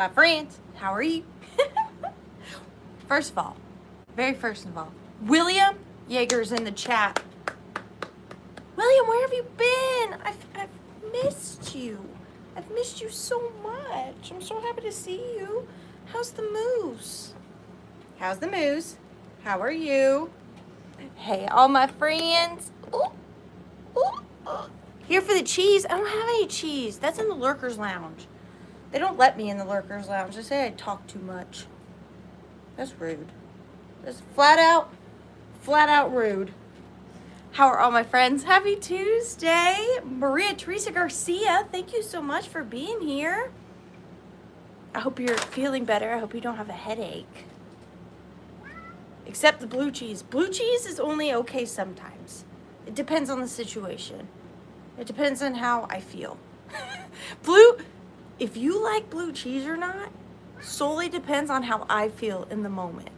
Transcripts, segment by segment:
My friends, how are you? First of all, William Yeager's in the chat. William, where have you been? I've missed you. I've missed you so much. I'm so happy to see you. How's the moose? How's the moose? How are you? Hey, all my friends. Ooh, ooh, ooh. Here for the cheese. I don't have any cheese. That's in the Lurkers Lounge. They don't let me in the Lurkers Lounge. They say I talk too much. That's rude. That's flat out rude. How are all my friends? Happy Tuesday. Maria Teresa Garcia, thank you so much for being here. I hope you're feeling better. I hope you don't have a headache. Except the blue cheese. Blue cheese is only okay sometimes. It depends on the situation. It depends on how I feel. If you like blue cheese or not, solely depends on how I feel in the moment.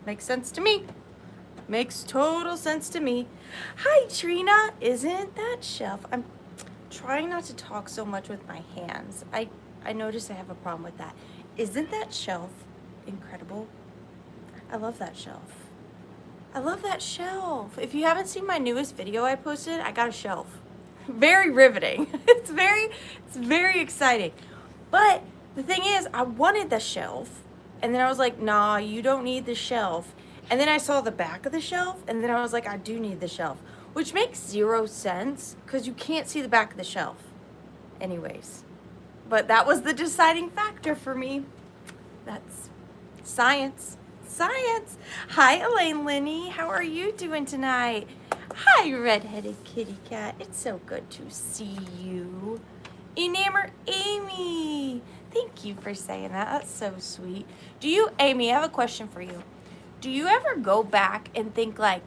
Makes sense to me. Makes total sense to me. Hi, Trina. Isn't that shelf? I'm trying not to talk so much with my hands. I notice I have a problem with that. Isn't that shelf incredible? I love that shelf. I love that shelf. If you haven't seen my newest video I posted, I got a shelf. Very riveting. It's very exciting. But the thing is, I wanted the shelf, and then I was like, nah, you don't need the shelf. And then I saw the back of the shelf, and then I was like, I do need the shelf, which makes zero sense because you can't see the back of the shelf anyways. But that was the deciding factor for me. That's science. Science. Hi, Elaine Linney. How are you doing tonight? Hi, redheaded kitty cat. It's so good to see you. Enamored Amy. Thank you for saying that. That's so sweet. Amy, I have a question for you. Do you ever go back and think like,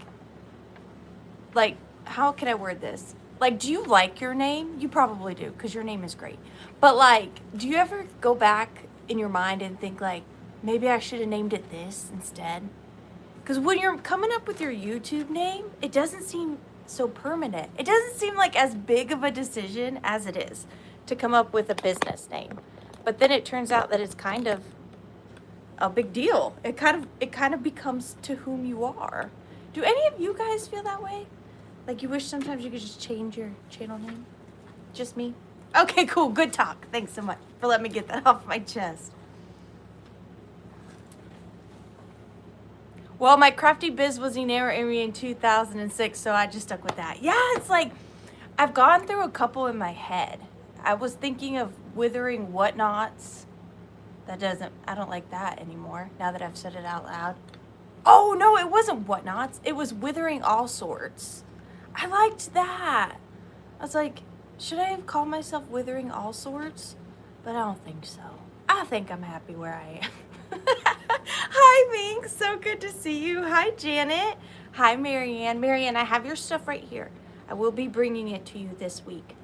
how can I word this? Like, do you like your name? You probably do, because your name is great. But like, do you ever go back in your mind and think like, maybe I should have named it this instead? Because when you're coming up with your YouTube name, it doesn't seem so permanent. It doesn't seem like as big of a decision as it is to come up with a business name. But then it turns out that it's kind of a big deal. It kind of becomes to whom you are. Do any of you guys feel that way? Like you wish sometimes you could just change your channel name? Just me? Okay, cool. Good talk. Thanks so much for letting me get that off my chest. Well, my crafty biz was Enamored Amy in 2006, so I just stuck with that. Yeah, it's like I've gone through a couple in my head. I was thinking of Withering Whatnots. I don't like that anymore now that I've said it out loud. Oh, no, it wasn't Whatnots. It was Withering All Sorts. I liked that. I was like, should I have called myself Withering All Sorts? But I don't think so. I think I'm happy where I am. Hi, Minx. So good to see you. Hi, Janet. Hi, Marianne. Marianne, I have your stuff right here. I will be bringing it to you this week.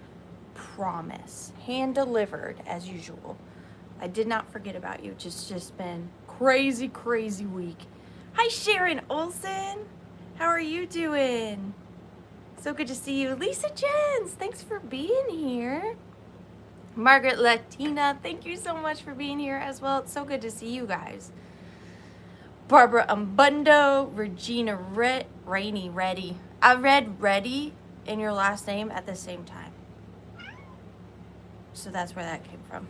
Promise. Hand delivered, as usual. I did not forget about you. It's just been crazy, crazy week. Hi, Sharon Olson. How are you doing? So good to see you. Lisa Jens, thanks for being here. Margaret Latina, thank you so much for being here as well. It's so good to see you guys. Barbara Umbundo, Regina Rainey Reddy. I read Reddy in your last name at the same time. So that's where that came from.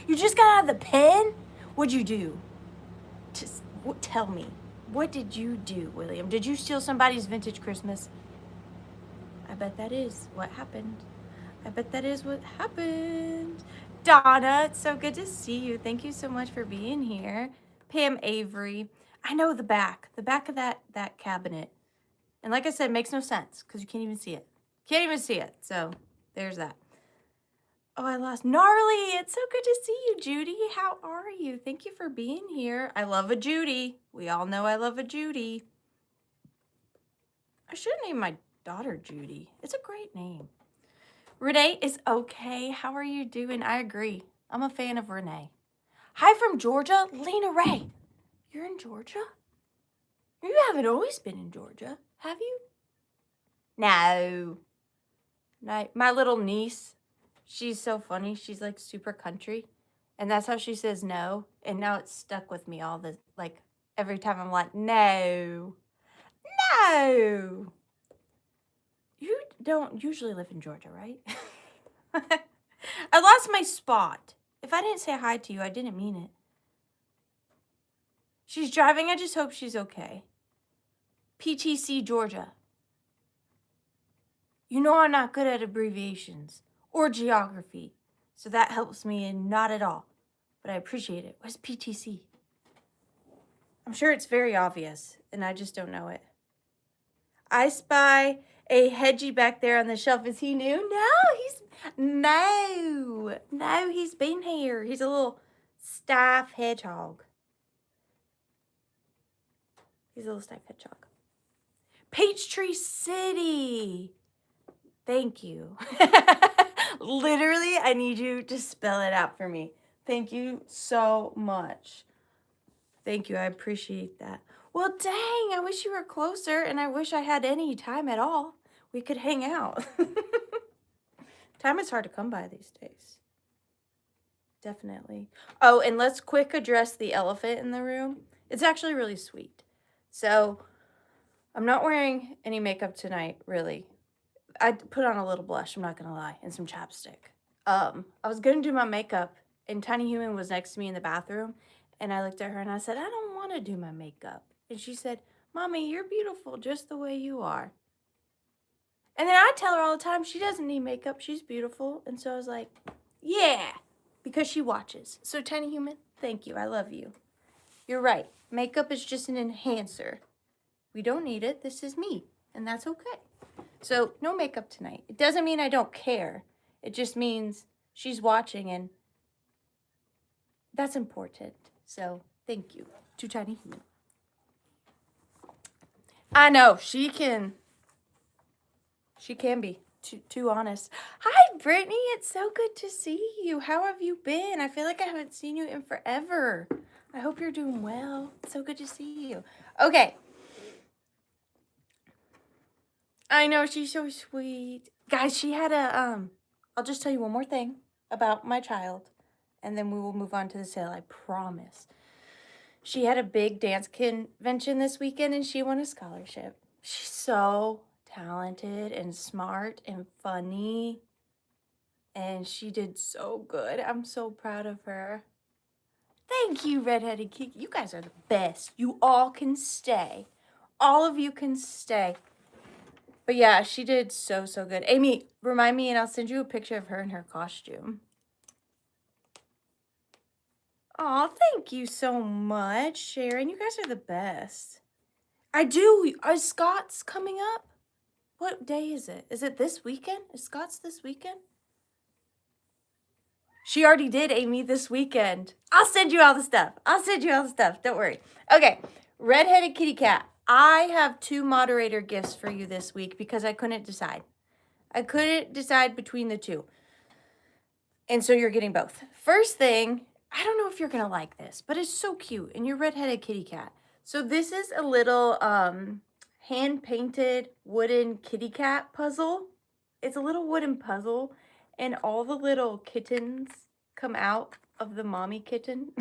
You just got out of the pen? What'd you do? Just tell me. What did you do, William? Did you steal somebody's vintage Christmas? I bet that is what happened. I bet that is what happened. Donna, it's so good to see you. Thank you so much for being here. Pam Avery. I know the back of that cabinet. And like I said, it makes no sense because you can't even see it. Can't even see it. So there's that. Oh, I lost Gnarly. It's so good to see you, Judy. How are you? Thank you for being here. I love a Judy. We all know I love a Judy. I should name my daughter Judy. It's a great name. Renee is okay. How are you doing? I agree. I'm a fan of Renee. Hi from Georgia, Lena Ray. You're in Georgia? You haven't always been in Georgia, have you? No. My little niece She's so funny. She's like super country. And that's how she says no. And now it's stuck with me all the, like, every time I'm like, no, no. You don't usually live in Georgia, right? I lost my spot. If I didn't say hi to you, I didn't mean it. She's driving. I just hope she's okay. PTC, Georgia. You know I'm not good at abbreviations or geography, so that helps me and not at all. But I appreciate it. What's PTC? I'm sure it's very obvious, and I just don't know it. I spy a hedgie back there on the shelf. Is he new? No, he's been here. He's a little staff hedgehog. He's a little staff hedgehog. Peachtree City. Thank you. Literally, I need you to spell it out for me. Thank you so much. Thank you. I appreciate that. Well, dang, I wish you were closer, and I wish I had any time at all. We could hang out. Time is hard to come by these days. Definitely. Oh, and let's quick address the elephant in the room. It's actually really sweet. So, I'm not wearing any makeup tonight, really. I put on a little blush, I'm not going to lie, and some chapstick. I was going to do my makeup, and Tiny Human was next to me in the bathroom, and I looked at her and I said, I don't want to do my makeup. And she said, Mommy, you're beautiful just the way you are. And then I tell her all the time she doesn't need makeup, she's beautiful. And so I was like, yeah, because she watches. So Tiny Human, thank you, I love you. You're right, makeup is just an enhancer. We don't need it, this is me, and that's okay. So no makeup tonight. It doesn't mean I don't care. It just means she's watching, and that's important. So thank you to Tiny Human. I know she can be too honest. Hi, Brittany. It's so good to see you. How have you been? I feel like I haven't seen you in forever. I hope you're doing well. It's so good to see you. Okay. I know, she's so sweet. Guys, she had a, I'll just tell you one more thing about my child, and then we will move on to the sale, I promise. She had a big dance convention this weekend, and she won a scholarship. She's so talented and smart and funny, and she did so good. I'm so proud of her. Thank you, Redheaded Kiki. You guys are the best. You all can stay. All of you can stay. But yeah, she did so good. Amy, remind me and I'll send you a picture of her in her costume. Aw, thank you so much, Sharon. You guys are the best. I do. Is Scott's coming up? What day is it? Is it this weekend? Is Scott's this weekend? She already did, Amy, this weekend. I'll send you all the stuff. Don't worry. Okay, Redheaded Kitty Cat. I have 2 moderator gifts for you this week because I couldn't decide. I couldn't decide between the 2. And so you're getting both. First thing, I don't know if you're going to like this, but it's so cute. And you're Redheaded Kitty Cat. So this is a little hand-painted wooden kitty cat puzzle. It's a little wooden puzzle. And all the little kittens come out of the mommy kitten.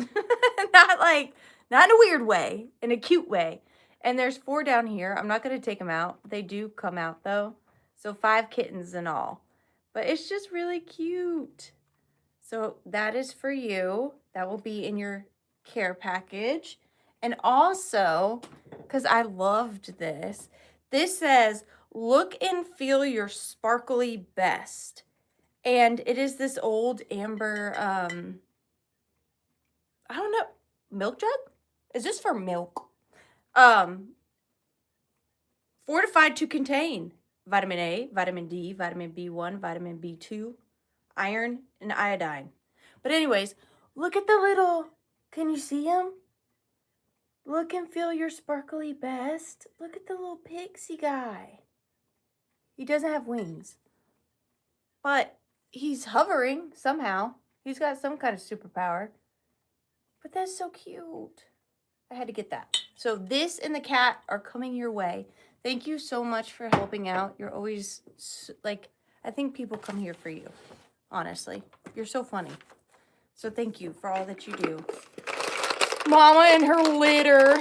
Not in a weird way, in a cute way. And there's 4 down here. I'm not going to take them out. They do come out, though. So 5 kittens in all. But it's just really cute. So that is for you. That will be in your care package. And also, because I loved this, this says, look and feel your sparkly best. And it is this old amber, I don't know, milk jug? Is this for milk? Fortified to contain vitamin A, vitamin D, vitamin B1, vitamin B2, iron, and iodine. But anyways, look at the little, can you see him? Look and feel your sparkly best. Look at the little pixie guy. He doesn't have wings, but he's hovering somehow. He's got some kind of superpower. But that's so cute. I had to get that. So this and the cat are coming your way. Thank you so much for helping out. You're always, like, I think people come here for you. honestly. You're so funny. So thank you for all that you do. Mama and her litter.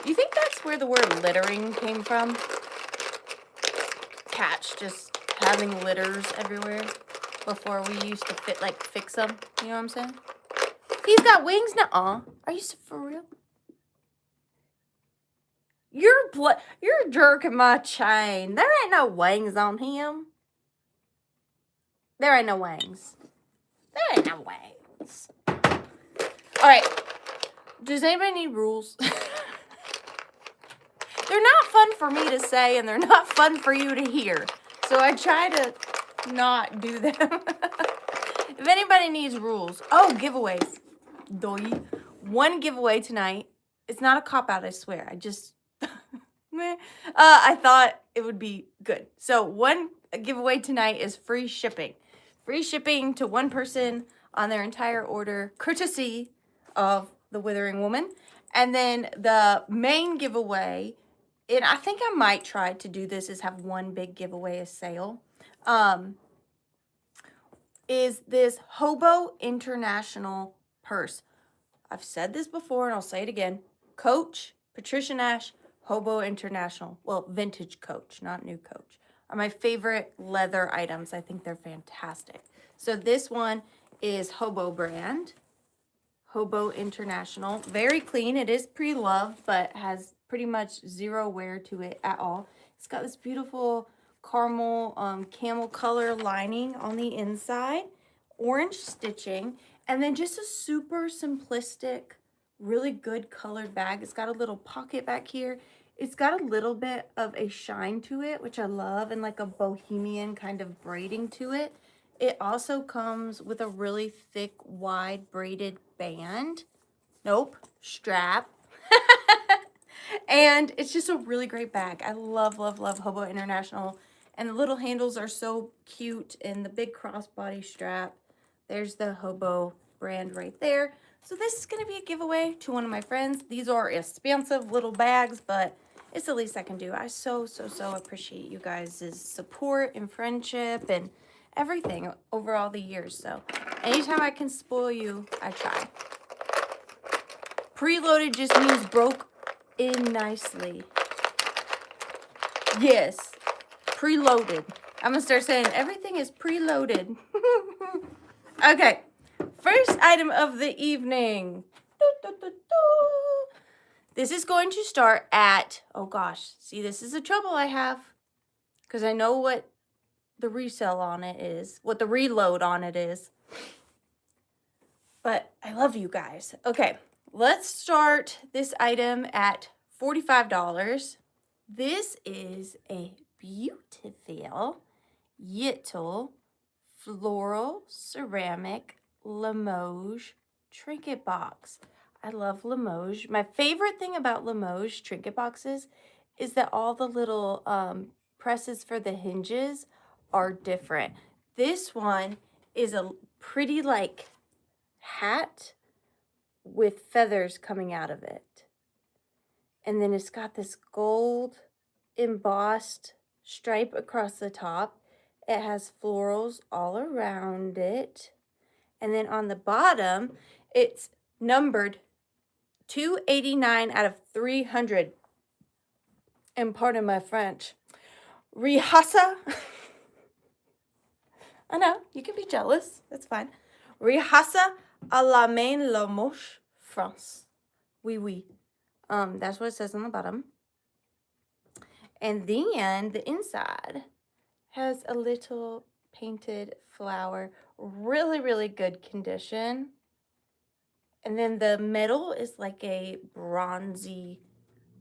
You think that's where the word littering came from? Cats just having litters everywhere before we used to fix them. You know what I'm saying? He's got wings now. Are you for real? You're jerking my chain. There ain't no wings on him. There ain't no wings. There ain't no wings. All right. Does anybody need rules? They're not fun for me to say, and they're not fun for you to hear. So I try to not do them. If anybody needs rules. Oh, giveaways. Doi. One giveaway tonight. It's not a cop-out, I swear. I just... I thought it would be good. So one giveaway tonight is free shipping. Free shipping to one person on their entire order, courtesy of the Withering Woman. And then the main giveaway, and I think I might try to do this, is have one big giveaway, a sale, is this Hobo International purse. I've said this before and I'll say it again. Coach, Patricia Nash, Hobo International. Well, vintage Coach, not new Coach. Are my favorite leather items. I think they're fantastic. So this one is Hobo brand. Hobo International. Very clean. It is pre-loved, but has pretty much zero wear to it at all. It's got this beautiful caramel camel color lining on the inside. Orange stitching. And then just a super simplistic, really good colored bag. It's got a little pocket back here. It's got a little bit of a shine to it, which I love, and like a bohemian kind of braiding to it. It also comes with a really thick, wide braided band. Nope, strap. And it's just a really great bag. I love, love, love Hobo International. And the little handles are so cute, and the big crossbody strap. There's the Hobo brand right there. So this is going to be a giveaway to one of my friends. These are expensive little bags, but it's the least I can do. I so appreciate you guys' support and friendship and everything over all the years. So anytime I can spoil you, I try. Preloaded just means broke in nicely. Yes, preloaded. I'm going to start saying everything is preloaded. Okay, first item of the evening. This is going to start at, oh gosh, see, this is the trouble I have, because I know what the resale on it is, what the reload on it is. But I love you guys. Okay, let's start this item at $45. This is a beautiful little floral ceramic Limoges trinket box. I love Limoges. My favorite thing about Limoges trinket boxes is that all the little presses for the hinges are different. This one is a pretty like hat with feathers coming out of it. And then it's got this gold embossed stripe across the top. It has florals all around it. And then on the bottom, it's numbered 289 out of 300. And pardon my French. Rihassa. I know, you can be jealous. That's fine. Rihassa à la main Limoges, France. Oui, oui. That's what it says on the bottom. And then the inside has a little painted flower. Really, really good condition. And then the middle is like a bronzy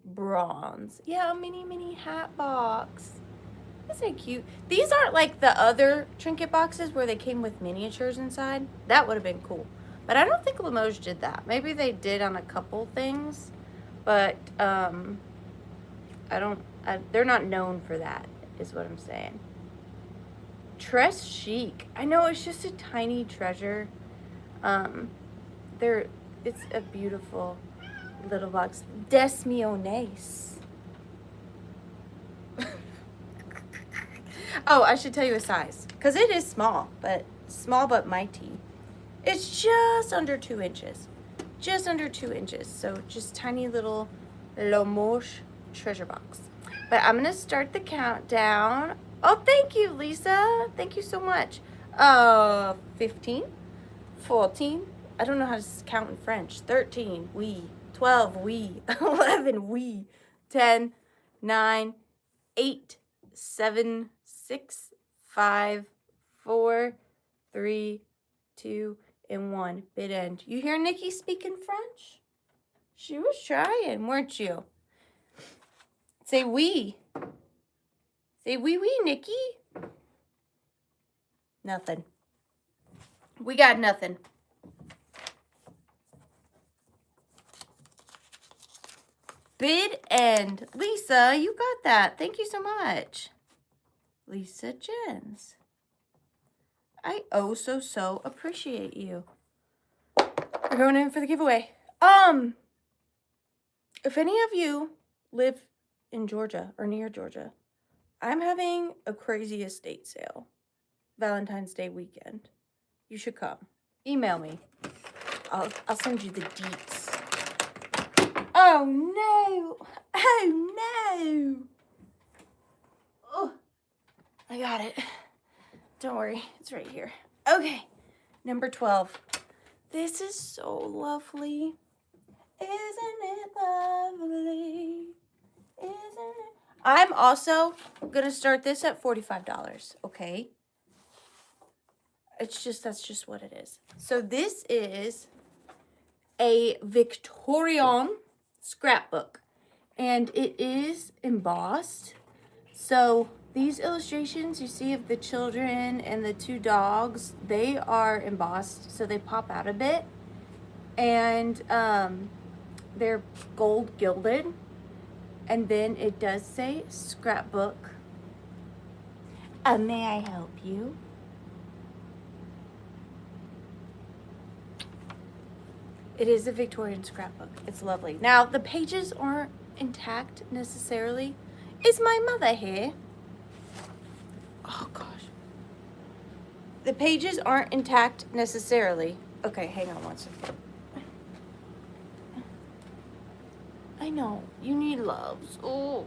bronze. Yeah, a mini hat box. Isn't it cute? These aren't like the other trinket boxes where they came with miniatures inside. That would have been cool. But I don't think Limoges did that. Maybe they did on a couple things. But they're not known for that, is what I'm saying. Tres chic. I know, it's just a tiny treasure. It's a beautiful little box. Des Mionnes. Oh, I should tell you a size, because it is small, but small but mighty. It's just under 2 inches. Just under 2 inches. So just tiny little Lomoche treasure box. But I'm gonna start the countdown. Oh, thank you, Lisa. Thank you so much. 15, 14. I don't know how to count in French. 13, oui. 12, oui. 11, oui. 10, 9, 8, 7, 6, 5, 4, 3, 2, and 1. Bid end. You hear Nikki speaking French? She was trying, weren't you? Say oui. Say oui, oui, Nikki. Nothing. We got nothing. Bid end. Lisa, you got that. Thank you so much. Lisa Jens. I so appreciate you. We're going in for the giveaway. If any of you live in Georgia or near Georgia, I'm having a crazy estate sale Valentine's Day weekend. You should come. Email me. I'll send you the deets. Oh no! Oh no! Oh, I got it. Don't worry, it's right here. Okay, number 12. This is so lovely. Isn't it lovely? Isn't it? I'm also gonna start this at $45, okay? That's just what it is. So this is a Victorian scrapbook, and it is embossed. So these illustrations you see of the children and the 2 dogs, they are embossed, so they pop out a bit. And they're gold gilded. And then it does say scrapbook. May I help you? It is a Victorian scrapbook. It's lovely. Now, the pages aren't intact necessarily. Is my mother here? Oh, gosh. The pages aren't intact necessarily. Okay, hang on one second. I know. You need loves. Oh.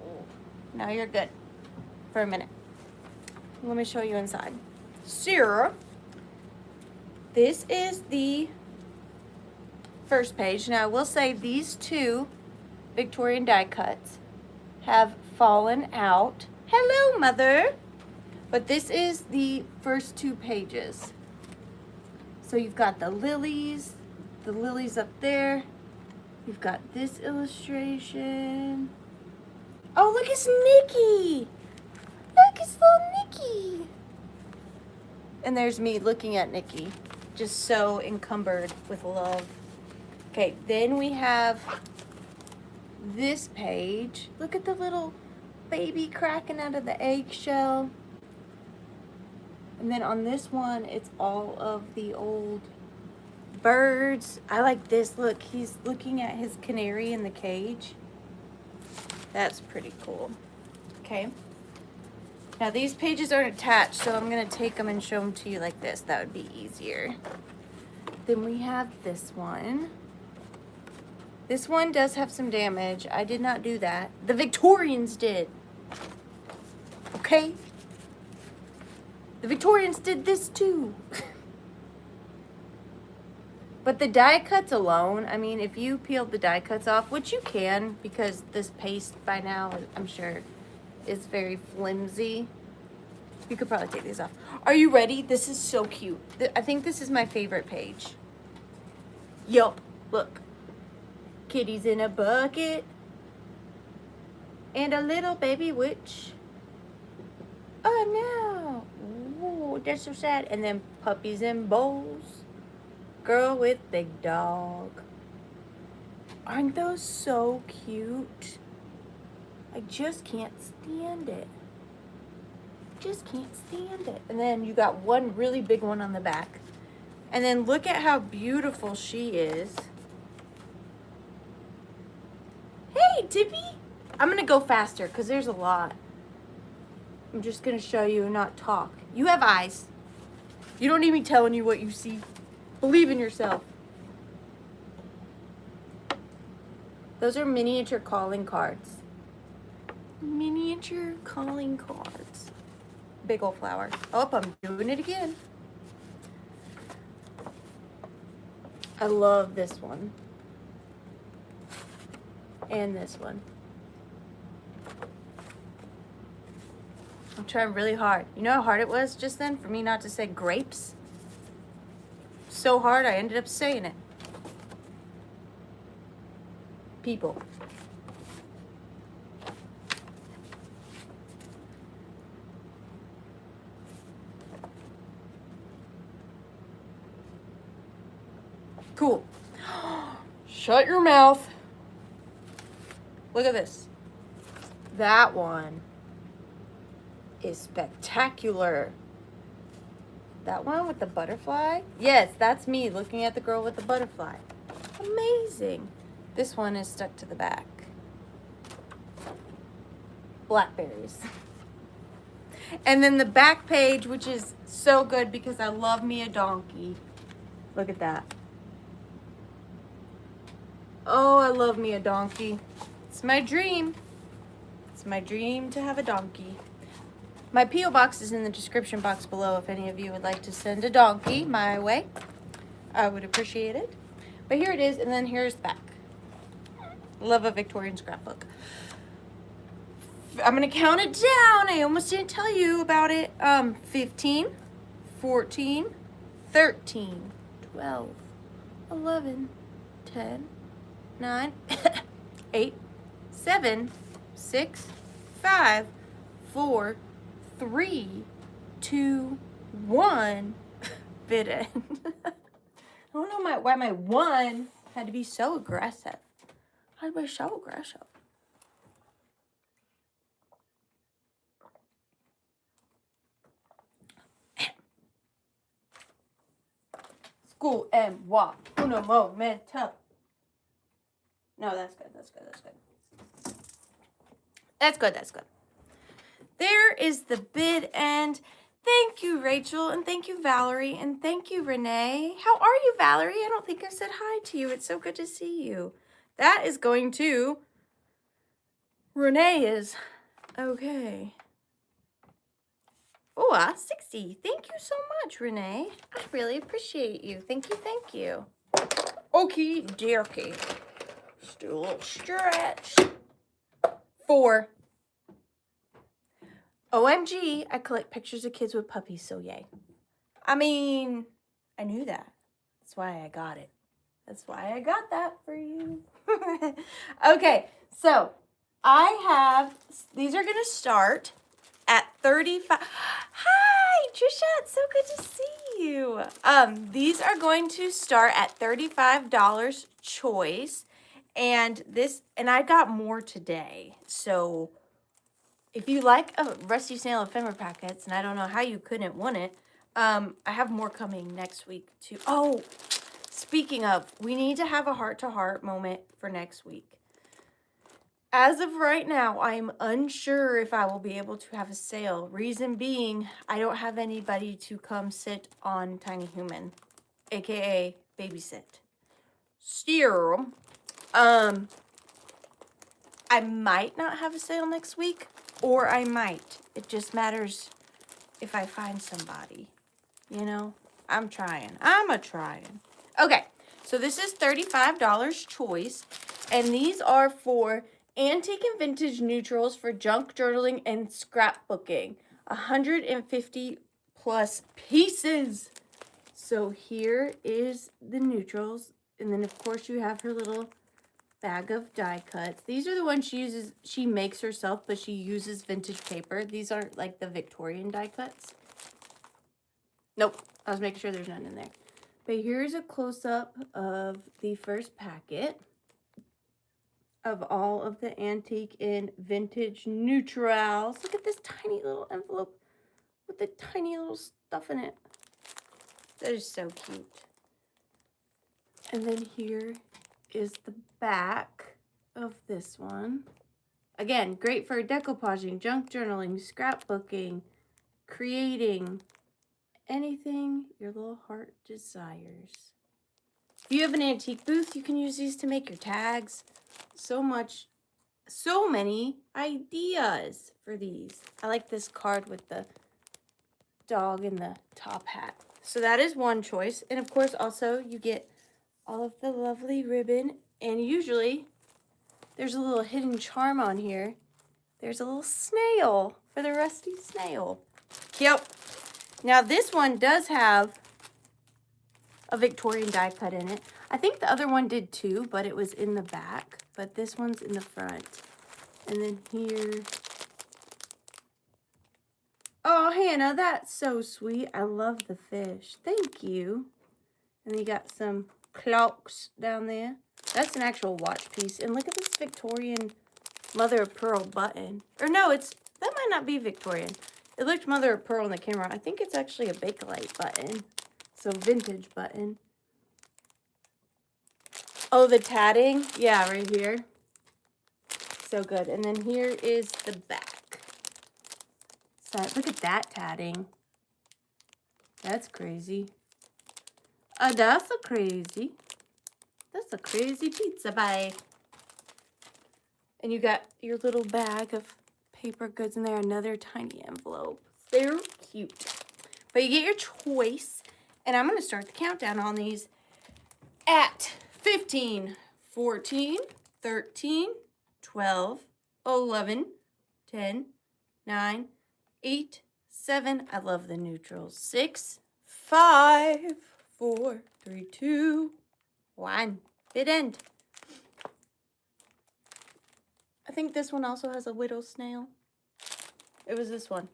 Now you're good. For a minute. Let me show you inside. Sarah. This is the first page. Now, I will say these 2 Victorian die cuts have fallen out. Hello, Mother. But this is the first 2 pages. So you've got the lilies up there. You've got this illustration. Oh, look, it's Nikki. Look, it's little Nikki. And there's me looking at Nikki, just so encumbered with love. Okay, then we have this page. Look at the little baby cracking out of the eggshell. And then on this one, it's all of the old birds. I like this. Look, he's looking at his canary in the cage. That's pretty cool. Okay. Now these pages aren't attached, so I'm going to take them and show them to you like this. That would be easier. Then we have this one. This one does have some damage. I did not do that. The Victorians did. Okay? The Victorians did this too. But the die cuts alone, I mean, if you peeled the die cuts off, which you can, because this paste by now, I'm sure, is very flimsy. You could probably take these off. Are you ready? This is so cute. I think this is my favorite page. Yup, look. Kitties in a bucket. And a little baby witch. Oh no. Ooh, that's so sad. And then puppies in bowls. Girl with big dog. Aren't those so cute? I just can't stand it. Just can't stand it. And then you got one really big one on the back. And then look at how beautiful she is. Hey, Tippy. I'm going to go faster because there's a lot. I'm just going to show you and not talk. You have eyes. You don't need me telling you what you see. Believe in yourself. Those are miniature calling cards. Miniature calling cards. Big old flower. Oh, I'm doing it again. I love this one. And this one. I'm trying really hard. You know how hard it was just then for me not to say grapes? So hard I ended up saying it. People. Cool. Shut your mouth. Look at this. That one is spectacular. That one with the butterfly? Yes, that's me looking at the girl with the butterfly. Amazing. This one is stuck to the back. Blackberries. And then the back page, which is so good because I love me a donkey. Look at that. Oh, I love me a donkey. It's my dream. It's my dream to have a donkey. My P.o Box is in the description box below if any of you would like to send a donkey my way. I would appreciate it. But here it is, and then here's the back. Love a Victorian scrapbook. I'm going to count it down. I almost didn't tell you about it. 15, 14, 13, 12, 11, 10, 9, 8, 7, 6, 5, 4, 3, 2, 1. Bid end. I don't know why my one had to be so aggressive. How did I be so aggressive? School and walk. Uno momento. No, that's good. That's good. That's good. That's good. That's good. There is the bid end. Thank you, Rachel, and thank you, Valerie, and thank you, Renee. How are you, Valerie? I don't think I said hi to you. It's so good to see you. That is going to... Renee is okay. Oh, 60. Thank you so much, Renee. I really appreciate you. Thank you, thank you. Okay, dearky. Let's do a little stretch. 4. OMG, I collect pictures of kids with puppies, so yay. I mean, I knew that. That's why I got it. That's why I got that for you. Okay, so I have, these are going to start at 35. Hi, Trisha, it's so good to see you. These are going to start at $35 choice. And I got more today. So if you like Rusty Snail ephemera packets, and I don't know how you couldn't want it, I have more coming next week too. Oh, speaking of, we need to have a heart-to-heart moment for next week. As of right now, I'm unsure if I will be able to have a sale. Reason being, I don't have anybody to come sit on Tiny Human, aka babysit. Still, I might not have a sale next week, or I might. It just matters if I find somebody. You know, I'm trying. I'm a-trying. Okay, so this is $35 choice, and these are for antique and vintage neutrals for junk journaling and scrapbooking. 150 plus pieces. So here is the neutrals, and then of course you have her little bag of die cuts. These are the ones she makes herself, but she uses vintage paper. These aren't like the Victorian die cuts. Nope, I was making sure there's none in there. But here's a close-up of the first packet of all of the antique and vintage neutrals. Look at this tiny little envelope with the tiny little stuff in it. That is so cute. And then here is the back of this one. Again, great for decoupaging, junk journaling, scrapbooking, creating, anything your little heart desires. If you have an antique booth, you can use these to make your tags. So many ideas for these. I like this card with the dog and the top hat. So that is one choice. And of course, also you get all of the lovely ribbon. And usually there's a little hidden charm on here. There's a little snail for the rusty snail. Yep. Now this one does have a Victorian die cut in it. I think the other one did too, but it was in the back. But this one's in the front. And then here. Oh, Hannah, that's so sweet. I love the fish. Thank you. And you got some clocks down there. That's an actual watch piece. And look at this Victorian mother of pearl button. Or no, that might not be Victorian. It looked mother of pearl on the camera. I think it's actually a Bakelite button. So vintage button. Oh, the tatting. Yeah, right here. So good. And then here is the back. So look at that tatting. That's crazy. That's a crazy pizza bag. And you got your little bag of paper goods in there. Another tiny envelope. They're cute. But you get your choice. And I'm going to start the countdown on these at 15, 14, 13, 12, 11, 10, 9, 8, 7. I love the neutrals. 6, 5, 4, 3, 2, 1. Bid end. I think this one also has a widow snail. It was this one.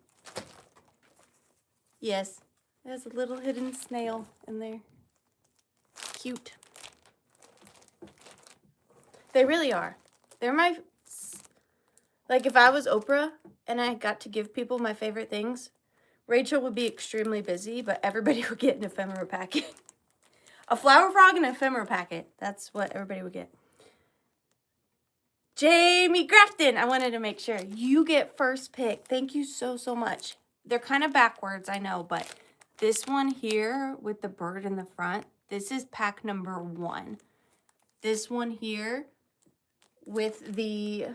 Yes. There's a little hidden snail in there. Cute. They really are. They're my... Like, if I was Oprah and I got to give people my favorite things, Rachel would be extremely busy, but everybody would get an ephemera packet. A flower frog and an ephemera packet. That's what everybody would get. Jamie Grafton, I wanted to make sure. You get first pick. Thank you so, so much. They're kind of backwards, I know, but this one here with the bird in the front, this is pack number 1. This one here with the,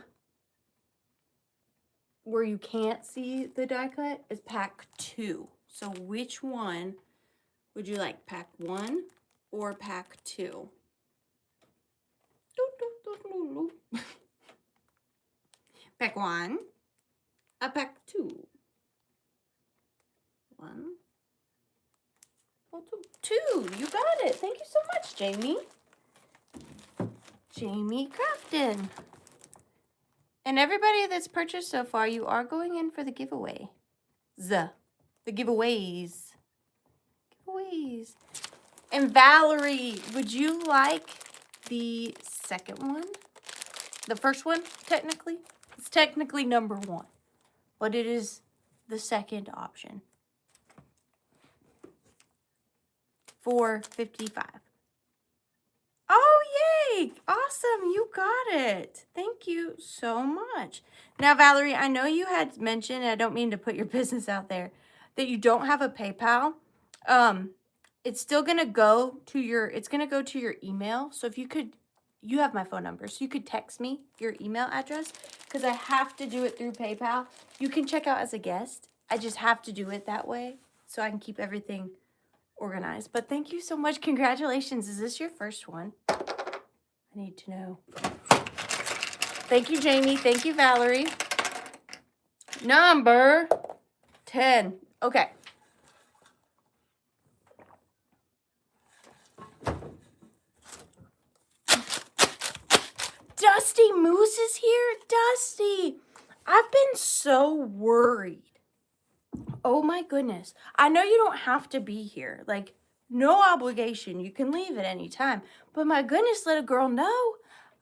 where you can't see the die cut, is pack 2. So which one would you like, pack 1 or pack 2? Pack 1, a pack 2. 1, 2. You got it. Thank you so much, Jamie. Jamie Crafton. And everybody that's purchased so far, you are going in for the giveaway. The giveaways. Giveaways. And Valerie, would you like the second one? The first one, technically? It's technically number 1. But it is the second option. $4.55. Oh, yay! Awesome, you got it. Thank you so much. Now, Valerie, I know you had mentioned, and I don't mean to put your business out there, that you don't have a PayPal. It's still gonna go to your, email. So if you could, you have my phone number, so you could text me your email address, because I have to do it through PayPal. You can check out as a guest. I just have to do it that way so I can keep everything organized. But thank you so much. Congratulations. Is this your first one? I need to know. Thank you, Jamie. Thank you, Valerie. Number 10. Okay. Dusty Moose is here. Dusty, I've been so worried. Oh my goodness. I know you don't have to be here. Like, no obligation. You can leave at any time. But my goodness, let a girl know.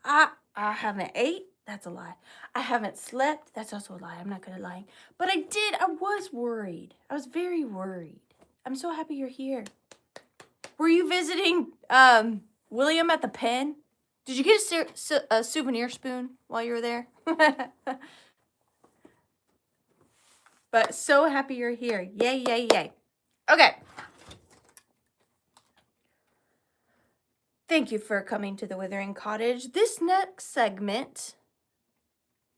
I haven't ate. That's a lie. I haven't slept. That's also a lie. I'm not good at lying. But I was worried. I was very worried. I'm so happy you're here. Were you visiting William at the pen? Did you get a souvenir spoon while you were there? But so happy you're here. Yay, yay, yay. Okay. Thank you for coming to the Withering Cottage. This next segment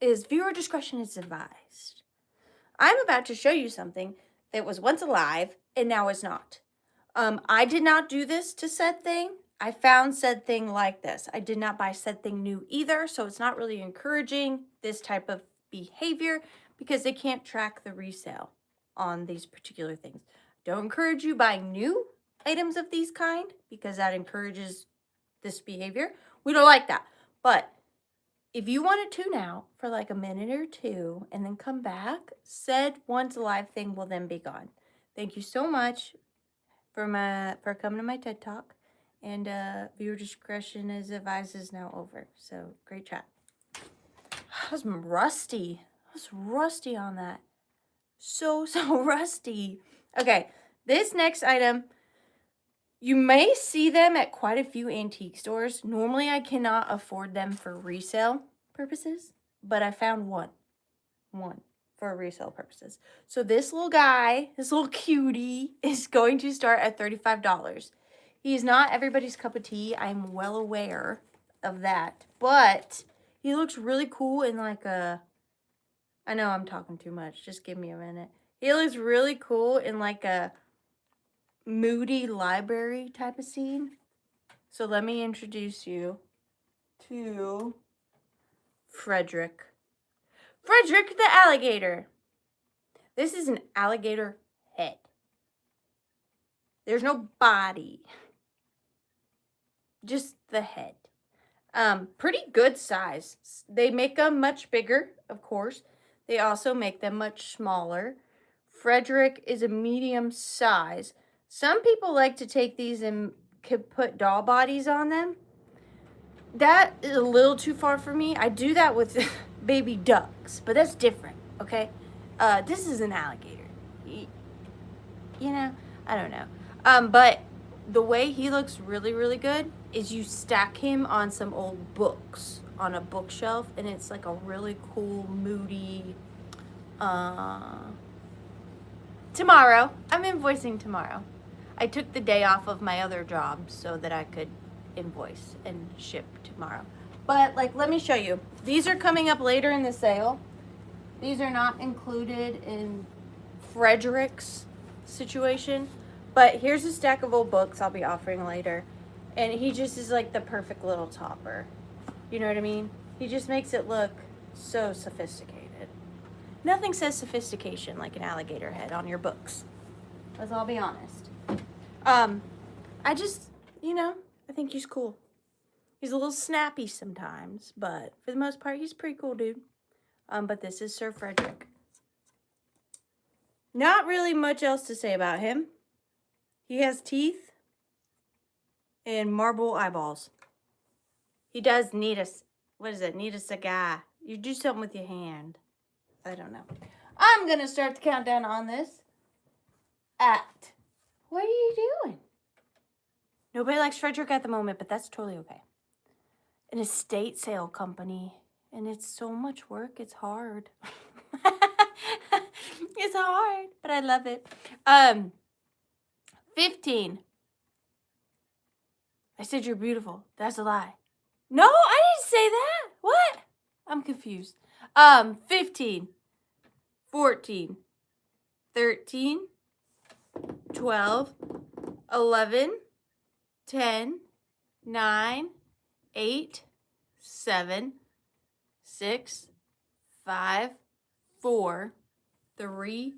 is viewer discretion is advised. I'm about to show you something that was once alive and now is not. I did not do this to said thing. I found said thing like this. I did not buy said thing new either, so it's not really encouraging this type of behavior because they can't track the resale on these particular things. Don't encourage you buying new items of these kind because that encourages this behavior. We don't like that. But if you want to tune out for like a minute or two and then come back, said once alive thing will then be gone. Thank you so much for coming to my TED Talk. And viewer discretion is advised is now over. So great chat. I was rusty. I was rusty on that. So rusty. Okay, this next item, you may see them at quite a few antique stores. Normally, I cannot afford them for resale purposes, but I found one for resale purposes. So this little guy, this little cutie, is going to start at $35. He's not everybody's cup of tea. I'm well aware of that, but he looks really cool in like a, I know I'm talking too much. Just give me a minute. He looks really cool in like a moody library type of scene. So let me introduce you to Frederick. Frederick the alligator. This is an alligator head. There's no body. Just the head. Pretty good size. They make them much bigger, of course. They also make them much smaller. Frederick is a medium size. Some people like to take these and could put doll bodies on them. That is a little too far for me. I do that with baby ducks, but that's different, okay? This is an alligator. You know, I don't know. But the way he looks really, really good is you stack him on some old books on a bookshelf, and it's like a really cool, moody, tomorrow. I'm invoicing tomorrow. I took the day off of my other job so that I could invoice and ship tomorrow. But like, let me show you. These are coming up later in the sale. These are not included in Frederick's situation. But here's a stack of old books I'll be offering later. And he just is like the perfect little topper. You know what I mean? He just makes it look so sophisticated. Nothing says sophistication like an alligator head on your books. Let's all be honest. I just, I think he's cool. He's a little snappy sometimes, but for the most part, he's a pretty cool dude. But this is Sir Frederick. Not really much else to say about him. He has teeth and marble eyeballs. He does need need a cigar. You do something with your hand. I don't know. I'm going to start the countdown on this at, what are you doing? Nobody likes Frederick at the moment, but that's totally okay. An estate sale company, and it's so much work. It's hard. It's hard, but I love it. 15. I said you're beautiful. That's a lie. No, I didn't say that. What? I'm confused. 15, 14, 13, 12, 11, 10, 9, 8, 7, 6, 5, 4, 3,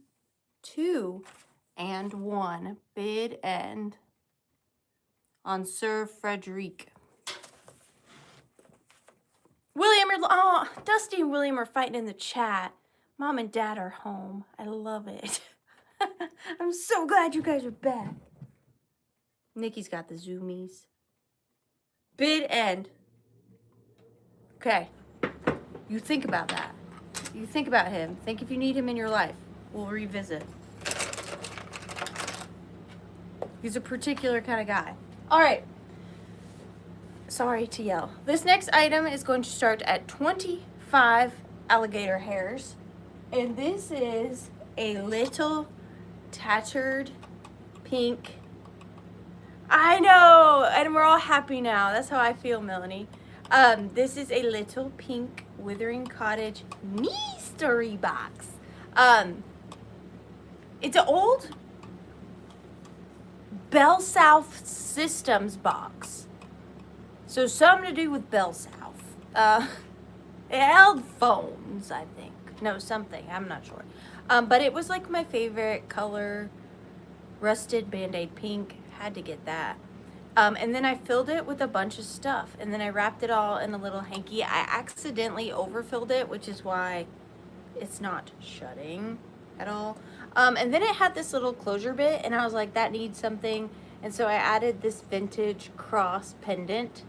2, and 1. Bid end on Sir Frederick. Dusty and William are fighting in the chat. Mom and Dad are home. I love it. I'm so glad you guys are back. Nikki's got the zoomies. Bid end. Okay. You think about that. You think about him. Think if you need him in your life. We'll revisit. He's a particular kind of guy. All right. Sorry to yell. This next item is going to start at 25 alligator hairs. And this is a little tattered pink. I know, and we're all happy now. That's how I feel, Melanie. This is a little pink Withering.Cottage mystery box. It's an old Bell South Systems box. So something to do with Bell South. It held phones, I think. No, something. I'm not sure. But it was like my favorite color. Rusted Band-Aid pink. Had to get that. And then I filled it with a bunch of stuff. And then I wrapped it all in a little hanky. I accidentally overfilled it, which is why it's not shutting at all. And then it had this little closure bit, and I was like, that needs something. And so I added this vintage cross pendant.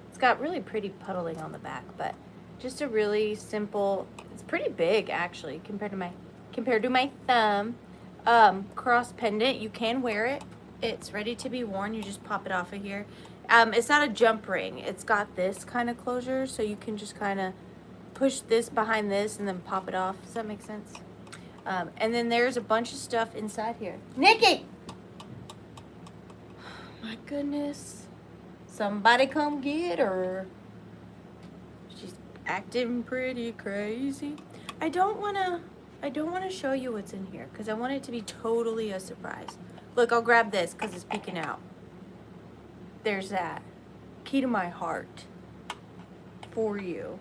It's got really pretty puddling on the back, but just a really simple, it's pretty big actually compared to my thumb. Cross pendant. You can wear it. It's ready to be worn. You just pop it off of here. It's not a jump ring. It's got this kind of closure, so you can just kind of push this behind this and then pop it off. Does that make sense? And then there's a bunch of stuff inside here. Nikki! My goodness. Somebody come get her. She's acting pretty crazy. I don't want to show you what's in here because I want it to be totally a surprise. Look, I'll grab this because it's peeking out. There's that. Key to my heart. For you.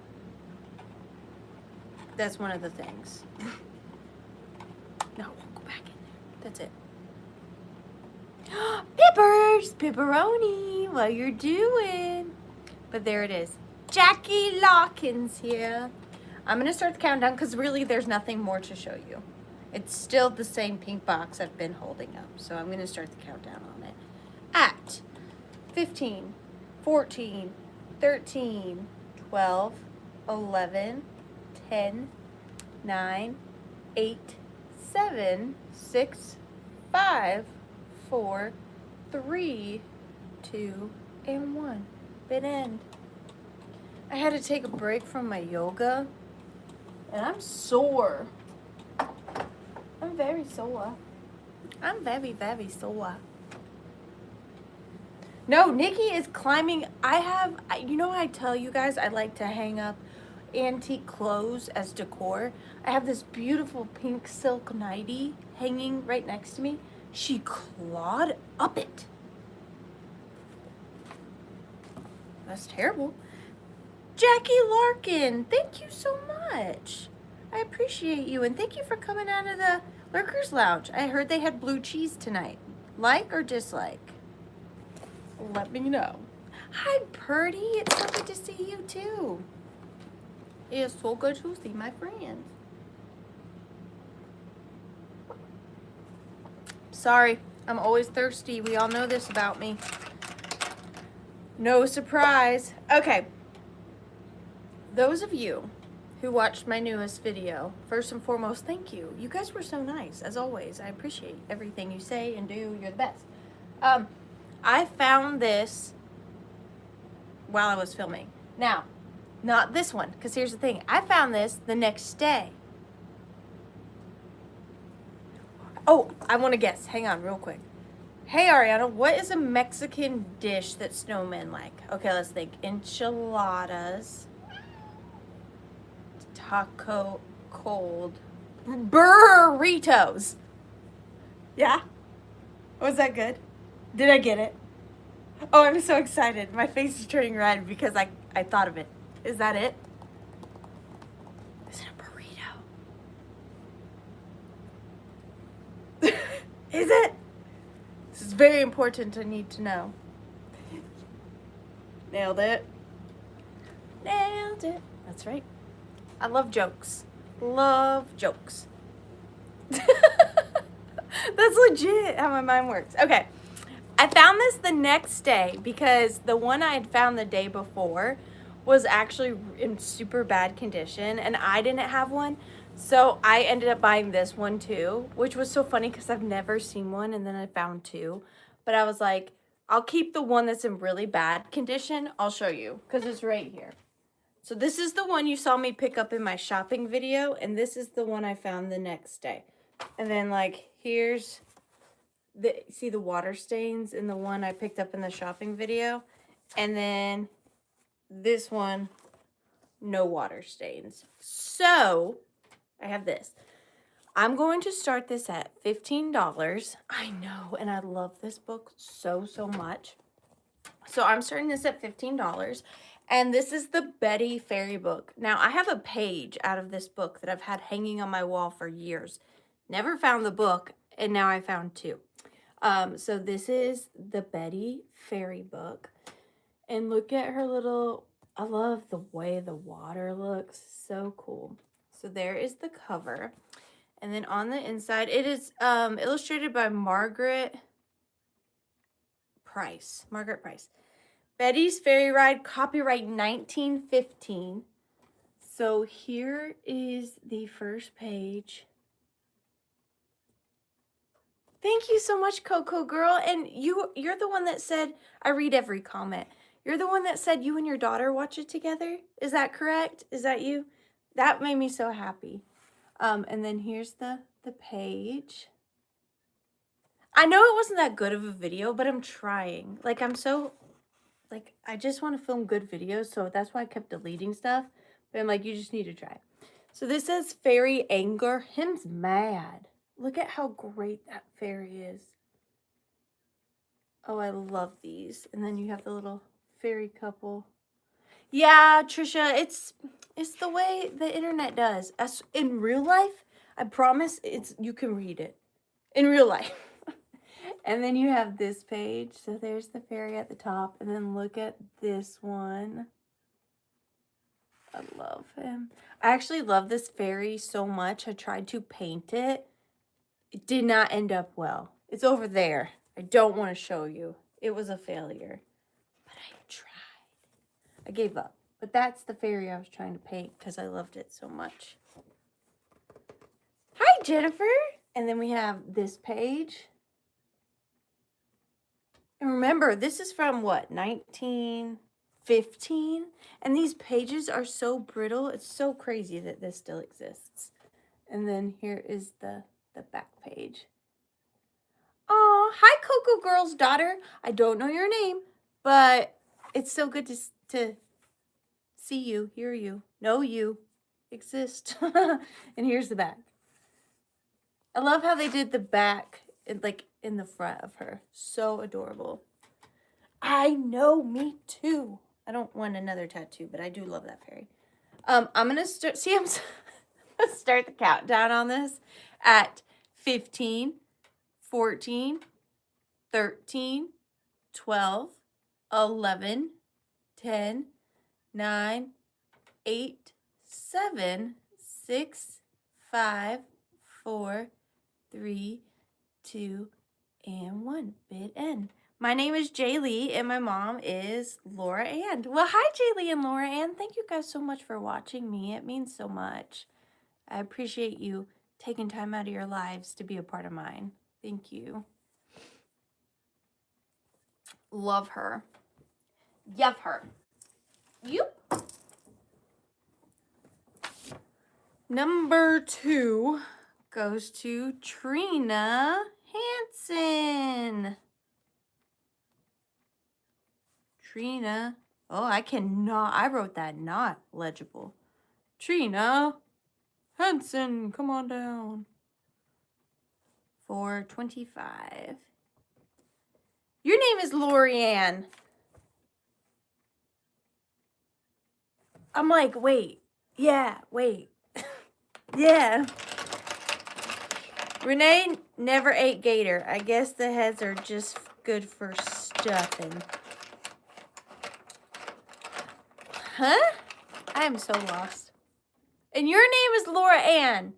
That's one of the things. No, we'll go back in there. That's it. Pippers! Pepperoni! What you're doing? But there it is. Jackie Lockins here. I'm going to start the countdown because really there's nothing more to show you. It's still the same pink box I've been holding up. So I'm going to start the countdown on it. At 15, 14, 13, 12, 11, 10, 9, 8, 7, 6, 5, 4, 3, 2, and 1. Bit end. I had to take a break from my yoga, and I'm sore. I'm very sore. I'm very, very sore. No, Nikki is climbing. You know, I tell you guys I like to hang up antique clothes as decor. I have this beautiful pink silk nightie hanging right next to me. She clawed up it. That's terrible. Jackie Larkin, thank you so much. I appreciate you, and thank you for coming out of the Lurkers Lounge. I heard they had blue cheese tonight. Like or dislike? Let me know. Hi, Purdy. It's so good to see you, too. It's so good to see my friends. Sorry, I'm always thirsty. We all know this about me. No surprise. Okay. Those of you who watched my newest video, first and foremost, thank you. You guys were so nice, as always. I appreciate everything you say and do. You're the best. I found this while I was filming. Now, not this one, because here's the thing. I found this the next day. Oh, I want to guess. Hang on real quick. Hey, Ariana, what is a Mexican dish that snowmen like? Okay, let's think. Enchiladas. Taco cold. Burritos. Yeah? Was that good? Did I get it? Oh, I'm so excited. My face is turning red because I thought of it. Is that it? Is it a burrito? Is it? This is very important. I need to know. Nailed it. Nailed it. That's right. I love jokes. Love jokes. That's legit how my mind works. Okay. I found this the next day because the one I had found the day before was actually in super bad condition and I didn't have one. So I ended up buying this one too, which was so funny because I've never seen one and then I found two. But I was like, I'll keep the one that's in really bad condition. I'll show you because it's right here. So this is the one you saw me pick up in my shopping video, and this is the one I found the next day. And then like here's see the water stains in the one I picked up in the shopping video. And then this one, no water stains. So I have this. I'm going to start this at $15. I know, and I love this book so, so much. So I'm starting this at $15. And this is the Betty Fairy book. Now, I have a page out of this book that I've had hanging on my wall for years. Never found the book, and now I found two. So this is the Betty Fairy book. And look at her little, I love the way the water looks. So cool. So there is the cover. And then on the inside, it is illustrated by Margaret Price. Betty's Fairy Ride, copyright 1915. So here is the first page. Thank you so much, Coco Girl. And you're the one that said, I read every comment. You're the one that said you and your daughter watch it together. Is that correct? Is that you? That made me so happy. And then here's the page. I know it wasn't that good of a video, but I'm trying. Like, I just want to film good videos, so that's why I kept deleting stuff. But I'm like, you just need to try. So this says Fairy Anger. Him's mad. Look at how great that fairy is. Oh, I love these. And then you have the little fairy couple. Yeah, Trisha, it's the way the internet does. As in real life, I promise you can read it. In real life. And then you have this page. So there's the fairy at the top. And then look at this one. I love him. I actually love this fairy so much. I tried to paint it. It did not end up well. It's over there. I don't want to show you. It was a failure. But I tried. I gave up. But that's the fairy I was trying to paint because I loved it so much. Hi, Jennifer. And then we have this page. And remember, this is from what, 1915? And these pages are so brittle. It's so crazy that this still exists. And then here is the back page. Oh, hi, Coco Girl's daughter. I don't know your name, but it's so good to see you, hear you, know you exist. And here's the back. I love how they did the back in the front of her. So adorable. I know, me too. I don't want another tattoo, but I do love that fairy. I'm gonna start. See, I'm gonna start the countdown on this at 15, 14, 13, 12, 11, 10, 9, 8, 7, 6, 5, 4, 3, 2, and 1. Bid end. My name is Jay Lee, and my mom is Laura Ann. Well, hi, Jay Lee and Laura Ann. Thank you guys so much for watching me. It means so much. I appreciate you taking time out of your lives to be a part of mine. Thank you. Love her. Love her. Yep. Number 2 goes to Trina Hansen. Trina. Oh, I wrote that not legible. Trina Hansen, come on down. For $25. Your name is Lorianne. I'm like, wait. Yeah, wait. Yeah. Renee never ate gator. I guess the heads are just good for stuffing. Huh? I am so lost. And your name is Laura Ann.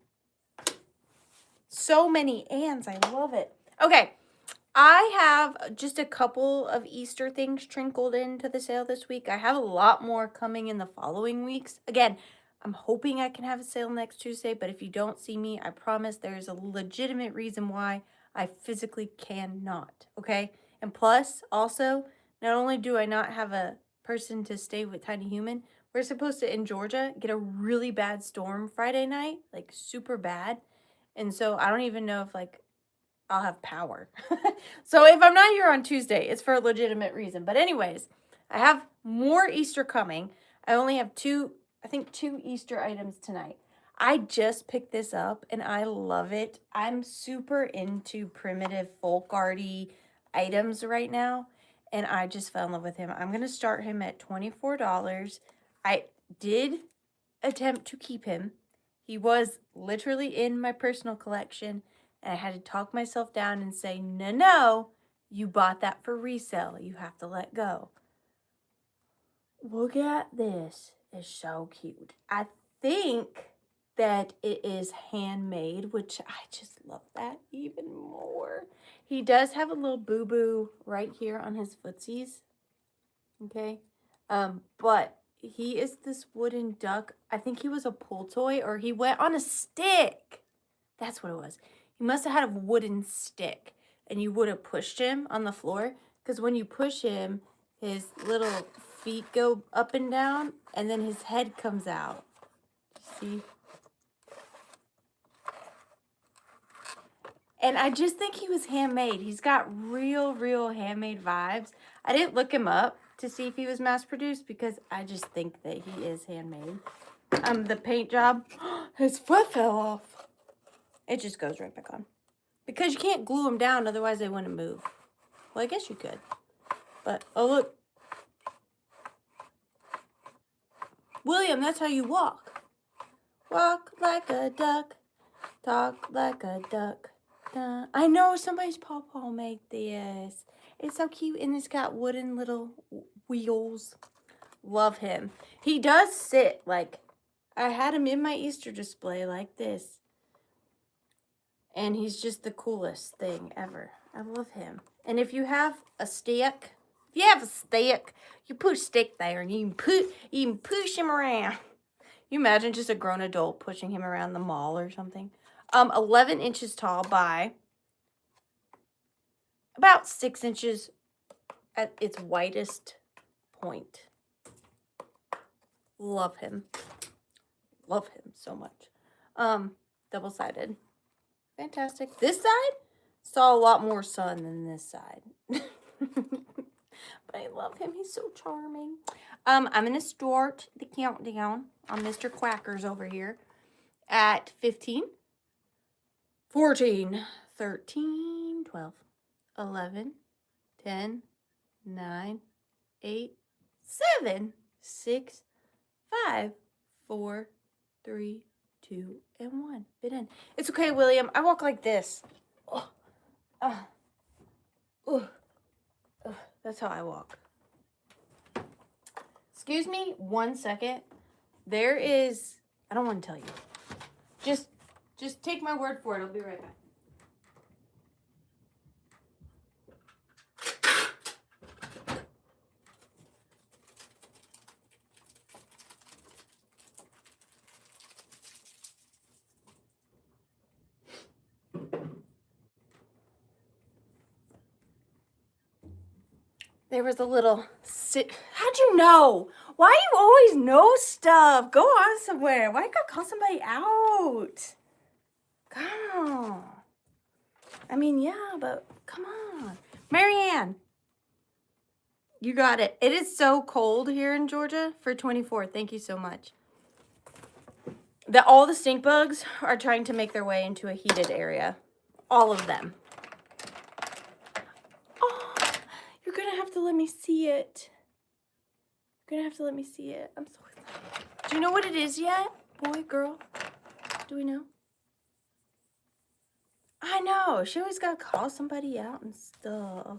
So many Anns. I love it. Okay. I have just a couple of Easter things trickled into the sale this week. I have a lot more coming in the following weeks. Again, I'm hoping I can have a sale next Tuesday, but if you don't see me, I promise there is a legitimate reason why I physically cannot, okay? And plus, also, not only do I not have a person to stay with Tiny Human, we're supposed to, in Georgia, get a really bad storm Friday night, like super bad. And so I don't even know if, like, I'll have power. So if I'm not here on Tuesday, it's for a legitimate reason. But anyways, I have more Easter coming. I only have two Easter items tonight. I just picked this up and I love it. I'm super into primitive folk arty items right now. And I just fell in love with him. I'm going to start him at $24. I did attempt to keep him. He was literally in my personal collection. And I had to talk myself down and say, no, you bought that for resale. You have to let go. Look at this. It's so cute. I think that it is handmade, which I just love that even more. He does have a little boo-boo right here on his footsies. Okay. But he is this wooden duck. I think he was a pull toy, or he went on a stick. That's what it was. He must have had a wooden stick, and you would have pushed him on the floor, because when you push him, his little feet go up and down, and then his head comes out. See? And I just think he was handmade. He's got real handmade vibes. I didn't look him up to see if he was mass-produced, because I just think that he is handmade. The paint job, his foot fell off. It just goes right back on. Because you can't glue them down, otherwise they wouldn't move. Well, I guess you could. But, oh look. William, that's how you walk. Walk like a duck. Talk like a duck. I know somebody's pawpaw made this. It's so cute, and it's got wooden little wheels. Love him. He does sit like, I had him in my Easter display like this. And he's just the coolest thing ever. I love him. And if you have a stick, you put a stick there and you can push him around. You imagine just a grown adult pushing him around the mall or something. 11 inches tall by about 6 inches at its widest point. Love him. Love him so much. Double-sided. Fantastic. This side saw a lot more sun than this side. But I love him. He's so charming. I'm going to start the countdown on Mr. Quackers over here at 15, 14, 13, 12, 11, 10, 9, 8, 7, 6, 5, 4, 3, 2, and 1. Bit in. It's okay, William. I walk like this. That's how I walk. Excuse me 1 second. There is, I don't want to tell you. Just take my word for it. I'll be right back. There was a little how'd you know? Why you always know stuff? Go on somewhere. Why you gotta call somebody out? Come on. I mean, yeah, but come on. Marianne, you got it. It is so cold here in Georgia for 24. Thank you so much. All the stink bugs are trying to make their way into a heated area. All of them. You're gonna have to let me see it. You're gonna have to let me see it. I'm so excited. Do you know what it is yet? Boy, girl? Do we know? I know. She always gotta call somebody out and stuff.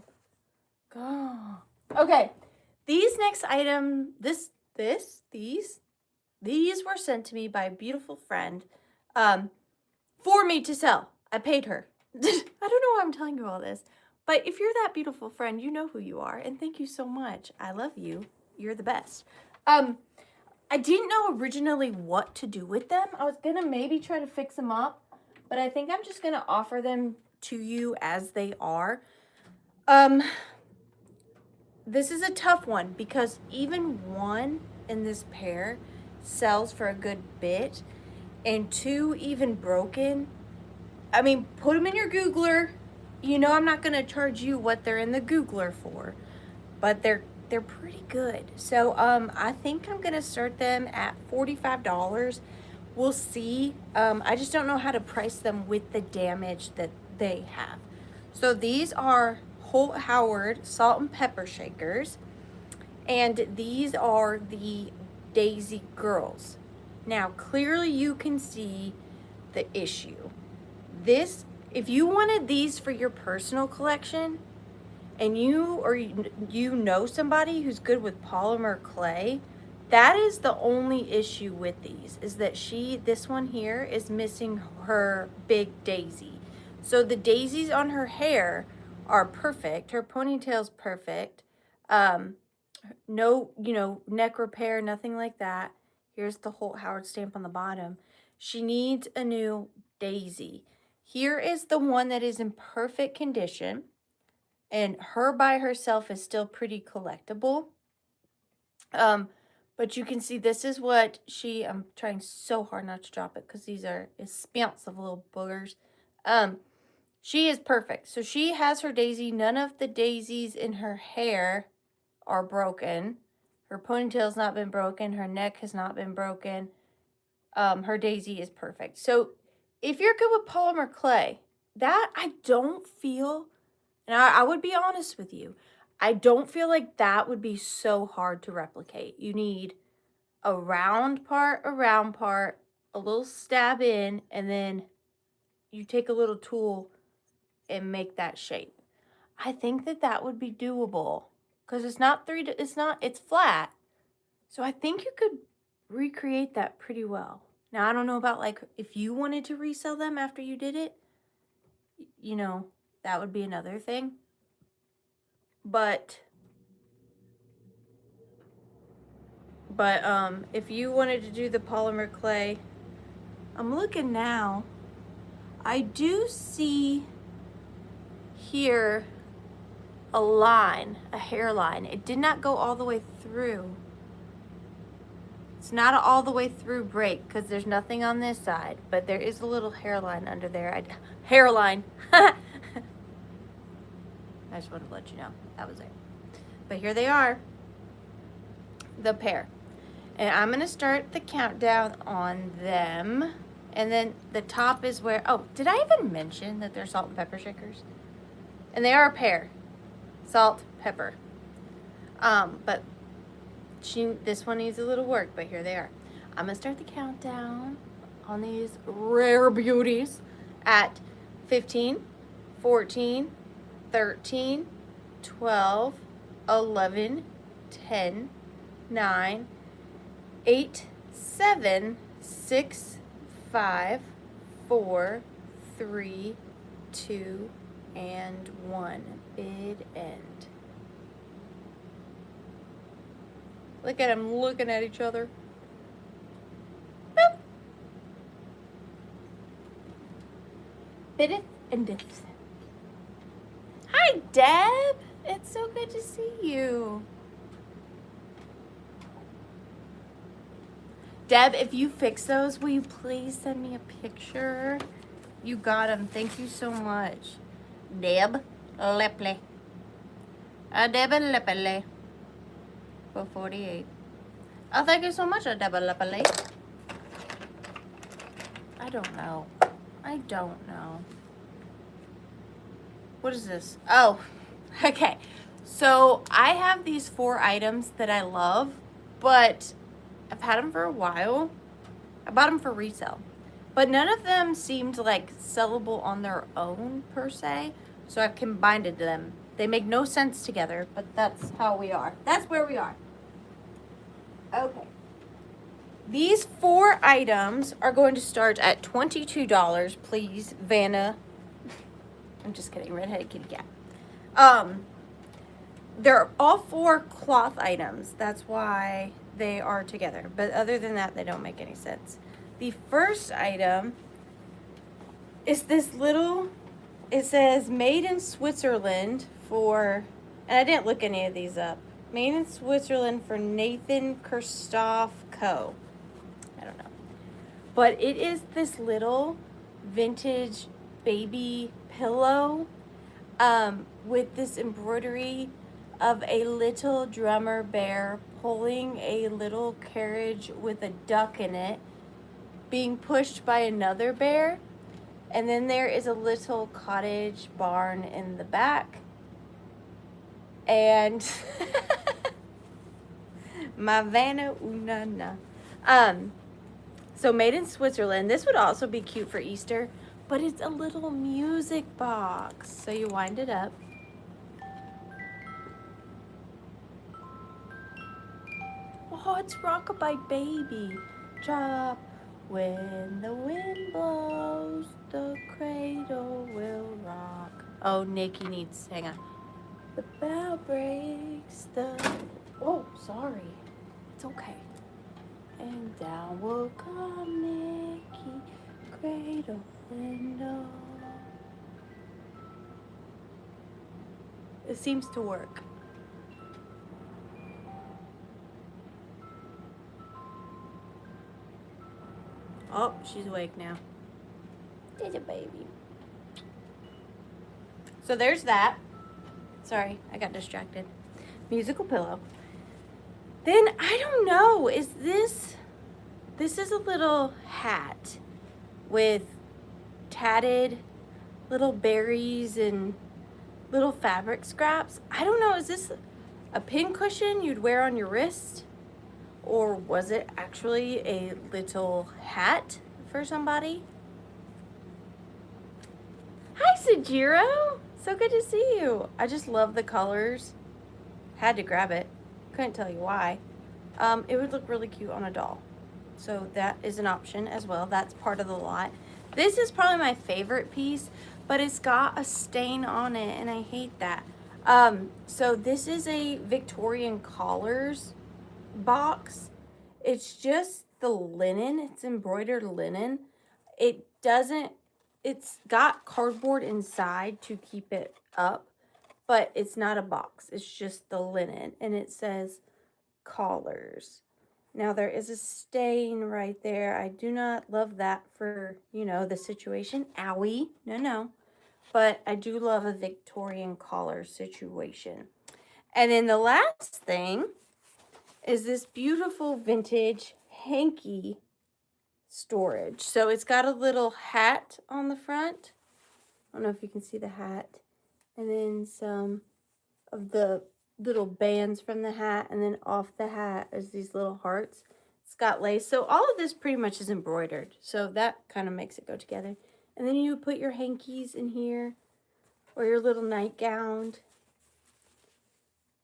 God. Okay. These next item, these were sent to me by a beautiful friend for me to sell. I paid her. I don't know why I'm telling you all this. But if you're that beautiful friend, you know who you are. And thank you so much. I love you. You're the best. I didn't know originally what to do with them. I was going to maybe try to fix them up. But I think I'm just going to offer them to you as they are. This is a tough one because even one in this pair sells for a good bit. And two even broken. I mean, put them in your Googler. you know I'm not gonna charge you what they're in the Googler for, but they're pretty good. So I think I'm gonna start them at $45. We'll see. I just don't know how to price them with the damage that they have. So these are Holt Howard salt and pepper shakers, and these are the Daisy Girls. Now clearly you can see the issue. This, if you wanted these for your personal collection, and you know somebody who's good with polymer clay, that is the only issue with these, is that this one here is missing her big daisy. So the daisies on her hair are perfect. Her ponytail's perfect. No, neck repair, nothing like that. Here's the Holt Howard stamp on the bottom. She needs a new daisy. Here is the one that is in perfect condition, and her by herself is still pretty collectible. But you can see this is what I'm trying so hard not to drop it because these are spouts of little boogers. She is perfect. So she has her daisy. None of the daisies in her hair are broken. Her ponytail's not been broken. Her neck has not been broken. Her daisy is perfect. So if you're good with polymer clay, that I don't feel, and I would be honest with you, I don't feel like that would be so hard to replicate. You need a round part, a little stab in, and then you take a little tool and make that shape. I think that would be doable because it's flat. So I think you could recreate that pretty well. Now, I don't know about like if you wanted to resell them after you did it, that would be another thing. But if you wanted to do the polymer clay, I'm looking now. I do see here a hairline. It did not go all the way through. It's not an all the way through break because there's nothing on this side, but there is a little hairline under there. Hairline. I just wanted to let you know that was there. But here they are, the pair. And I'm going to start the countdown on them. And then the top is where, oh, did I even mention that they're salt and pepper shakers? And they are a pair. Salt, pepper. But this one needs a little work, but here they are. I'm going to start the countdown on these rare beauties at 15, 14, 13, 12, 11, 10, 9, 8, 7, 6, 5, 4, 3, 2, and 1. Bid end. Look at them looking at each other. Boop. Bideth and dith. Hi, Deb. It's so good to see you. Deb, if you fix those, will you please send me a picture? You got them. Thank you so much. Deb Lepley. Deb Lepley. For 48. Oh, thank you so much, Deb Lepley. I don't know. What is this? Oh, okay. So I have these 4 items that I love, but I've had them for a while. I bought them for resale, but none of them seemed like sellable on their own per se. So I've combined them. They make no sense together, but that's how we are. That's where we are. Okay. These 4 items are going to start at $22, please, Vanna. I'm just kidding, redheaded kitty cat. They're all 4 cloth items. That's why they are together. But other than that, they don't make any sense. The first item is this little, it says made in Switzerland for, and I didn't look any of these up. Made in Switzerland for Nathan Kirstoff Co. I don't know. But it is this little vintage baby pillow. with this embroidery of a little drummer bear pulling a little carriage with a duck in it, being pushed by another bear. And then there is a little cottage barn in the back. And my Vanna Unana. So made in Switzerland. This would also be cute for Easter, but it's a little music box. So you wind it up. Oh, it's Rockabye Baby. Drop when the wind blows, the cradle will rock. Oh, Nikki needs, hang on. The bell breaks the, oh, sorry. It's okay. And down will come Nikki, cradle and all. It seems to work. Oh, she's awake now. There's a baby. So there's that. Sorry, I got distracted. Musical pillow. Then, I don't know, is this is a little hat with tatted little berries and little fabric scraps. I don't know, is this a pin cushion you'd wear on your wrist? Or was it actually a little hat for somebody? Hi, Sajiro. So good to see you. I just love the colors. Had to grab it. Couldn't tell you why. It would look really cute on a doll. So that is an option as well. That's part of the lot. This is probably my favorite piece, but it's got a stain on it, and I hate that. So this is a Victorian collars box. It's just the linen. It's embroidered linen. It's got cardboard inside to keep it up, but it's not a box. It's just the linen, and it says collars. Now there is a stain right there. I do not love that for, you know, the situation. Owie. No. But I do love a Victorian collar situation. And then the last thing is this beautiful vintage hanky storage. So it's got a little hat on the front. I don't know if you can see the hat. And then some of the little bands from the hat, and then off the hat is these little hearts. It's got lace. So all of this pretty much is embroidered. So that kind of makes it go together. And then you put your hankies in here, or your little nightgown.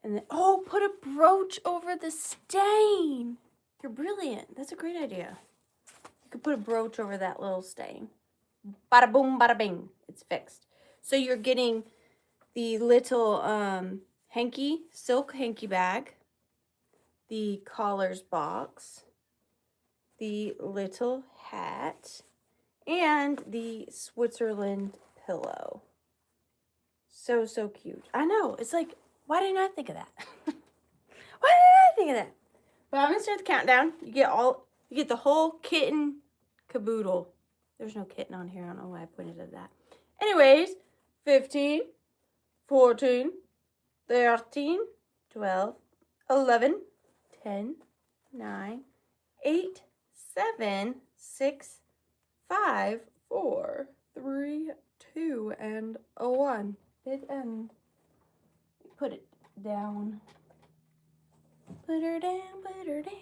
And then, oh, put a brooch over the stain. You're brilliant. That's a great idea. You could put a brooch over that little stain. Bada boom, bada bing. It's fixed. So you're getting the little hanky, silk hanky bag, the collars box, the little hat, and the Switzerland pillow. So cute. I know. It's like, why didn't I think of that? Why didn't I think of that? But I'm gonna start the countdown. You get the whole kitten caboodle. There's no kitten on here. I don't know why I pointed at that. Anyways, 15, 14, 13, 12, 11, 10, 9, 8, 7, 6, 5, 4, 3, 2, and 1. Dead end. Put it down. Put her down, put her down.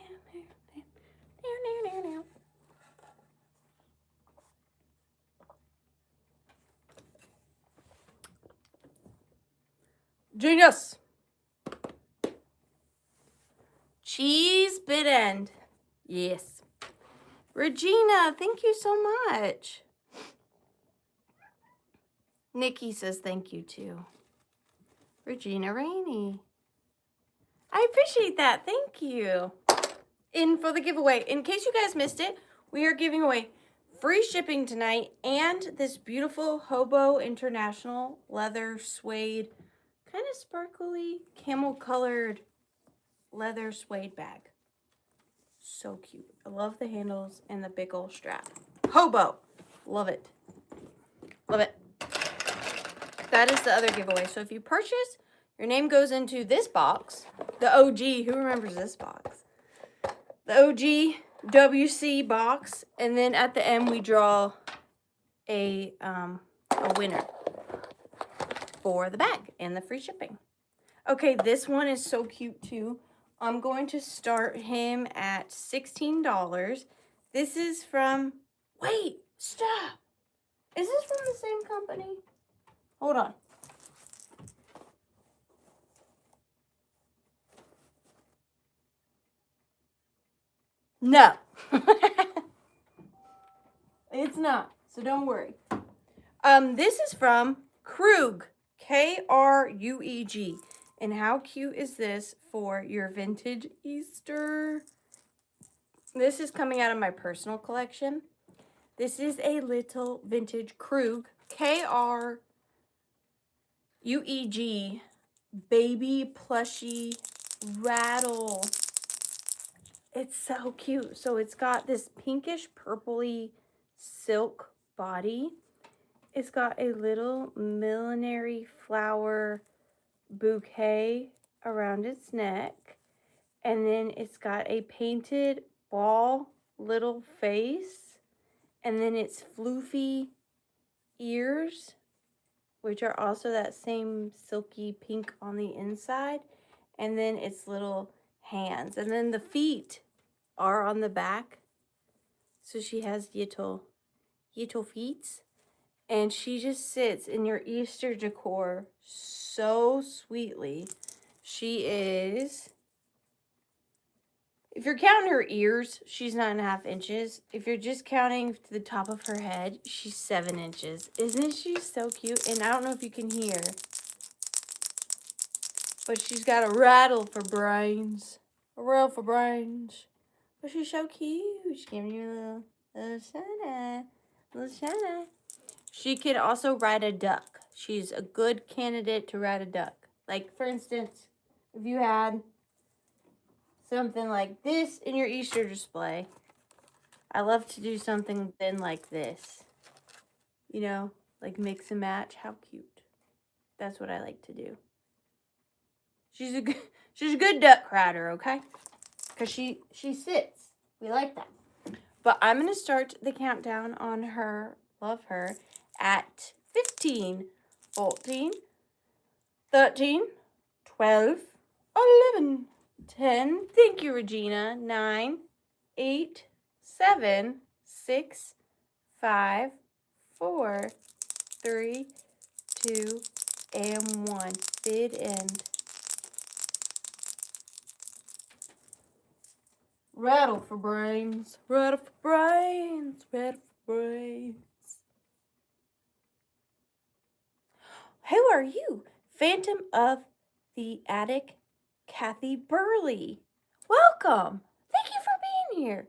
Down. Genius! Cheese bit end. Yes. Regina, thank you so much. Nikki says thank you too. Regina Rainey. I appreciate that. Thank you. In for the giveaway. In case you guys missed it, we are giving away free shipping tonight and this beautiful Hobo International leather suede, kind of sparkly, camel colored leather suede bag. So cute. I love the handles and the big old strap. Hobo. Love it. Love it. that is the other giveaway. So if you purchase, your name goes into this box. The OG, who remembers this box? The OG WC box. And then at the end, we draw a winner for the bag and the free shipping. Okay, this one is so cute too. I'm going to start him at $16. This is from, wait, stop. Is this from the same company? Hold on. No. It's not, so don't worry. This is from Krug, K-R-U-E-G. And how cute is this for your vintage Easter? This is coming out of my personal collection. This is a little vintage Krug, K-R-U-E-G, baby plushie rattle. It's so cute. So it's got this pinkish purpley silk body. It's got a little millinery flower bouquet around its neck. And then it's got a painted ball little face. And then it's floofy ears, which are also that same silky pink on the inside. And then its little hands. And then the feet are on the back. So she has little feet. And she just sits in your Easter decor so sweetly. She is, if you're counting her ears, she's 9.5 inches. If you're just counting to the top of her head, she's 7 inches. Isn't she so cute? And I don't know if you can hear, but she's got a rattle for brains. A rattle for brains. But she's so cute. She's giving you a little shana. Little shana. She can also ride a duck. She's a good candidate to ride a duck. Like, for instance, if you had something like this in your Easter display, I love to do something then like this. You know, like mix and match. How cute. That's what I like to do. She's a good duck rider, okay? Because she sits. We like that. But I'm going to start the countdown on her, love her, at 15, 14, 13, 12, 11, 10. Thank you, Regina. 9, 8, 7, 6, 5, 4, 3, 2, and 1. Bid end. Rattle for brains. Rattle for brains. Rattle for brains. Who are you? Phantom of the Attic, Kathy Burley. Welcome. Thank you for being here.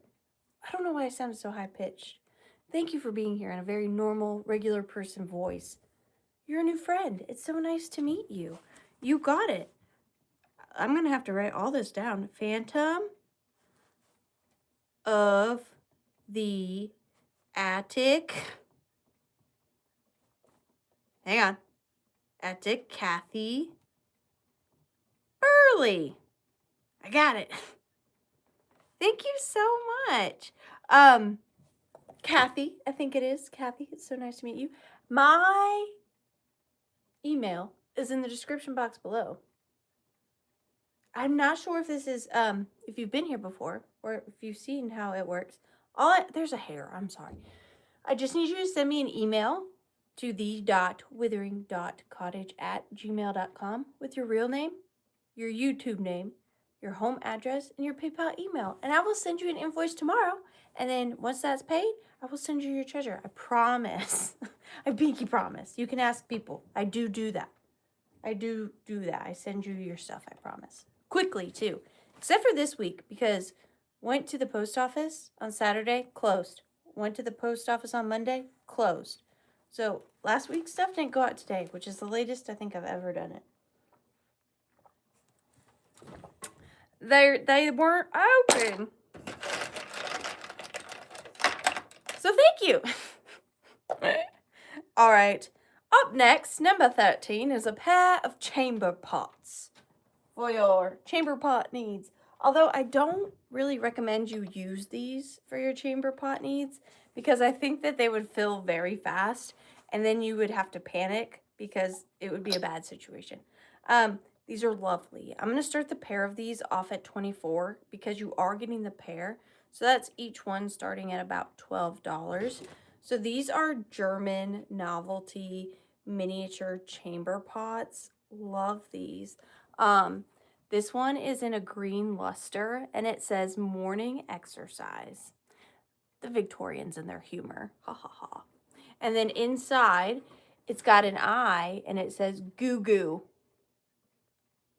I don't know why I sounded so high-pitched. Thank you for being here in a very normal, regular person voice. You're a new friend. It's so nice to meet you. You got it. I'm going to have to write all this down. Phantom of the Attic. Hang on. Attic, Kathy Burley. I got it. Thank you so much. Kathy, I think it is. Kathy, it's so nice to meet you. My email is in the description box below. I'm not sure if this is, if you've been here before or if you've seen how it works. There's a hair, I'm sorry. I just need you to send me an email to the.withering.cottage@gmail.com with your real name, your YouTube name, your home address, and your PayPal email. And I will send you an invoice tomorrow. And then once that's paid, I will send you your treasure. I promise. I pinky promise. You can ask people. I do that. I do that. I send you your stuff, I promise. Quickly, too. Except for this week, because went to the post office on Saturday, closed. Went to the post office on Monday, closed. So last week's stuff didn't go out today, which is the latest I think I've ever done it. They weren't open. So thank you. All right. Up next, number 13, is a pair of chamber pots for your chamber pot needs. Although I don't really recommend you use these for your chamber pot needs because I think that they would fill very fast and then you would have to panic because it would be a bad situation. These are lovely. I'm going to start the pair of these off at $24 because you are getting the pair. So that's each one starting at about $12. So these are German novelty miniature chamber pots. Love these. This one is in a green luster and it says morning exercise. The Victorians and their humor. Ha ha ha. And then inside, it's got an eye and it says goo goo.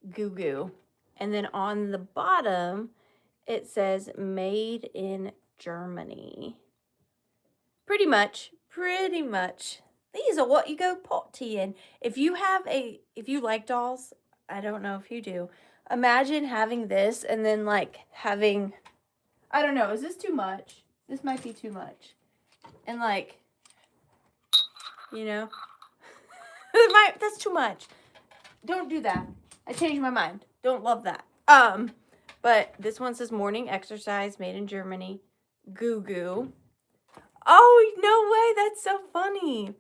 Goo goo. And then on the bottom, it says made in Germany. Pretty much. These are what you go potty in. If you like dolls, I don't know if you do, imagine having this and then like having, I don't know, is this too much? This might be too much. And like, you know, that's too much. Don't do that. I changed my mind. Don't love that. But this one says morning exercise made in Germany. Goo goo. Oh, no way. That's so funny.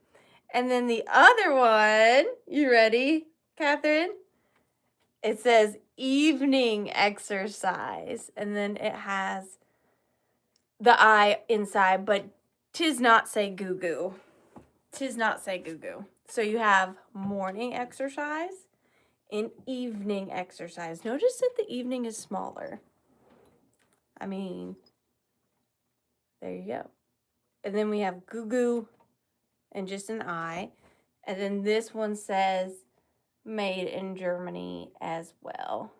And then the other one, you ready, Catherine? It says evening exercise. And then it has the eye inside, but tis not say goo goo. Tis not say goo goo. So you have morning exercise and evening exercise. Notice that the evening is smaller. I mean, there you go. And then we have goo goo and just an eye. And then this one says made in Germany as well.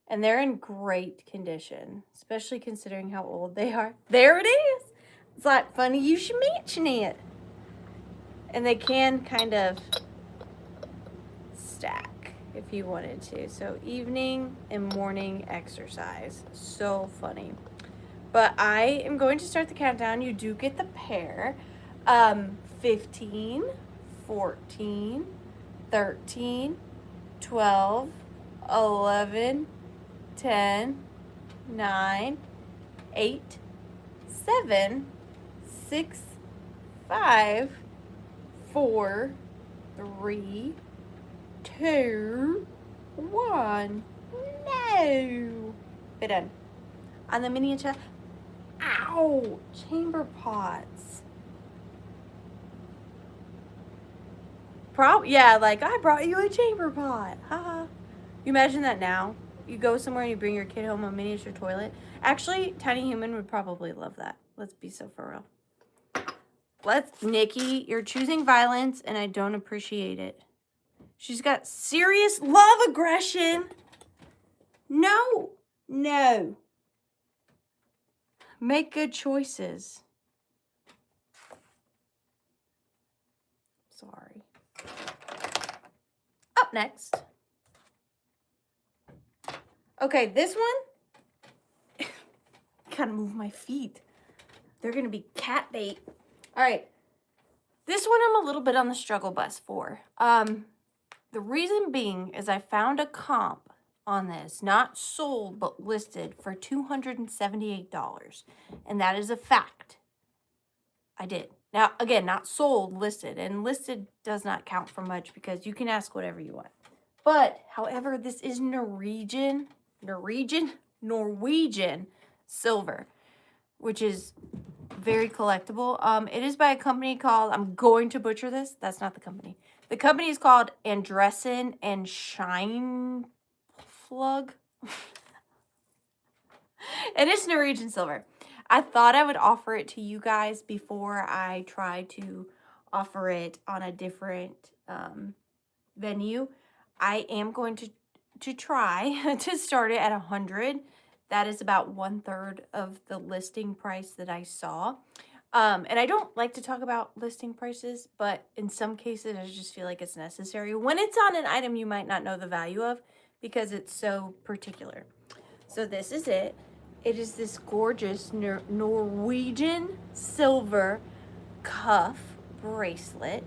And they're in great condition, especially considering how old they are. There it is. It's like funny you should mention it. And they can kind of stack if you wanted to. So evening and morning exercise. So funny. But I am going to start the countdown. You do get the pair. 15, 14, 13, 12, 11, 10, 9, 8, 7, 6, 5, 4, 3, 2, 1. No. We're done. On the miniature, ow, chamber pots. Yeah, like I brought you a chamber pot. Haha. You imagine that now? You go somewhere and you bring your kid home a miniature toilet. Actually, Tiny Human would probably love that. Let's be so for real. Nikki, you're choosing violence and I don't appreciate it. She's got serious love aggression. No. Make good choices. Sorry. Up next. Okay, this one. Gotta move my feet. They're gonna be cat bait. All right. This one I'm a little bit on the struggle bus for. The reason being is I found a comp on this, not sold, but listed for $278. And that is a fact. I did. Now, again, not sold, listed. And listed does not count for much because you can ask whatever you want. But, however, this is Norwegian silver, which is very collectible. It is by a company called, I'm going to butcher this. That's not the company. The company is called Andressen and Scheinflug. And it's Norwegian silver. I thought I would offer it to you guys before I try to offer it on a different venue. I am going to try to start it at 100. That is about 1/3 of the listing price that I saw. And I don't like to talk about listing prices, but in some cases, I just feel like it's necessary. When it's on an item you might not know the value of because it's so particular. So this is it. It is this gorgeous Norwegian silver cuff bracelet.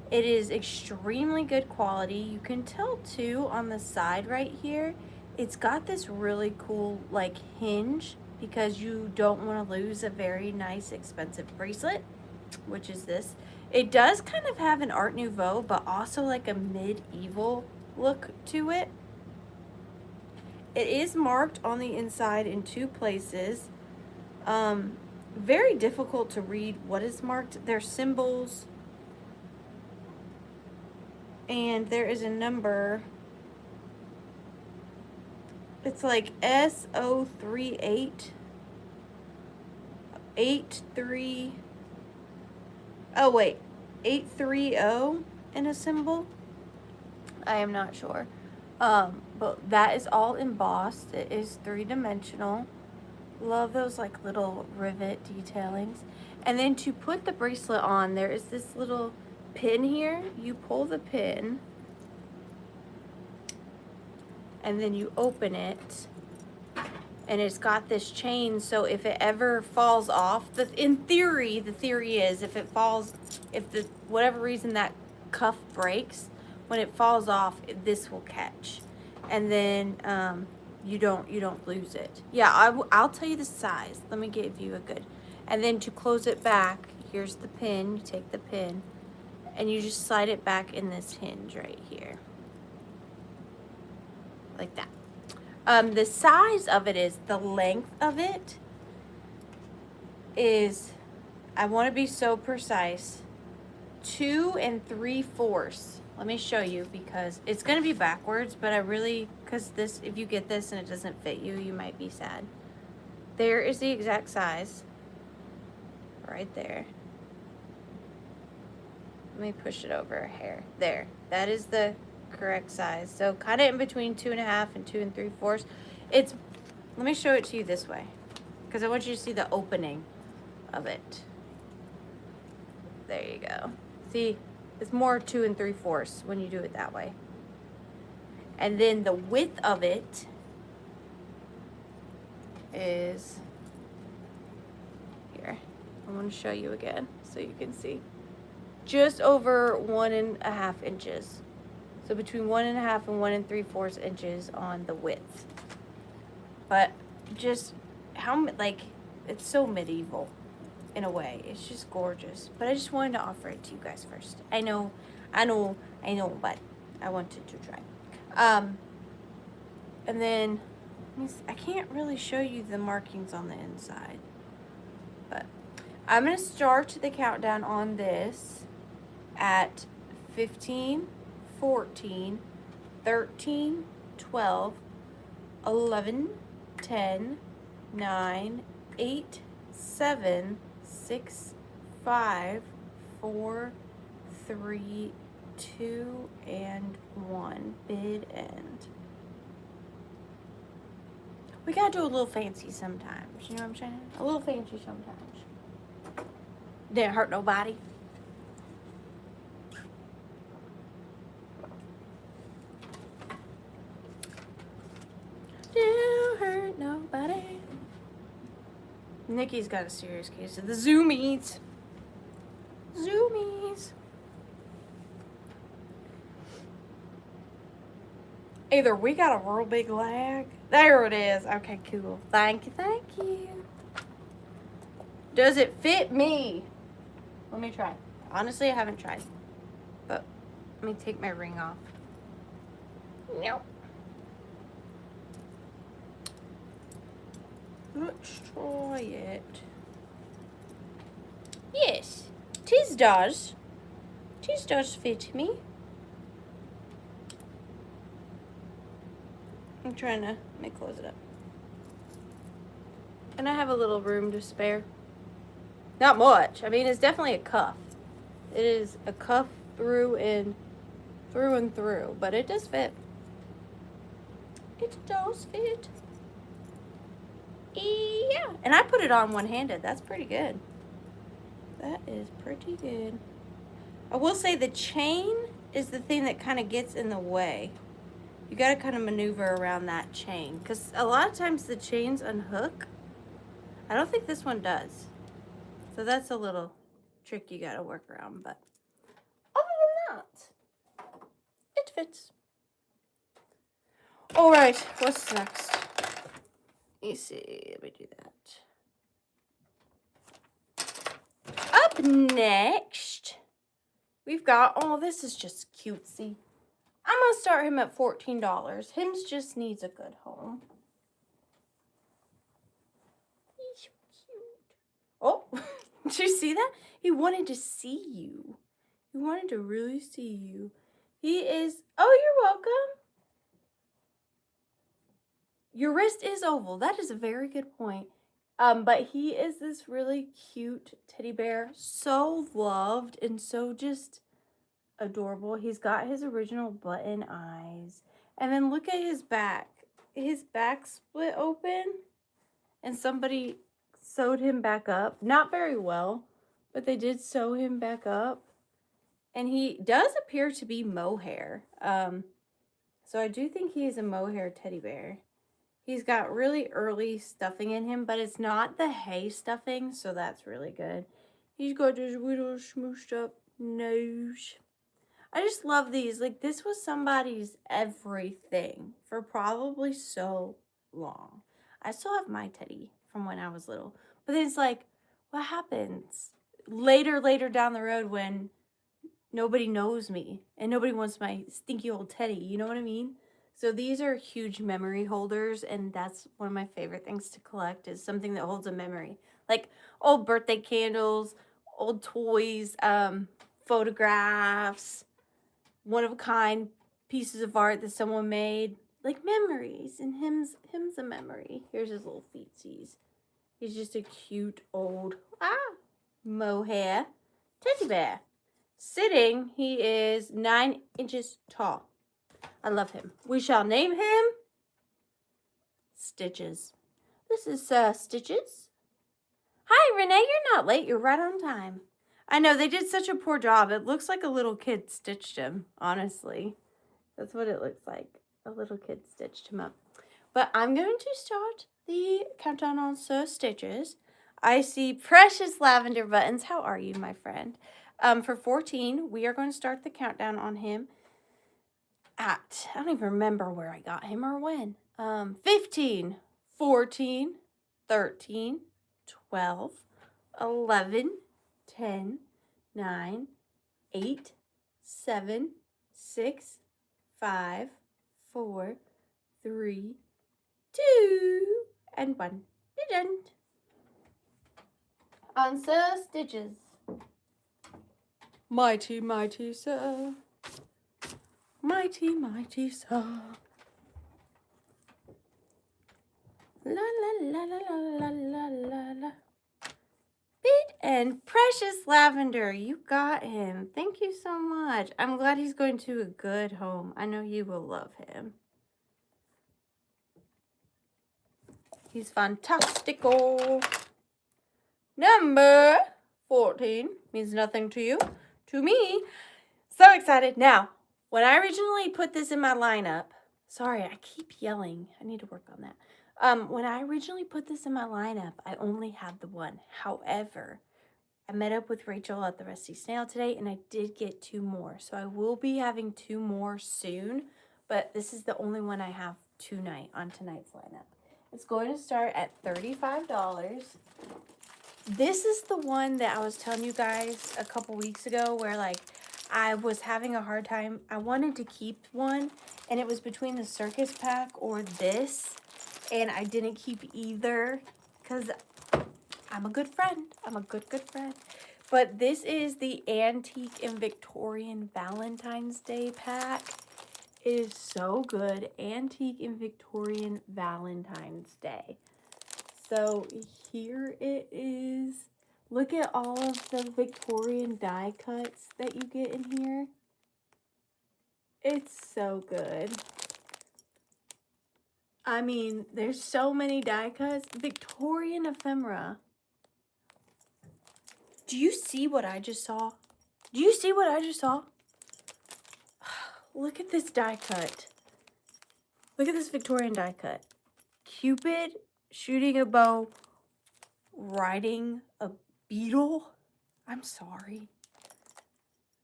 It is extremely good quality. You can tell too on the side right here, it's got this really cool like hinge because you don't want to lose a very nice expensive bracelet, which is this. It does kind of have an Art Nouveau, but also like a medieval look to it. It is marked on the inside in 2 places. Very difficult to read what is marked. There's symbols, and there is a number. It's like S038 83. Oh wait, 830 in a symbol. I am not sure. But that is all embossed. It is 3-dimensional. Love those like little rivet detailings. And then to put the bracelet on, there is this little pin here. You pull the pin and then you open it, and it's got this chain, so if it ever falls off, in theory, the theory is if it falls, if the whatever reason that cuff breaks, when it falls off, this will catch, and then you don't lose it. Yeah, I'll tell you the size. Let me give you a good. And then to close it back, here's the pin. You take the pin and you just slide it back in this hinge right here, like that. The size of it is, the length of it is, I want to be so precise, 2 3/4. Let me show you because it's going to be backwards, but I really, because this, if you get this and it doesn't fit you, you might be sad. There is the exact size right there. Let me push it over a hair. There. That is the correct size. So kind of in between 2 1/2 and 2 3/4. It's, let me show it to you this way because I want you to see the opening of it. There you go. See, it's more 2 3/4 when you do it that way. And then the width of it is here. I want to show you again so you can see. Just over 1 1/2 inches. So between 1 1/2 and 1 3/4 inches on the width. But just how, like, it's so medieval in a way. It's just gorgeous. But I just wanted to offer it to you guys first. I know, but I wanted to try. And then, I can't really show you the markings on the inside. But I'm going to start the countdown on this at 15, 14, 13, 12, 11, 10, 9, 8, 7, 6, 5, 4, 3, 2, and 1. Bid end. We gotta do a little fancy sometimes. You know what I'm saying? A little fancy sometimes. Didn't hurt nobody. Didn't hurt nobody. Nikki's got a serious case of the zoomies. Zoomies. Either we got a real big lag. There it is. Okay, cool. Thank you, thank you. Does it fit me? Let me try. Honestly, I haven't tried. But let me take my ring off. Nope. Let's try it. Yes, 'tis does. 'Tis does fit me. I'm trying to, let me close it up. And I have a little room to spare. Not much. I mean, it's definitely a cuff. It is a cuff through and through, but it does fit. It does fit. Yeah, and I put it on one-handed. That's pretty good. That is pretty good. I will say the chain is the thing that kind of gets in the way. You got to kind of maneuver around that chain because a lot of times the chains unhook. I don't think this one does. So that's a little trick you got to work around. But other fits. All right, what's next? Let me see. Let me do that. Up next, we've got, oh, this is just cutesy. I'm going to start him at $14. Hims just needs a good home. He's so cute. Oh, did you see that? He wanted to see you. He wanted to really see you. He is, oh, you're welcome. Your wrist is oval. That is a very good point. But he is this really cute teddy bear. So loved and so just adorable. He's got his original button eyes. And then look at his back. His back split open. And somebody sewed him back up. Not very well, but they did sew him back up. And he does appear to be mohair. So I do think he is a mohair teddy bear. He's got really early stuffing in him, but it's not the hay stuffing, so that's really good. He's got this little smooshed up nose. I just love these. Like, this was somebody's everything for probably so long. I still have my teddy from when I was little. But then it's like, what happens later down the road when nobody knows me and nobody wants my stinky old teddy? You know what I mean? So these are huge memory holders, and that's one of my favorite things to collect, is something that holds a memory. Like old birthday candles, old toys, photographs, one-of-a-kind pieces of art that someone made. Like memories, and him's a memory. Here's his little feetsies. He's just a cute old, mohair teddy bear. Sitting, he is 9 inches tall. I love him. We shall name him Stitches. This is Stitches. Hi, Renee. You're not late. You're right on time. I know, they did such a poor job. It looks like a little kid stitched him, honestly. That's what it looks like. A little kid stitched him up. But I'm going to start the countdown on Sir Stitches. I see Precious Lavender Buttons. How are you, my friend? For 14, we are going to start the countdown on him at, I don't even remember where I got him or when. 15, 14, 13, 12, 11, 10, 9, 8, 7, 6, 5, 4, 3, 2, and 1. You're done. On Sir Stitches. Mighty, mighty Sir. Mighty, mighty Sir. La la la la la la la la. Beat and Precious Lavender, you got him. Thank you so much. I'm glad he's going to a good home. I know you will love him. He's fantastical. Number 14 means nothing to you. To me, so excited. Now, when I originally put this in my lineup, sorry, I keep yelling. I need to work on that. When I originally put this in my lineup, I only had the one. However, I met up with Rachel at the Rusty Snail today, and I did get 2 more. So I will be having 2 more soon, but this is the only one I have tonight on tonight's lineup. It's going to start at $35. This is the one that I was telling you guys a couple weeks ago where, like, I was having a hard time. I wanted to keep one, and it was between the circus pack or this, and I didn't keep either because I'm a good friend. I'm a good friend. But this is the Antique and Victorian Valentine's Day pack. It is so good. Antique and Victorian Valentine's Day. So here it is. Look at all of the Victorian die cuts that you get in here. It's so good. I mean, there's so many die cuts. Victorian ephemera. Do you see what I just saw? Do you see what I just saw? Look at this die cut. Look at this Victorian die cut. Cupid shooting a bow, riding a beetle. I'm sorry.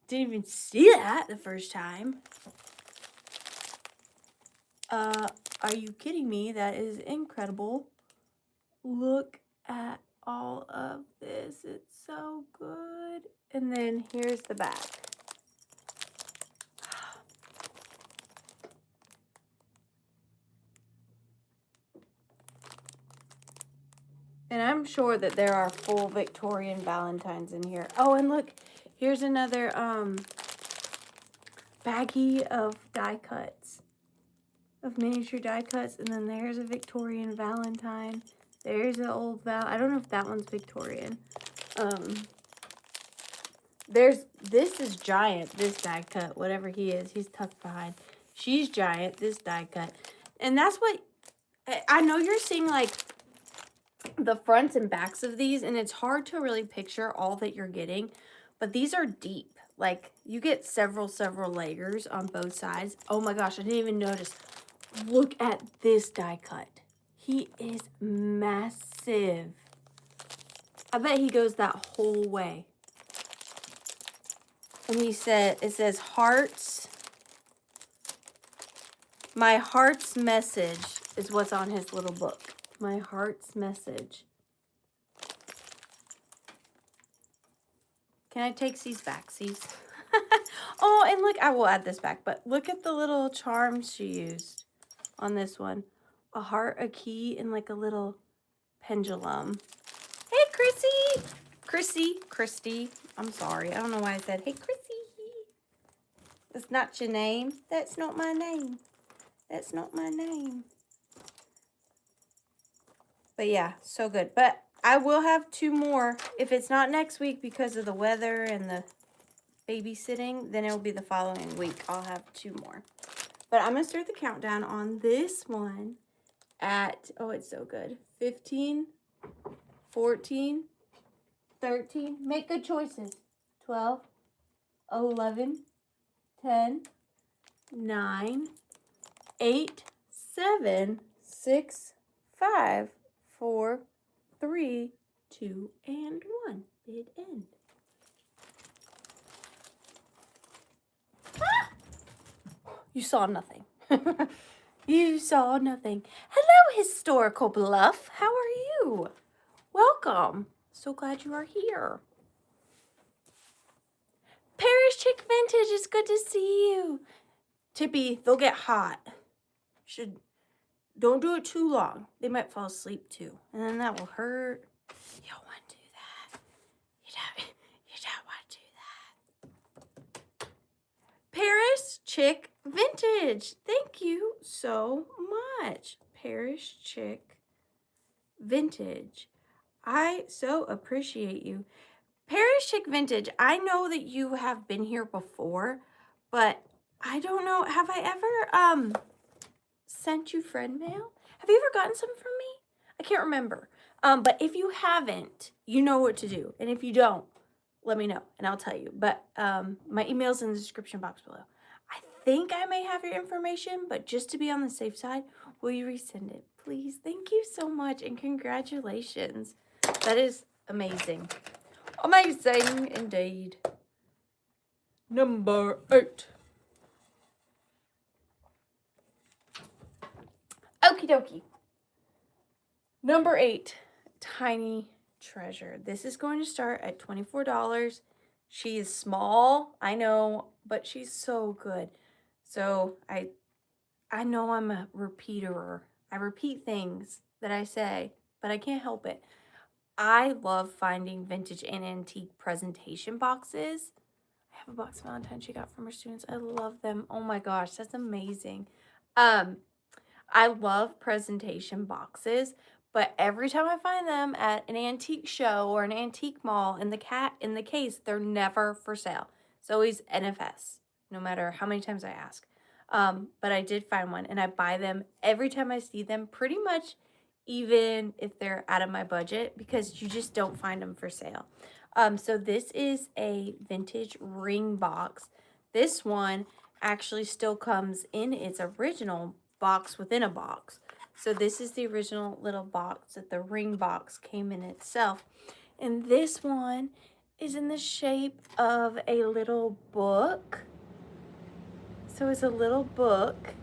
Didn't even see that the first time. Are you kidding me? That is incredible. Look at all of this. It's so good. And then here's the back. And I'm sure that there are full Victorian Valentines in here. Oh, and look, here's another baggie of die cuts, of miniature die cuts. And then there's a Victorian Valentine. There's an old I don't know if that one's Victorian. This is giant, this die cut, whatever he is. He's tucked behind. She's giant, this die cut. And that's what, I know you're seeing like the fronts and backs of these, and it's hard to really picture all that you're getting, but these are deep. Like, you get several layers on both sides. Oh my gosh, I didn't even notice. Look at this die cut. He is massive. I bet he goes that whole way. And he said, it says hearts. My heart's message is what's on his little book. My heart's message. Can I take these backsies? Oh, and look, I will add this back, but look at the little charms she used on this one. A heart, a key, and like a little pendulum. Hey, Christy. I'm sorry. I don't know why I said, hey, Chrissy. That's not your name. That's not my name. That's not my name. But yeah, so good. But I will have 2 more. If it's not next week because of the weather and the babysitting, then it will be the following week. I'll have 2 more. But I'm going to start the countdown on this one at, oh, it's so good. 15, 14, 13. Make good choices. 12, 11, 10, 9, 8, 7, 6, 5, 4, 3, 2, and 1. Bid end. Ah! You saw nothing. You saw nothing. Hello, Historical Bluff. How are you? Welcome. So glad you are here. Parish Chick Vintage, it's good to see you. Tippy, they'll get hot. Don't do it too long. They might fall asleep too. And then that will hurt. You don't want to do that. You don't want to do that. Parish Chick Vintage. Thank you so much. Parish Chick Vintage. I so appreciate you. Parish Chick Vintage, I know that you have been here before, but I don't know. Have I ever sent you friend mail? Have you ever gotten some from me? I can't remember. But if you haven't, you know what to do. And if you don't, let me know and I'll tell you. But my email's in the description box below. I think I may have your information, but just to be on the safe side, will you resend it, please? Thank you so much and congratulations. That is amazing. Amazing indeed. Number 8. Okie dokie. Number 8, Tiny Treasure. This is going to start at $24. She is small, I know, but she's so good. So I know I'm a repeater. I repeat things that I say, but I can't help it. I love finding vintage and antique presentation boxes. I have a box Valentine she got from her students. I love them. Oh my gosh, that's amazing. I love presentation boxes, but every time I find them at an antique show or an antique mall in the case, they're never for sale. It's always NFS, no matter how many times I ask. But I did find one, and I buy them every time I see them, pretty much even if they're out of my budget, because you just don't find them for sale. So this is a vintage ring box. This one actually still comes in its original box within a box. So this is the original little box that the ring box came in itself. And this one is in the shape of a little book. So it's a little book.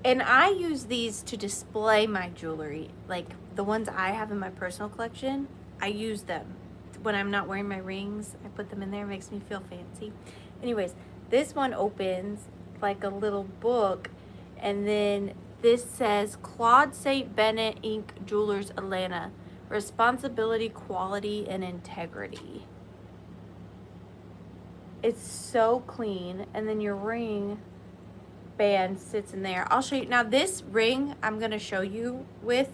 And I use these to display my jewelry. Like the ones I have in my personal collection, I use them. When I'm not wearing my rings, I put them in there. It makes me feel fancy. Anyways, this one opens like a little book, and then this says Claude St. Bennett Inc. Jewelers Atlanta. Responsibility, quality, and integrity. It's so clean. And then your ring band sits in there. I'll show you. Now this ring I'm going to show you with,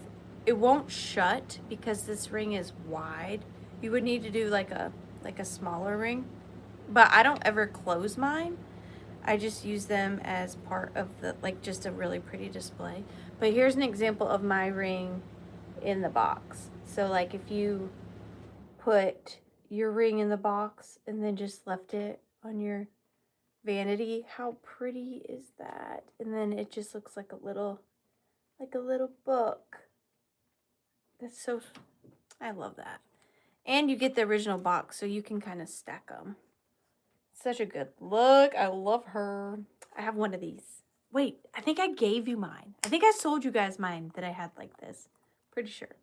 it won't shut because this ring is wide. You would need to do like a smaller ring. But I don't ever close mine. I just use them as part of the, like, just a really pretty display. But here's an example of my ring in the box. So like if you put your ring in the box and then just left it on your vanity, how pretty is that? And then it just looks like a little book. That's so, I love that. And you get the original box, so you can kind of stack them. Such a good look. I love her. I have one of these. Wait, I think I gave you mine. I think I sold you guys mine that I had like this. Pretty sure.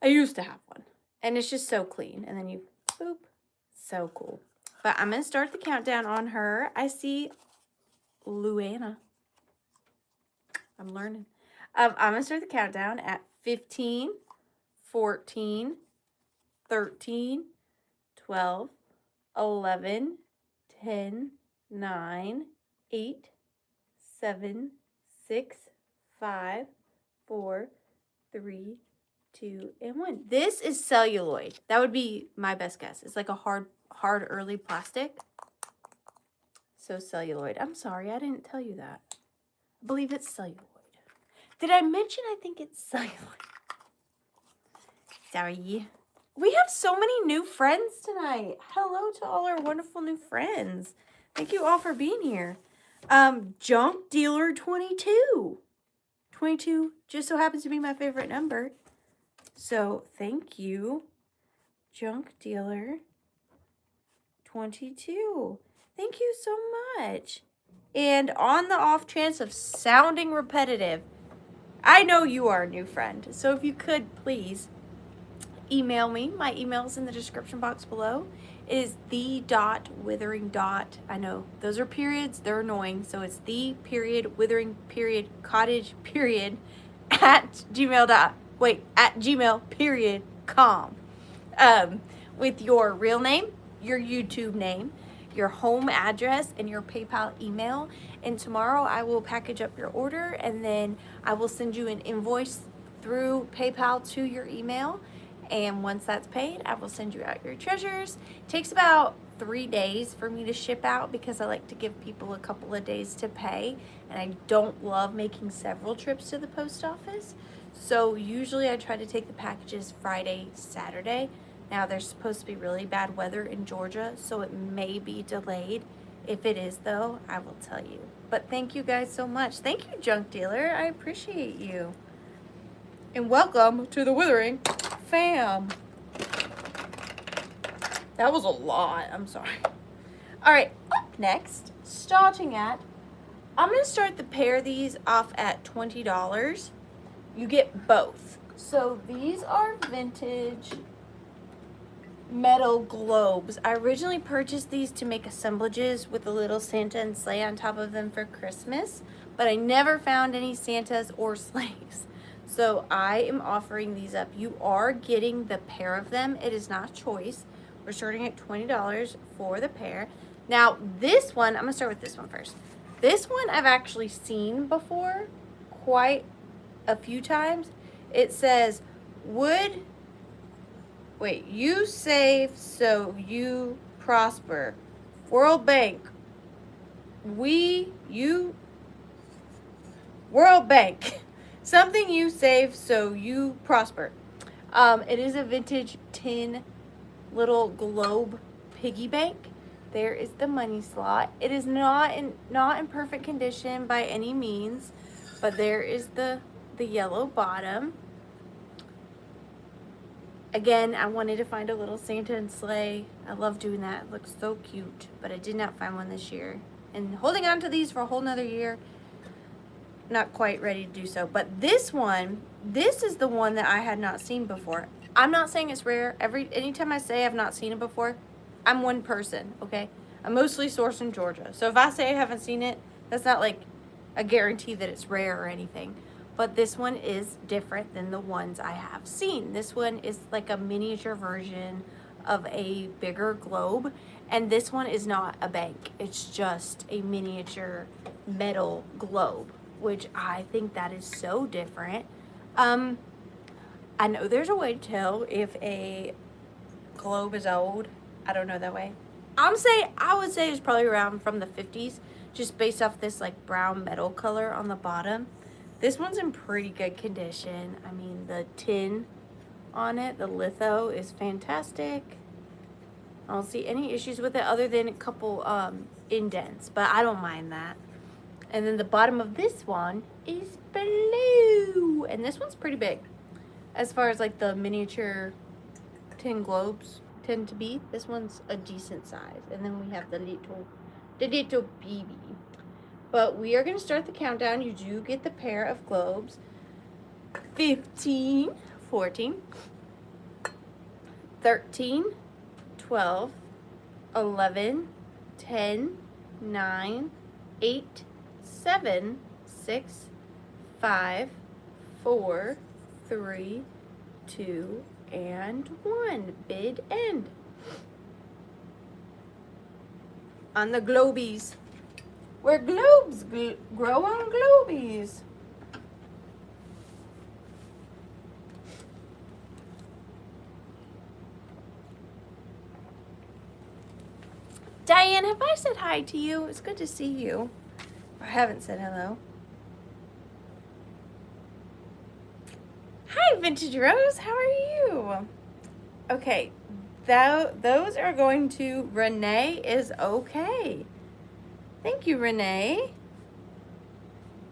I used to have one. And it's just so clean. And then you, boop. So cool. But I'm going to start the countdown on her. I see Luana. I'm learning. I'm going to start the countdown at 15, 14, 13, 12, 11, 10, 9, 8, 7, 6, 5, 4, 3, 2, and 1. This is celluloid. That would be my best guess. It's like a hard early plastic. So celluloid. I'm sorry, I didn't tell you that. I believe it's celluloid. Did I mention I think it's celluloid? Sorry. We have so many new friends tonight. Hello to all our wonderful new friends. Thank you all for being here. Junk Dealer 22. 22 just so happens to be my favorite number. So thank you, Junk Dealer 22. Thank you so much. And on the off chance of sounding repetitive, I know you are a new friend. So if you could please email me. My email is in the description box below. It is the.withering. I know those are periods. They're annoying. So it's the.withering.cottage at gmail.com. With your real name, your YouTube name, your home address, and your PayPal email. And tomorrow I will package up your order, and then I will send you an invoice through PayPal to your email. And once that's paid, I will send you out your treasures. It takes about 3 days for me to ship out because I like to give people a couple of days to pay. And I don't love making several trips to the post office. So usually I try to take the packages Friday, Saturday. Now there's supposed to be really bad weather in Georgia, so it may be delayed. If it is though, I will tell you. But thank you guys so much. Thank you, Junk Dealer. I appreciate you. And welcome to the Withering fam. That was a lot. I'm sorry. All right, up next, starting at, I'm going to start the pair of these off at $20. You get both. So these are vintage metal globes. I originally purchased these to make assemblages with a little Santa and sleigh on top of them for Christmas, but I never found any Santas or sleighs. So I am offering these up. You are getting the pair of them. It is not choice. We're starting at $20 for the pair. Now this one, I'm gonna start with this one first. This one I've actually seen before quite a few times. It says, you save so you prosper. World Bank. World Bank. Something you save so you prosper. It is a vintage tin little globe piggy bank. There is the money slot. It is not in perfect condition by any means, but there is the yellow bottom. Again, I wanted to find a little Santa and sleigh. I love doing that. It looks so cute, but I did not find one this year. And holding on to these for a whole nother year, not quite ready to do so. But this one, this is the one that I had not seen before. I'm not saying it's rare. Anytime I say I've not seen it before, I'm one person, okay? I'm mostly sourced in Georgia. So if I say I haven't seen it, that's not like a guarantee that it's rare or anything. But this one is different than the ones I have seen. This one is like a miniature version of a bigger globe. And this one is not a bank. It's just a miniature metal globe, which I think that is so different. I know there's a way to tell if a globe is old. I don't know that way. I would say it's probably around from the 50s, just based off this like brown metal color on the bottom. This one's in pretty good condition. I mean, the tin on it, the litho, is fantastic. I don't see any issues with it other than a couple indents, but I don't mind that. And then the bottom of this one is blue, and this one's pretty big. As far as like the miniature tin globes tend to be, this one's a decent size. And then we have the little BB. But we are going to start the countdown. You do get the pair of globes. 15, 14, 13, 12, 11, 10, 9, 8, 7, 6, 5, 4, 3, 2, and 1. Bid end. On the globies. Where globes grow on globies. Diane, have I said hi to you? It's good to see you. I haven't said hello. Hi, Vintage Rose. How are you? Okay, those are going to Renee is okay. Thank you, Renee.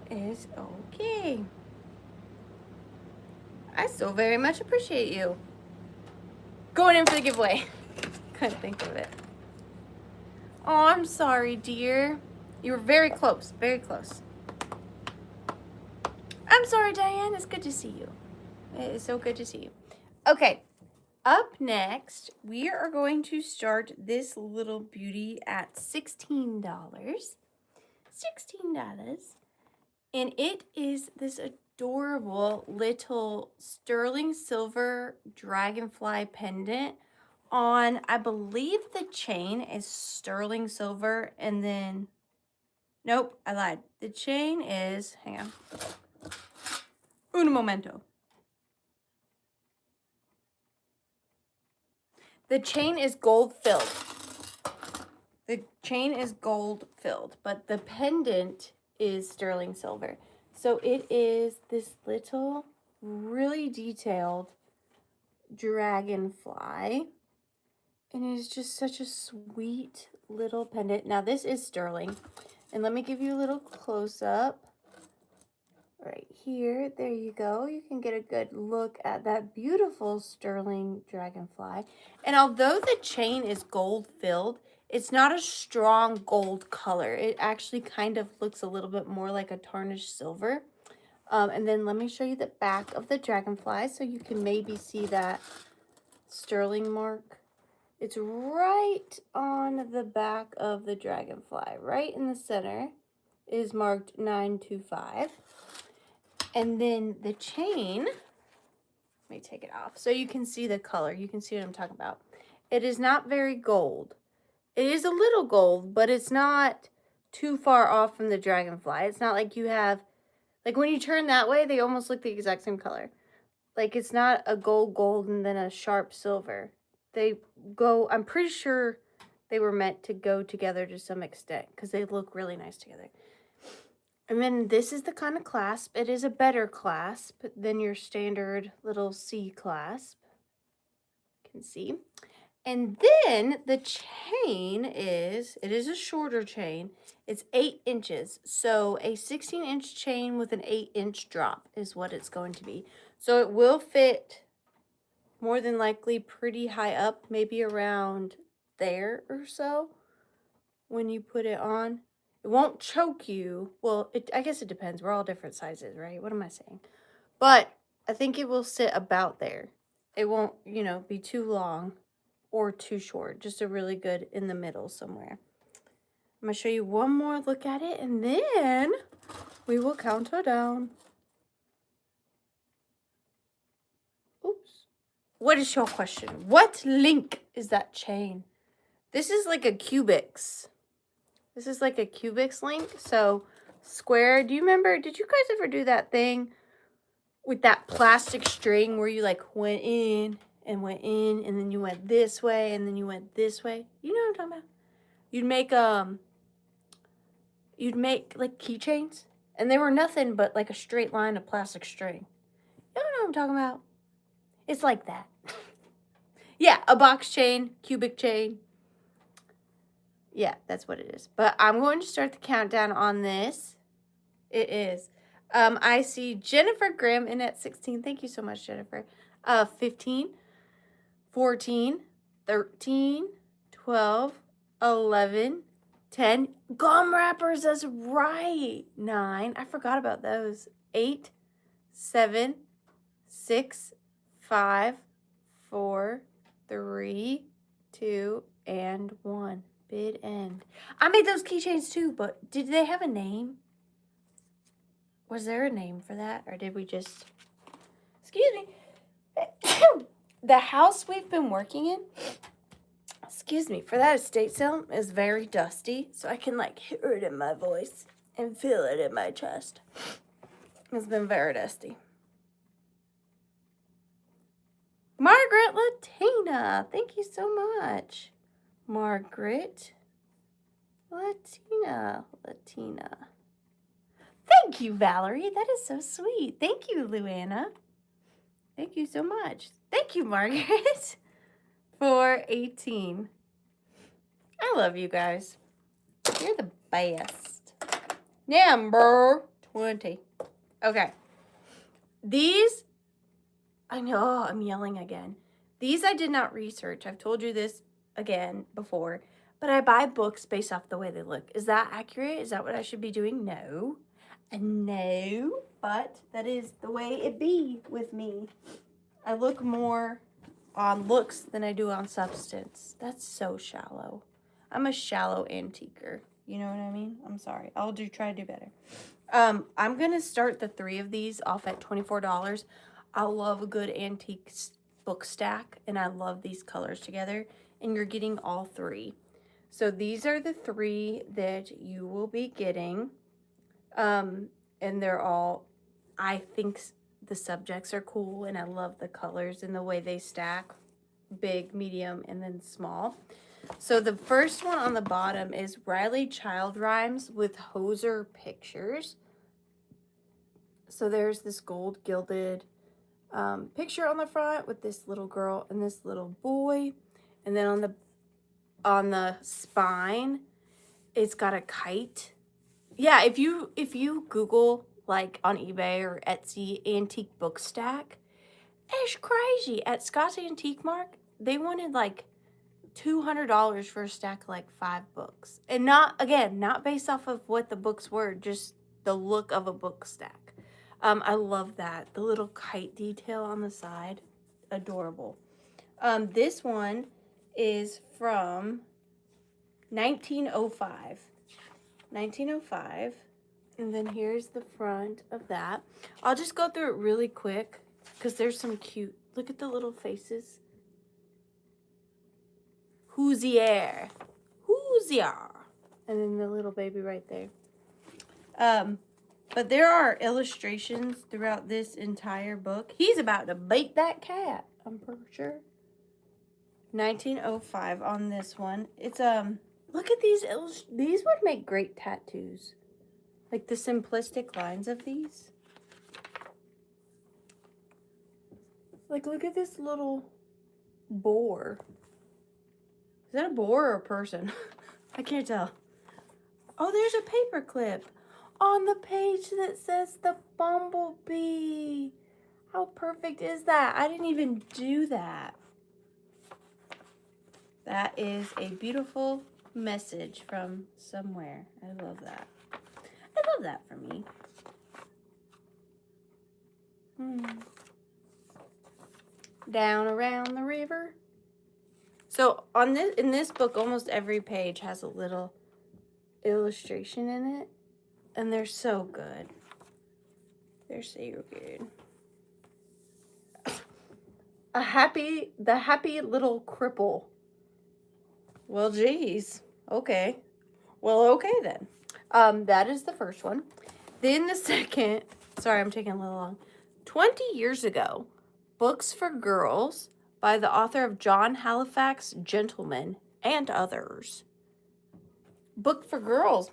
Is okay. I still very much appreciate you. Going in for the giveaway. Couldn't think of it. Oh, I'm sorry, dear. You were very close, very close. I'm sorry, Diane. It's good to see you. It is so good to see you. Okay, up next, we are going to start this little beauty at $16. $16. And it is this adorable little sterling silver dragonfly pendant on, I believe the chain is sterling silver, and then, nope, I lied. The chain is, hang on, un momento. The chain is gold filled. The chain is gold filled, but the pendant is sterling silver. So it is this little, really detailed dragonfly. And it is just such a sweet little pendant. Now this is sterling. And let me give you a little close up. Right here, there you go. You can get a good look at that beautiful sterling dragonfly. And although the chain is gold filled, it's not a strong gold color. It actually kind of looks a little bit more like a tarnished silver. And then let me show you the back of the dragonfly so you can maybe see that sterling mark. It's right on the back of the dragonfly, right in the center is marked 925. And then the chain, let me take it off so you can see the color. You can see what I'm talking about. It is not very gold. It is a little gold, but it's not too far off from the dragonfly. It's not like you have, like when you turn that way, they almost look the exact same color. Like it's not a gold and then a sharp silver. They go, I'm pretty sure they were meant to go together to some extent because they look really nice together. And then this is the kind of clasp. It is a better clasp than your standard little C clasp. You can see. And then the chain is, it is a shorter chain. It's 8 inches. So a 16-inch chain with an 8-inch drop is what it's going to be. So it will fit more than likely pretty high up, maybe around there or so when you put it on. It won't choke you. Well, I guess it depends. We're all different sizes, right? What am I saying? But I think it will sit about there. It won't, you know, be too long or too short. Just a really good in the middle somewhere. I'm going to show you one more look at it, and then we will count her down. Oops. What is your question? What link is that chain? This is like a Cubics. This is like a Cubics link. So square. Do you remember? Did you guys ever do that thing with that plastic string where you like went in, and then you went this way, and then you went this way? You know what I'm talking about? You'd make like keychains, and they were nothing but like a straight line of plastic string. You know what I'm talking about? It's like that. Yeah, a box chain, cubic chain. Yeah, that's what it is. But I'm going to start the countdown on this. It is. I see Jennifer Graham in at 16. Thank you so much, Jennifer. 15, 14, 13, 12, 11, 10. Gum wrappers, that's right. 9. I forgot about those. 8, 7, 6, 5, 4, 3, 2, and 1. Bid end. I made those keychains too, but did they have a name? Was there a name for that? Or did we just... Excuse me. The house we've been working in, excuse me, for that estate sale is very dusty. So I can like hear it in my voice and feel it in my chest. It's been very dusty. Margaret Latina. Thank you so much. Margaret Latina. Thank you, Valerie. That is so sweet. Thank you, Luana. Thank you so much. Thank you, Margaret, for 18. I love you guys. You're the best. Number 20. Okay. These, I know I'm yelling again. These I did not research. I've told you this again before, but I buy books based off the way they look. Is that accurate? Is that what I should be doing? No. No, but that is the way it be with me. I look more on looks than I do on substance. That's so shallow. I'm a shallow antiquer. You know what I mean? I'm sorry. I'll try to do better. I'm going to start the 3 of these off at $24. I love a good antique book stack, and I love these colors together, and you're getting all 3. So these are the 3 that you will be getting. And they're all, I think the subjects are cool, and I love the colors and the way they stack. Big, medium, and then small. So the first one on the bottom is Riley Child Rhymes with Hoser Pictures. So there's this gold gilded picture on the front with this little girl and this little boy. And then on the spine, it's got a kite. Yeah, if you Google like on eBay or Etsy antique book stack, it's crazy. At Scott's Antique Mark, they wanted like $200 for a stack of like 5 books. And not based off of what the books were, just the look of a book stack. I love that. The little kite detail on the side. Adorable. This one is from 1905. 1905. And then here's the front of that. I'll just go through it really quick because there's some cute, look at the little faces. Hoosier. And then the little baby right there. But there are illustrations throughout this entire book. He's about to beat that cat, I'm pretty sure. 1905 on this one. It's, look at these. These would make great tattoos. Like the simplistic lines of these. Like, look at this little boar. Is that a boar or a person? I can't tell. Oh, there's a paper clip on the page that says the bumblebee. How perfect is that? I didn't even do that. That is a beautiful message from somewhere. I love that. I love that for me. Down around the river. So in this book, almost every page has a little illustration in it, and they're so good. They're so good. The happy little cripple. Well, geez. Okay. Well, okay then. That is the first one. Then the second, sorry, I'm taking a little long. 20 years ago, Books for Girls by the author of John Halifax Gentleman and others. Book for girls,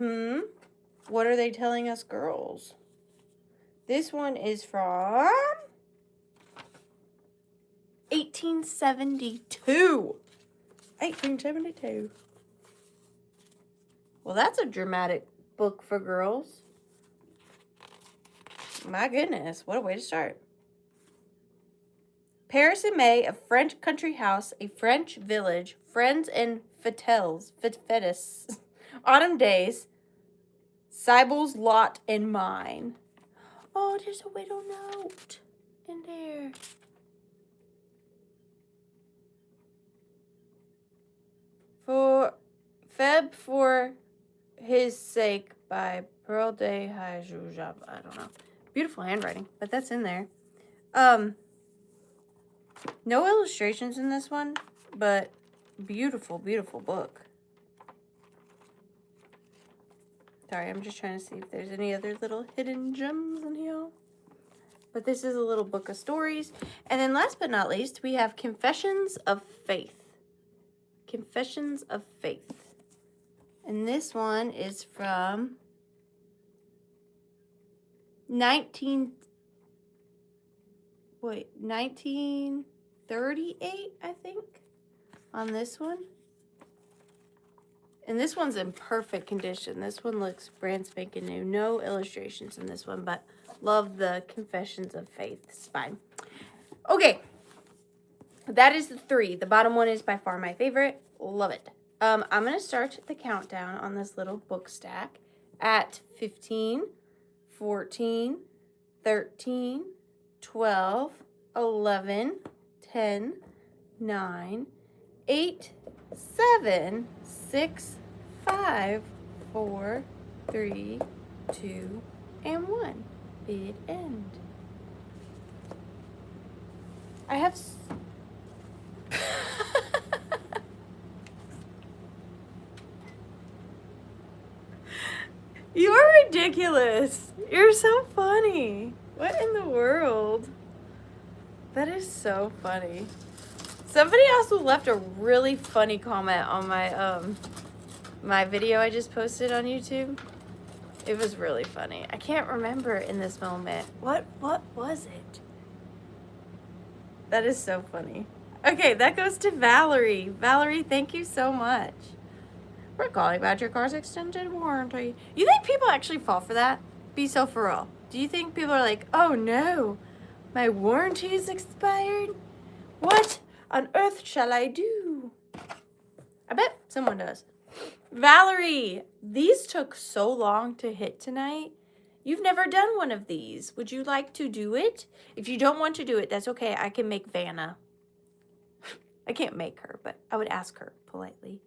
What are they telling us girls? This one is from 1872. 1872. Well, that's a dramatic book for girls. My goodness, what a way to start. Paris in May, a French country house, a French village, friends and fetis, autumn days, Sibyl's lot and mine. Oh, there's a little note in there. For Feb for his sake by Pearl de Hajujab. I don't know. Beautiful handwriting, but that's in there. No illustrations in this one, but beautiful, beautiful book. Sorry, I'm just trying to see if there's any other little hidden gems in here. But this is a little book of stories. And then last but not least, we have Confessions of Faith. Confessions of Faith. And this one is from 1938, I think, on this one. And this one's in perfect condition. This one looks brand spanking new. No illustrations in this one, but love the Confessions of Faith spine. Okay, that is the 3. The bottom one is by far my favorite. Love it. I'm going to start the countdown on this little book stack at 15, 14, 13, 12, 11, 10, 9, 8, 7, 6, 5, 4, 3, 2, and 1. Bid end. I have... You're ridiculous. You're so funny. What in the world? That is so funny. Somebody also left a really funny comment on my my video I just posted on YouTube. It was really funny. I can't remember in this moment. What was it? That is so funny. Okay, that goes to Valerie. Valerie, thank you so much. We're calling about your car's extended warranty. You think people actually fall for that? Be so for real. Do you think people are like, oh no, my warranty is expired? What on earth shall I do? I bet someone does. Valerie, these took so long to hit tonight. You've never done one of these. Would you like to do it? If you don't want to do it, that's okay. I can make Vanna. I can't make her, but I would ask her politely.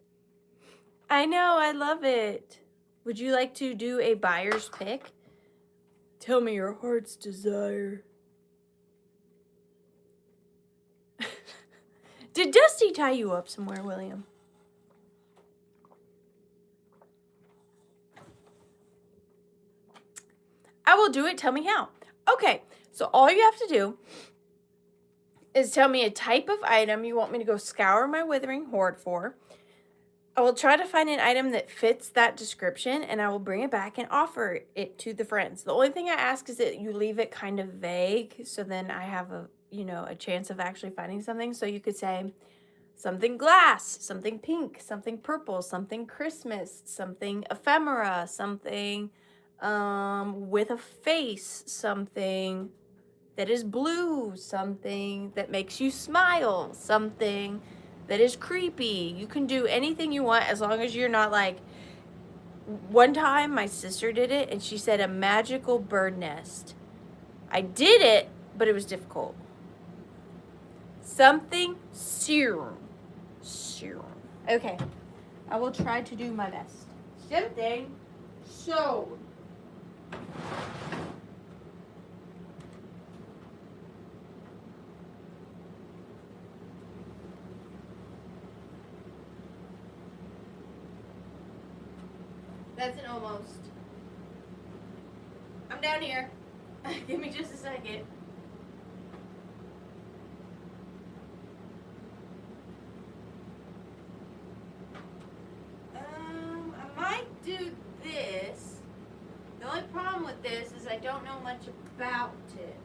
I know, I love it. Would you like to do a buyer's pick? Tell me your heart's desire. Did Dusty tie you up somewhere, William? I will do it. Tell me how. Okay, so all you have to do is tell me a type of item you want me to go scour my withering hoard for. I will try to find an item that fits that description, and I will bring it back and offer it to the friends. The only thing I ask is that you leave it kind of vague, so then I have a chance of actually finding something. So you could say something glass, something pink, something purple, something Christmas, something ephemera, something with a face, something that is blue, something that makes you smile, something that is creepy. You can do anything you want as long as you're not like, one time my sister did it and she said a magical bird nest. I did it, but it was difficult. Something serum. Okay, I will try to do my best. Something so. That's an almost. I'm down here. Give me just a second. I might do this. The only problem with this is I don't know much about it.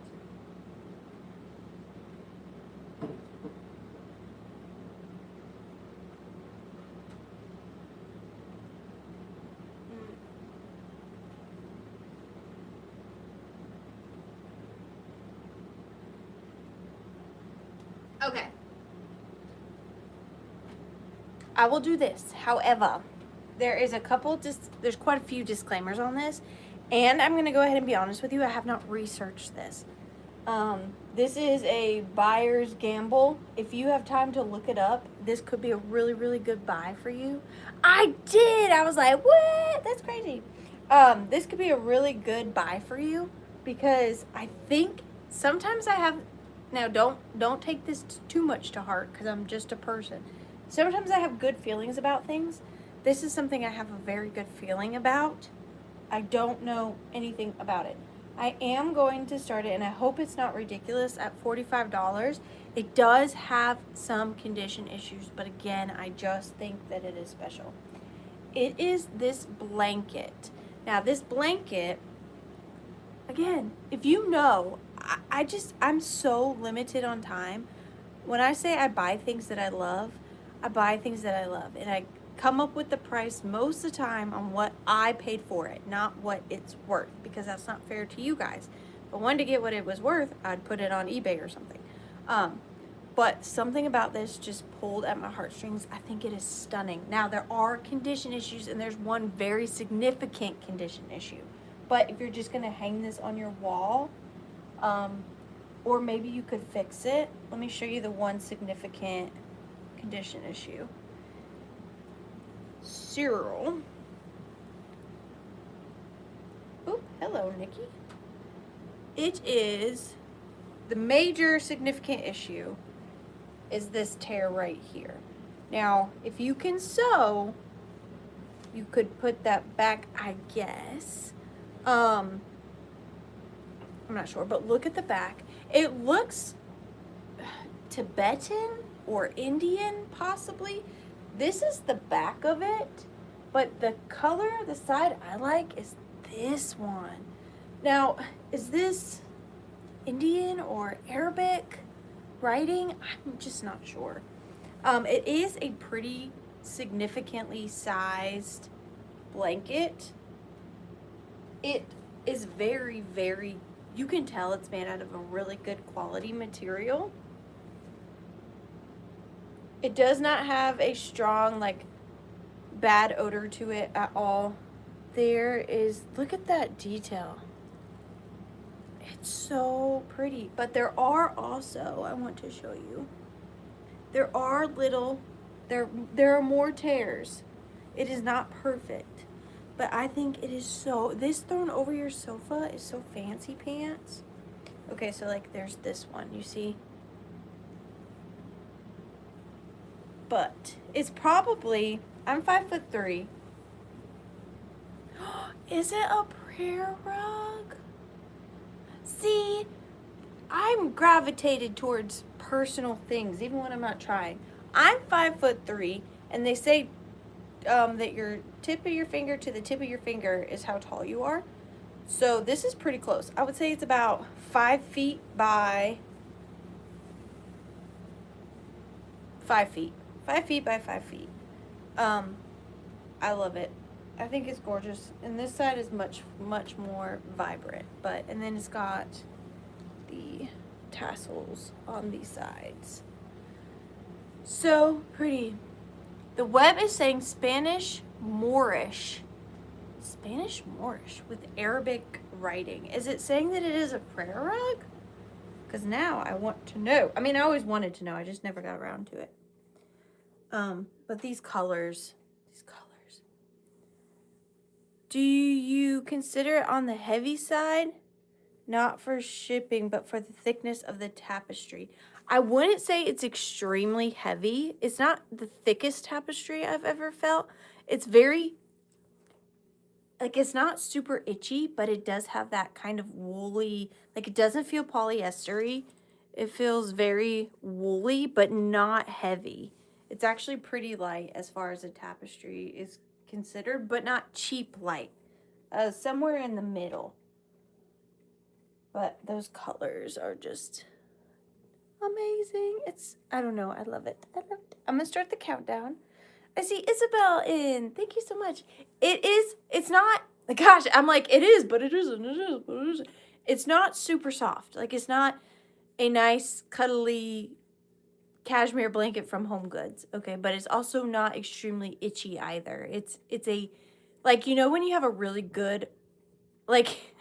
Okay. I will do this. However, there is a couple, there's quite a few disclaimers on this. And I'm going to go ahead and be honest with you. I have not researched this. This is a buyer's gamble. If you have time to look it up, this could be a really, really good buy for you. I did. I was like, what? That's crazy. This could be a really good buy for you because I think sometimes I have, now don't take this too much to heart because I'm just a person. Sometimes I have good feelings about things. This is something I have a very good feeling about. I don't know anything about it. I am going to start it, and I hope it's not ridiculous, at $45. It does have some condition issues, but again, I just think that it is special. It is this blanket. Now, this blanket, again, if you know, I'm so limited on time. When I say I buy things that I love, I buy things that I love, and I come up with the price most of the time on what I paid for it, not what it's worth, because that's not fair to you guys. If I wanted to get what it was worth, I'd put it on eBay or something. But something about this just pulled at my heartstrings. I think it is stunning. Now, there are condition issues, and there's one very significant condition issue. But if you're just going to hang this on your wall, or maybe you could fix it. Let me show you the one significant condition issue. Cyril. Oh, hello, Nikki. It is, the major significant issue is this tear right here. Now, if you can sew, you could put that back, I guess. I'm not sure, but look at the back. It looks Tibetan or Indian, possibly. This is the back of it, but the color, the side I like is this one. Now, is this Indian or Arabic writing? I'm just not sure. It is a pretty significantly sized blanket. It is very, very, you can tell it's made out of a really good quality material. It does not have a strong, like, bad odor to it at all. There is, look at that detail. It's so pretty. But there are also, I want to show you, there are little, there are more tears. It is not perfect. But I think it is so, this thrown over your sofa is so fancy pants. Okay, so like there's this one, you see? But it's probably, I'm 5'3". Is it a prayer rug? See, I'm gravitated towards personal things, even when I'm not trying. I'm 5'3", and they say that your tip of your finger to the tip of your finger is how tall you are. So this is pretty close. I would say it's about 5 feet by 5 feet. 5 feet by 5 feet. I love it. I think it's gorgeous. And this side is much, much more vibrant. But, and then it's got the tassels on these sides. So pretty. The web is saying Spanish Moorish. Spanish Moorish with Arabic writing. Is it saying that it is a prayer rug? Because now I want to know. I mean, I always wanted to know. I just never got around to it. But these colors. Do you consider it on the heavy side? Not for shipping, but for the thickness of the tapestry. I wouldn't say it's extremely heavy. It's not the thickest tapestry I've ever felt. It's very, like, it's not super itchy, but it does have that kind of woolly, like, it doesn't feel polyestery. It feels very woolly, but not heavy. It's actually pretty light as far as a tapestry is considered, but not cheap light. Somewhere in the middle. But those colors are just amazing. I don't know, I love it. I'm gonna start the countdown. I see Isabel in. Thank you so much. It's not, gosh, I'm like, it is, but it isn't, it is, but it isn't. It's not super soft. Like, it's not a nice, cuddly cashmere blanket from Home Goods, okay? But it's also not extremely itchy either. It's a, like, you know when you have a really good, like,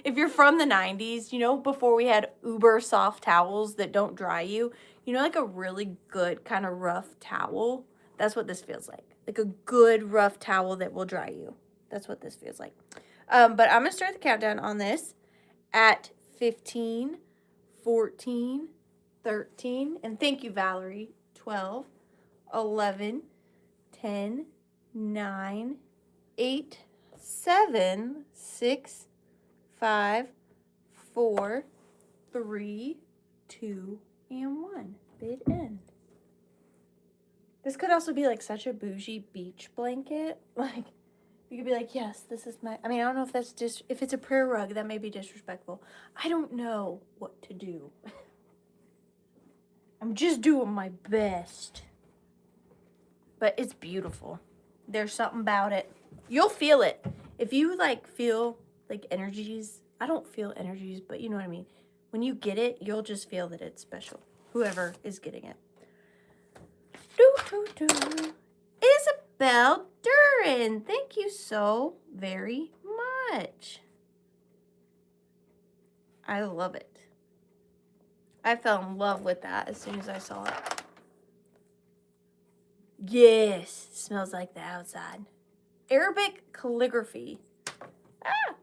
if you're from the 90s, you know, before we had uber soft towels that don't dry you, you know, like a really good kind of rough towel? That's what this feels like. Like a good rough towel that will dry you. That's what this feels like. But I'm going to start the countdown on this at 15, 14, 13, and thank you, Valerie, 12, 11, 10, 9, 8, 7, 6, 5, 4, 3, 2, and 1. Bid end. This could also be like such a bougie beach blanket. Like, you could be like, yes, this is my, I mean, I don't know if that's just, if it's a prayer rug, that may be disrespectful. I don't know what to do. I'm just doing my best. But it's beautiful. There's something about it. You'll feel it. If you like feel like energies, I don't feel energies, but you know what I mean. When you get it, you'll just feel that it's special. Whoever is getting it. Isabel Duran, thank you so very much. I love it. I fell in love with that as soon as I saw it. Yes, smells like the outside. Arabic calligraphy. Ah,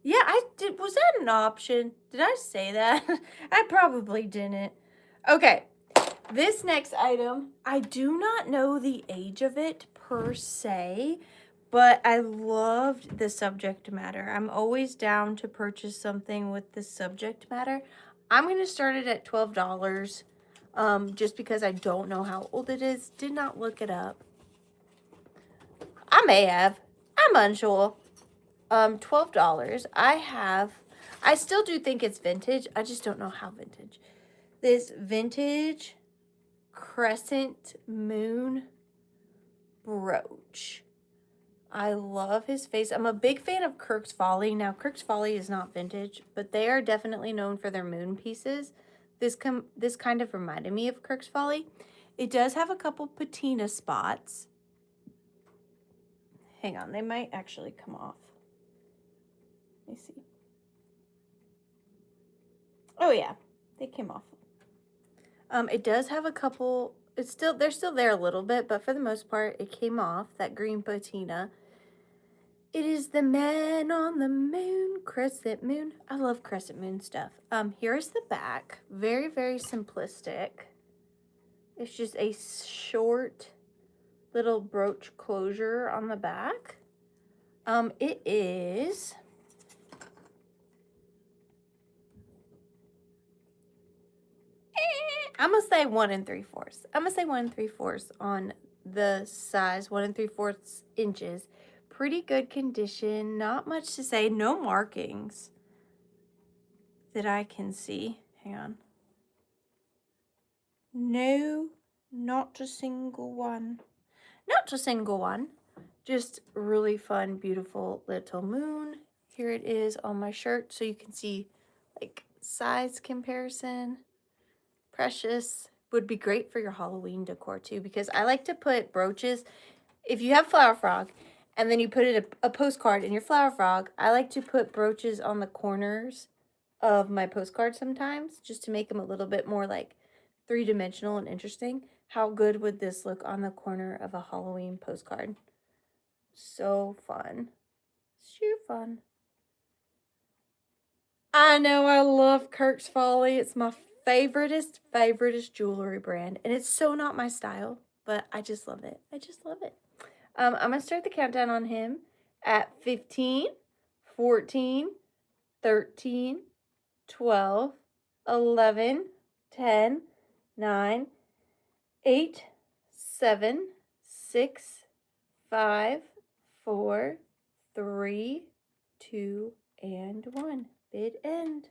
yeah, I did. Was that an option? Did I say that? I probably didn't. Okay, this next item, I do not know the age of it per se, but I loved the subject matter. I'm always down to purchase something with the subject matter. I'm going to start it at $12, just because I don't know how old it is. Did not look it up. I may have. I'm unsure. $12. I still do think it's vintage. I just don't know how vintage. This vintage crescent moon brooch. I love his face. I'm a big fan of Kirk's Folly. Now, Kirk's Folly is not vintage, but they are definitely known for their moon pieces. This kind of reminded me of Kirk's Folly. It does have a couple patina spots. Hang on, they might actually come off. Let me see. Oh yeah, they came off. It does have a couple, they're still there a little bit, but for the most part, it came off, that green patina. It is the Man on the Moon, crescent moon. I love crescent moon stuff. Here is the back. Very, very simplistic. It's just a short little brooch closure on the back. It is... I'm going to say 1 3/4. I'm going to say 1 3/4 on the size, 1 3/4 inches. Pretty good condition. Not much to say. No markings that I can see. Hang on. No, not a single one. Not a single one. Just really fun, beautiful little moon. Here it is on my shirt so you can see like size comparison. Precious. would be great for your Halloween decor too, because I like to put brooches. If you have Flower Frog and then you put it a postcard in your Flower Frog, I like to put brooches on the corners of my postcard sometimes, just to make them a little bit more like three-dimensional and interesting. How good would this look on the corner of a Halloween postcard? So fun. So fun. I know, I love Kirk's Folly. It's my favoriteest jewelry brand. And it's so not my style, but I just love it. I just love it. I'm going to start the countdown on him at 15, 14, 13, 12, 11, 10, 9, 8, 7, 6, 5, 4, 3, 2, and 1. Bid end.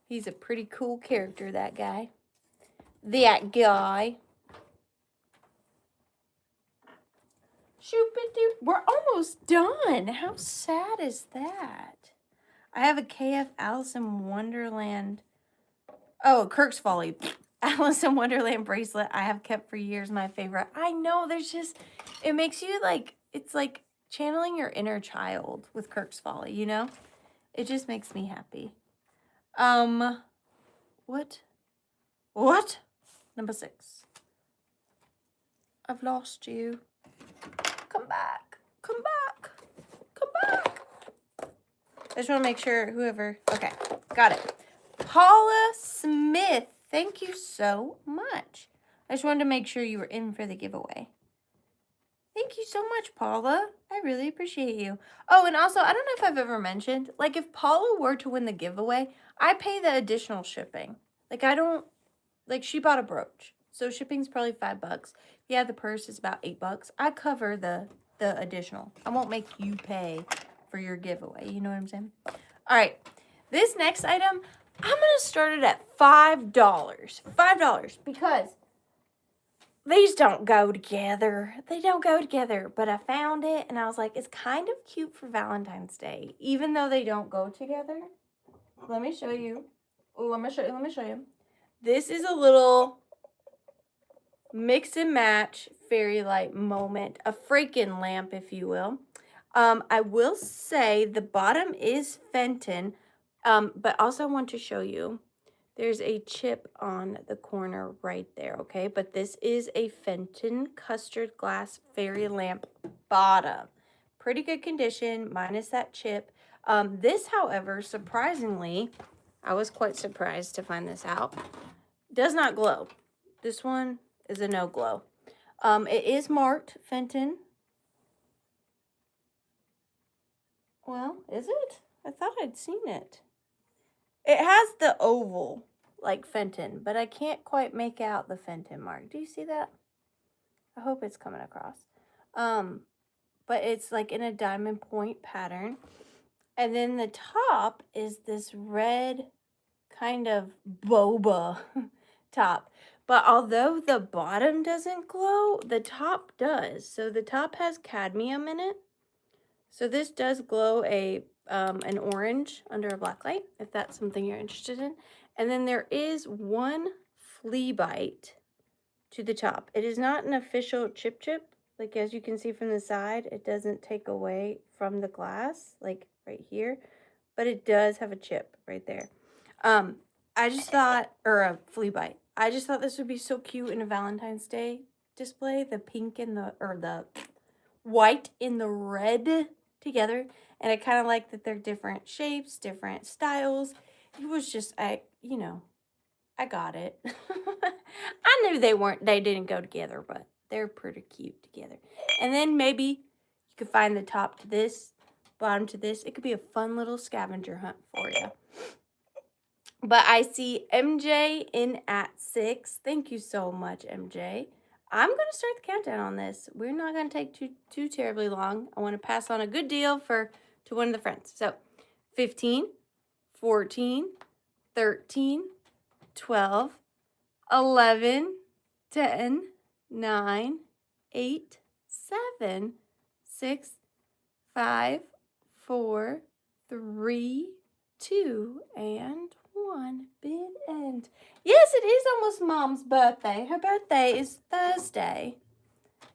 He's a pretty cool character, that guy. That guy. Shoop-a-doop. We're almost done. How sad is that? I have a KF Alice in Wonderland. Oh, Kirk's Folly. Alice in Wonderland bracelet I have kept for years. My favorite. I know, there's just, it makes you like, it's like channeling your inner child with Kirk's Folly, you know? It just makes me happy. What? What? Number 6. I've lost you. Come back. Come back. Come back. I just want to make sure whoever... Okay, got it. Paula Smith. Thank you so much. I just wanted to make sure you were in for the giveaway. Thank you so much, Paula. I really appreciate you. Oh, and also, I don't know if I've ever mentioned, like, if Paula were to win the giveaway, I pay the additional shipping. Like, I don't... Like, she bought a brooch, so shipping's probably $5. Yeah, the purse is about $8. I cover the additional. I won't make you pay for your giveaway. You know what I'm saying? All right. This next item, I'm going to start it at $5. $5 because these don't go together. They don't go together, but I found it, and I was like, it's kind of cute for Valentine's Day, even though they don't go together. Let me show you. Let me show you. This is a little mix and match fairy light moment, a freaking lamp, if you will. I will say the bottom is Fenton, but also I want to show you. There's a chip on the corner right there, okay? But this is a Fenton custard glass fairy lamp bottom. Pretty good condition, minus that chip. This, however, surprisingly, I was quite surprised to find this out, does not glow. This one is a no glow. It is marked Fenton. Well, is it? I thought I'd seen it. It has the oval, like Fenton, but I can't quite make out the Fenton mark. Do you see that? I hope it's coming across. But it's like in a diamond point pattern. And then the top is this red kind of boba top. But although the bottom doesn't glow, the top does. So the top has cadmium in it. So this does glow an orange under a black light, if that's something you're interested in. And then there is one flea bite to the top. It is not an official chip. Like, as you can see from the side, it doesn't take away from the glass, like right here. But it does have a chip right there. I just thought, or a flea bite. I just thought this would be so cute in a Valentine's Day display. The pink and the white and the red together. And I kind of like that they're different shapes, different styles. It was just, I got it. I knew they didn't go together, but they're pretty cute together. And then maybe you could find the top to this, bottom to this. It could be a fun little scavenger hunt for you. But I see MJ in at 6. Thank you so much, MJ. I'm going to start the countdown on this. We're not going to take too terribly long. I want to pass on a good deal to one of the friends. So 15, 14, 13, 12, 11, 10, 9, 8, 7, 6, 5, 4, 3, 2, and one. Bid end. Yes, it is almost Mom's birthday. Her birthday is Thursday.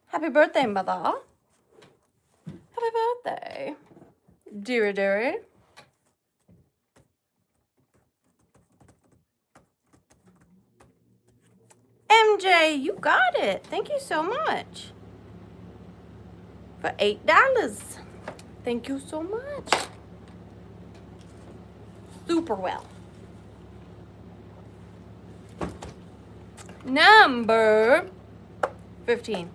Happy birthday, Mother. Happy birthday. Dearie, dearie. MJ, you got it. Thank you so much. For $8. Thank you so much. Super well. Number 15.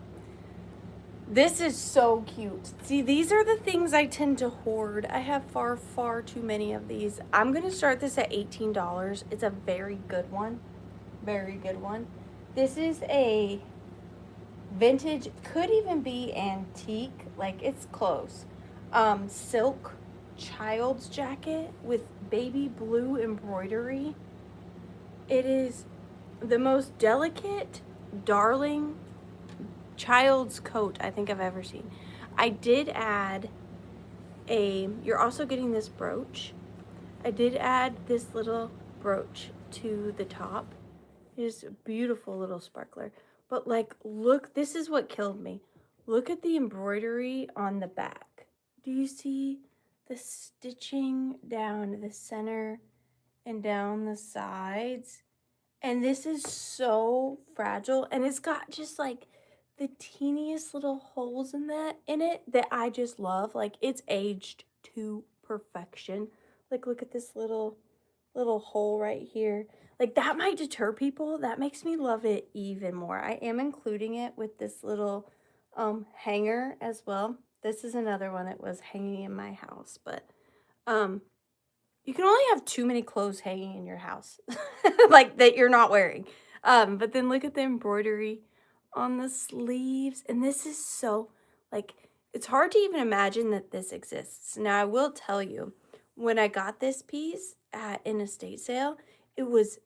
This is so cute. See, these are the things I tend to hoard. I have far too many of these. I'm going to start this at $18. It's a very good one. Very good one. This is a vintage, could even be antique, like it's close. Silk child's jacket with baby blue embroidery. It is the most delicate, darling child's coat I think I've ever seen. I did add you're also getting this brooch. I did add this little brooch to the top. It is a beautiful little sparkler. But like, look, this is what killed me. Look at the embroidery on the back. Do you see the stitching down the center and down the sides? And this is so fragile, and it's got just like the teeniest little holes in it that I just love. Like, it's aged to perfection. Like, look at this little hole right here. Like, that might deter people. That makes me love it even more. I am including it with this little hanger as well. This is another one that was hanging in my house, but you can only have too many clothes hanging in your house, like that you're not wearing. But then look at the embroidery on the sleeves. And this is so, like, it's hard to even imagine that this exists. Now, I will tell you, when I got this piece at an estate sale, it was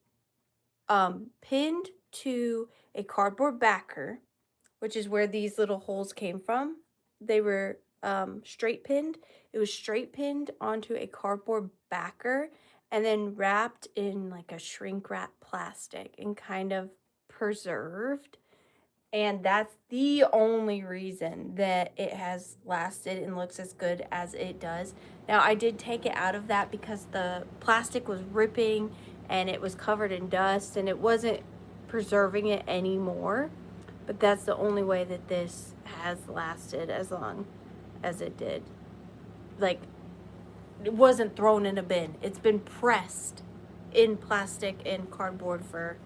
pinned to a cardboard backer, which is where these little holes came from. They were straight pinned. It was straight pinned onto a cardboard backer and then wrapped in like a shrink wrap plastic and kind of preserved. And that's the only reason that it has lasted and looks as good as it does. Now, I did take it out of that because the plastic was ripping and it was covered in dust and it wasn't preserving it anymore. But that's the only way that this has lasted as long as it did. Like, it wasn't thrown in a bin. It's been pressed in plastic and cardboard for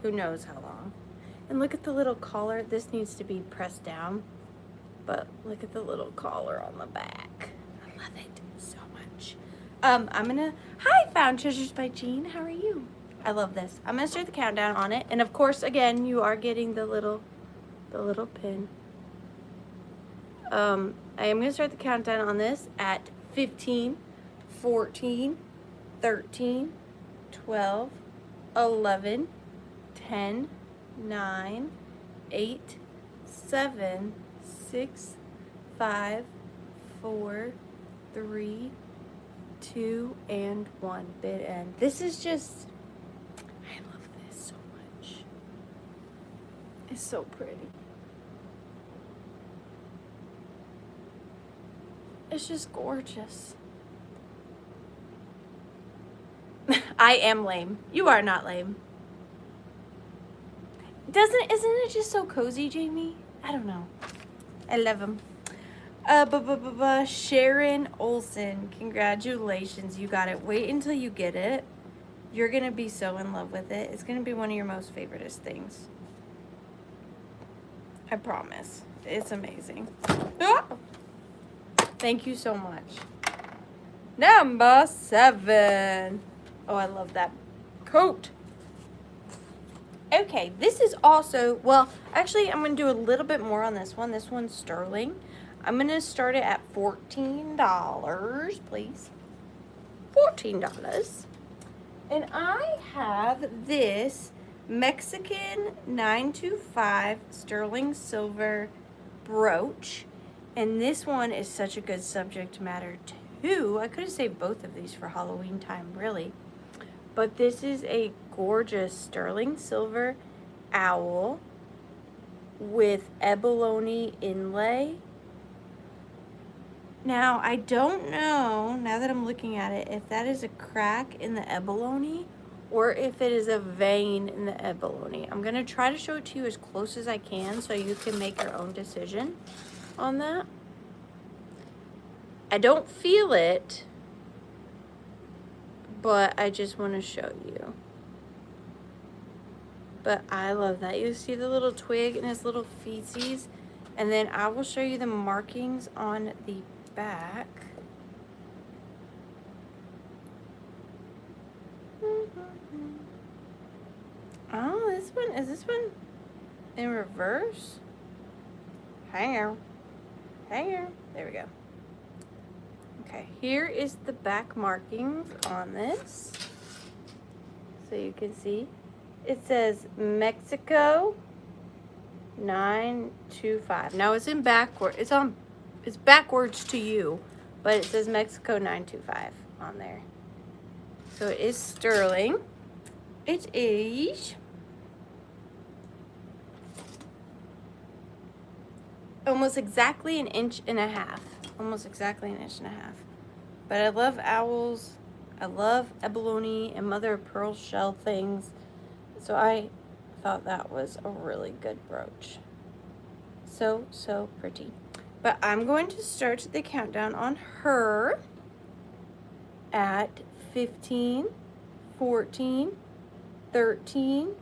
who knows how long. And look at the little collar. This needs to be pressed down. But look at the little collar on the back. I love it so much. I'm gonna... Hi, Found Treasures by Jean. How are you? I love this. I'm gonna start the countdown on it. And of course, again, you are getting the little pin. I am gonna start the countdown on this at 15, 14, 13, 12, 11, 10, 9, 8, 7, 6, 5, 4, 3, 2, and 1. Bid end. This is just, I love this so much. It's so pretty. It's just gorgeous. I am lame. You are not lame. Isn't it just so cozy, Jamie? I don't know. I love him. Sharon Olson, congratulations, you got it. Wait until you get it. You're gonna be so in love with it. It's gonna be one of your most favoriteest things. I promise. It's amazing. Ah! Thank you so much. Number 7. Oh, I love that coat. Okay, this is also, well, actually, I'm going to do a little bit more on this one. This one's sterling. I'm going to start it at $14, please. $14. And I have this Mexican 925 sterling silver brooch. And this one is such a good subject matter, two. I could have saved both of these for Halloween time, really. But this is a gorgeous sterling silver owl with abalone inlay. Now, I don't know, now that I'm looking at it, if that is a crack in the abalone or if it is a vein in the abalone. I'm going to try to show it to you as close as I can so you can make your own decision on that. I don't feel it, but I just want to show you. But I love that. You see the little twig and his little feces? And then I will show you the markings on the back. Oh, is this one in reverse? Hang on. There we go. Okay, here is the back markings on this. So you can see. It says Mexico 925. Now it's in backward. It's backwards to you, but it says Mexico 925 on there. So it is sterling. It is almost exactly an inch and a half. Almost exactly an inch and a half. But I love owls. I love abalone and mother of pearl shell things. So I thought that was a really good brooch. So, so pretty. But I'm going to start the countdown on her at 15, 14, 13,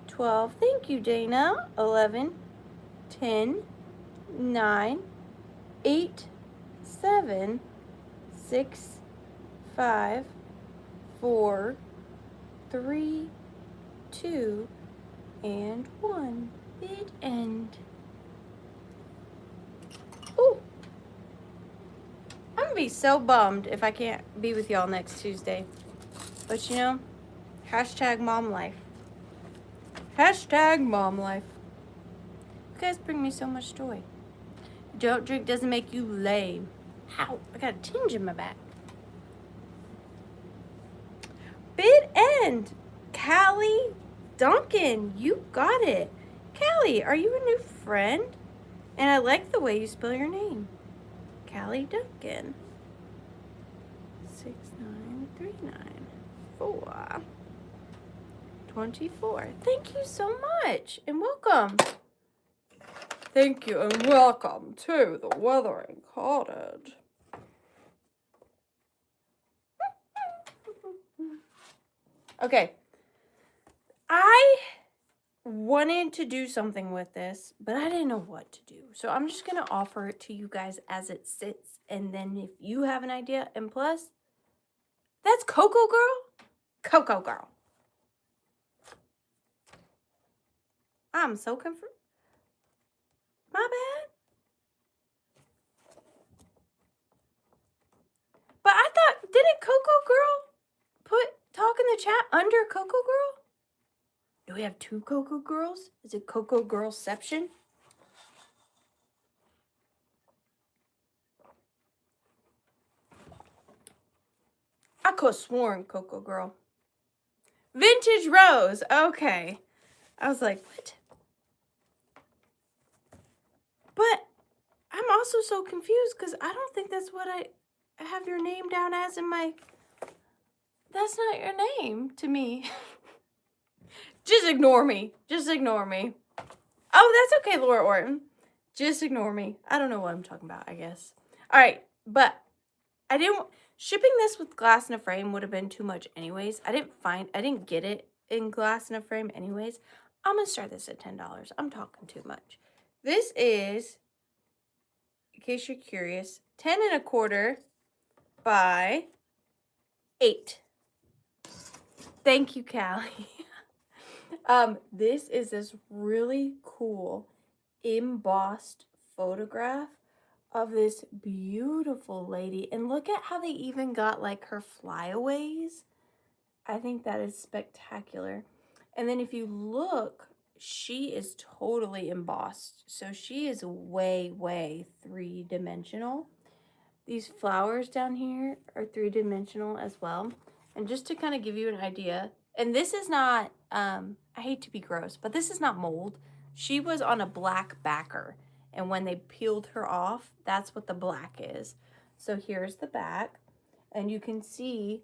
12. Thank you, Dana. 11, 10, 9, 8, 7, 6, 5, 4, 3, 2, and 1. Bid end. Ooh. I'm gonna be so bummed if I can't be with y'all next Tuesday. But you know, hashtag mom life. Hashtag mom life. You guys bring me so much joy. Don't drink doesn't make you lame. Ow, I got a tinge in my back. Bid end. Callie Duncan, you got it. Callie, are you a new friend? And I like the way you spell your name. Callie Duncan. 69394 24. Thank you so much and welcome. Thank you and welcome to the Withering Cottage. Okay. I wanted to do something with this, but I didn't know what to do. So I'm just going to offer it to you guys as it sits. And then if you have an idea, and plus, that's Coco Girl. Coco Girl. I'm so confused. My bad. But I thought, didn't Coco Girl put talk in the chat under Coco Girl? Do we have two Coco Girls? Is it Coco Girlception? I could have sworn Coco Girl. Vintage Rose. Okay. I was like, what? But I'm also so confused because I don't think that's what I have your name down as in my... That's not your name to me. Just ignore me. Just ignore me. Oh, that's okay, Laura Orton. Just ignore me. I don't know what I'm talking about, I guess. All right, but I didn't... Shipping this with glass in a frame would have been too much anyways. I didn't get it in glass in a frame anyways. I'm going to start this at $10. I'm talking too much. This is, in case you're curious, 10 1/4 by 8. Thank you, Callie. This is this really cool embossed photograph of this beautiful lady. And look at how they even got like her flyaways. I think that is spectacular. And then if you look, she is totally embossed. So she is way, way 3-dimensional. These flowers down here are 3-dimensional as well. And just to kind of give you an idea, and this is not, I hate to be gross, but this is not mold. She was on a black backer, and when they peeled her off, that's what the black is. So here's the back, and you can see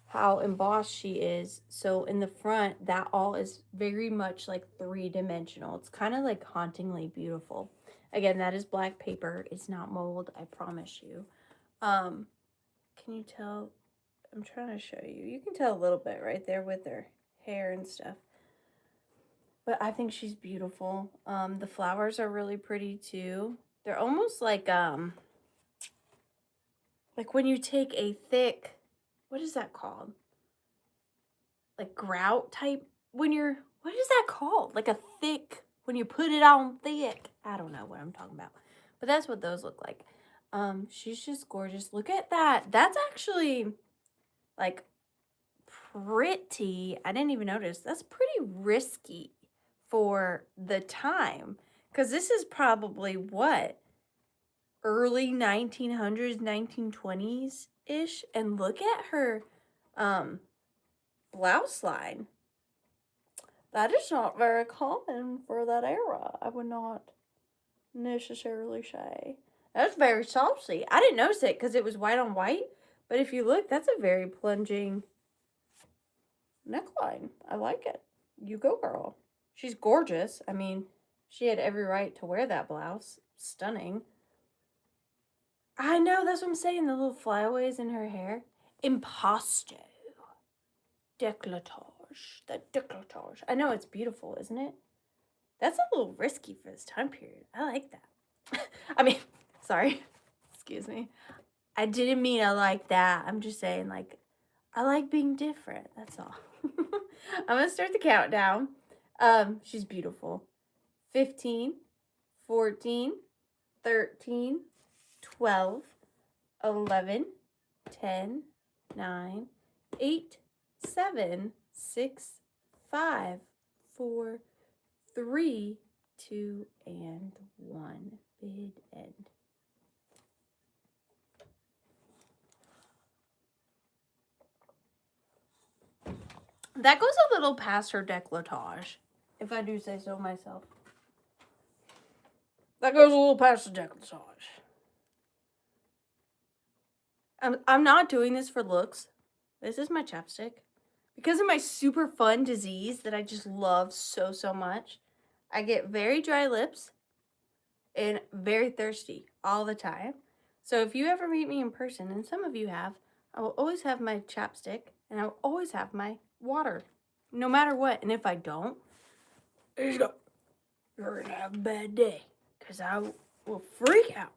how embossed she is. So in the front, that all is very much like 3-dimensional. It's kind of like hauntingly beautiful. Again, that is black paper. It's not mold, I promise you. Can you tell? I'm trying to show you. You can tell a little bit right there with her hair and stuff. But I think she's beautiful. The flowers are really pretty too. They're almost like when you take a thick, what is that called? Like grout type, what is that called? Like a thick, when you put it on thick. I don't know what I'm talking about. But that's what those look like. She's just gorgeous. Look at that. That's actually like pretty. I didn't even notice. That's pretty risky for the time. Because this is probably what? Early 1900s, 1920s-ish. And look at her blouse line. That is not very common for that era. I would not necessarily say. That's very saucy. I didn't notice it because it was white on white. But if you look, that's a very plunging neckline. I like it. You go, girl. She's gorgeous. I mean, she had every right to wear that blouse. Stunning. I know, that's what I'm saying. The little flyaways in her hair. Impasto. Décolletage. The décolletage. I know, it's beautiful, isn't it? That's a little risky for this time period. I like that. I mean, sorry. Excuse me. I didn't mean I like that. I'm just saying, like, I like being different. That's all. I'm going to start the countdown. She's beautiful. 15, 14, 13, 12, 11, 10, 9, 8, 7, 6, 5, 4, 3, 2, and 1. Bid end. That goes a little past her décolletage, if I do say so myself. That goes a little past the décolletage. I'm not doing this for looks. This is my chapstick. Because of my super fun disease that I just love so, so much, I get very dry lips and very thirsty all the time. So if you ever meet me in person, and some of you have, I will always have my chapstick and I will always have my water, no matter what. And if I don't, there you go. You're gonna have a bad day, because I will freak out.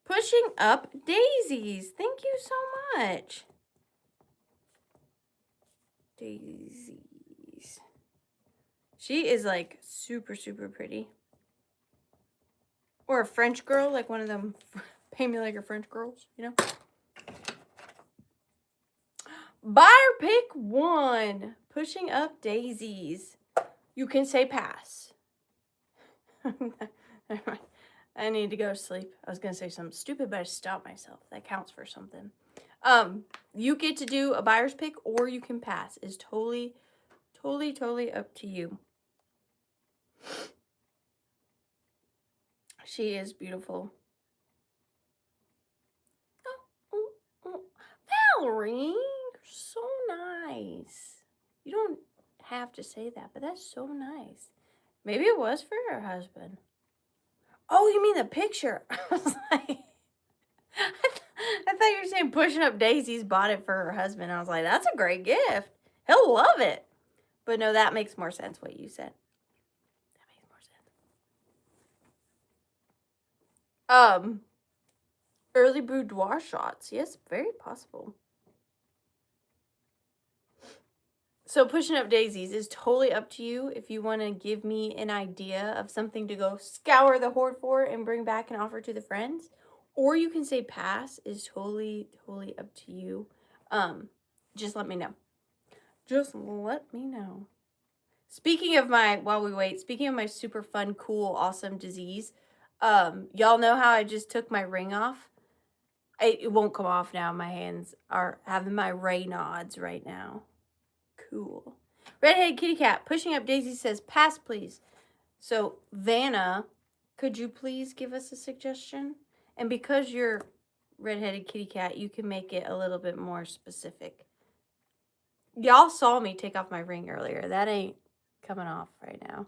Pushing up daisies. Thank you so much. Daisies. She is like super, super pretty. Or a French girl, like one of them pay me like a French girls, you know? Buyer pick 1. Pushing up daisies. You can say pass. I need to go to sleep. I was going to say something stupid, but I stopped myself. That counts for something. You get to do a buyer's pick or you can pass. It's totally up to you. She is beautiful. Valerie, you're so nice. You don't have to say that, but that's so nice. Maybe it was for her husband. Oh, you mean the picture? I was like, I thought you were saying pushing up daisies bought it for her husband. I was like, that's a great gift. He'll love it. But no, that makes more sense what you said. That makes more sense. Early boudoir shots. Yes, very possible. So pushing up daisies is totally up to you if you want to give me an idea of something to go scour the hoard for and bring back and offer to the friends. Or you can say pass is totally up to you. Just let me know. Just let me know. Speaking of my, while we wait, speaking of my super fun, cool, awesome disease, Y'all know how I just took my ring off? It won't come off now. My hands are having my Raynaud's right now. Cool. Redheaded Kitty Cat pushing up Daisy says, pass, please. So, Vanna, could you please give us a suggestion? And because you're Redheaded Kitty Cat, you can make it a little bit more specific. Y'all saw me take off my ring earlier. That ain't coming off right now.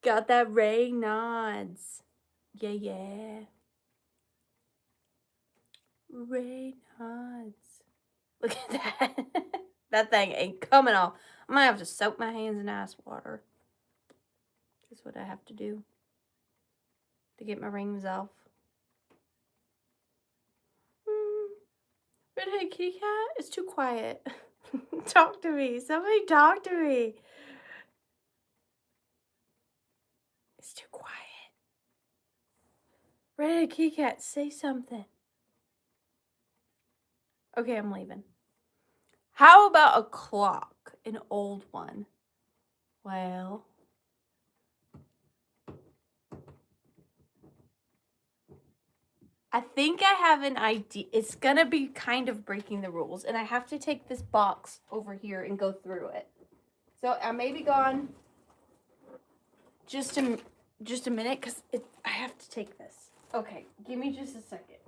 Got that Raynaud's. Yeah, yeah. Raynaud's. Look at that. That thing ain't coming off. I'm gonna have to soak my hands in ice water. That's what I have to do to get my rings off. Redheaded Kitty Cat, it's too quiet. Talk to me. Somebody talk to me. It's too quiet. Redheaded Kitty Cat, say something. Okay, I'm leaving. How about a clock? An old one. Well, I think I have an idea. It's gonna be kind of breaking the rules, and I have to take this box over here and go through it. So I may be gone just a minute, because I have to take this. Okay, give me just a second.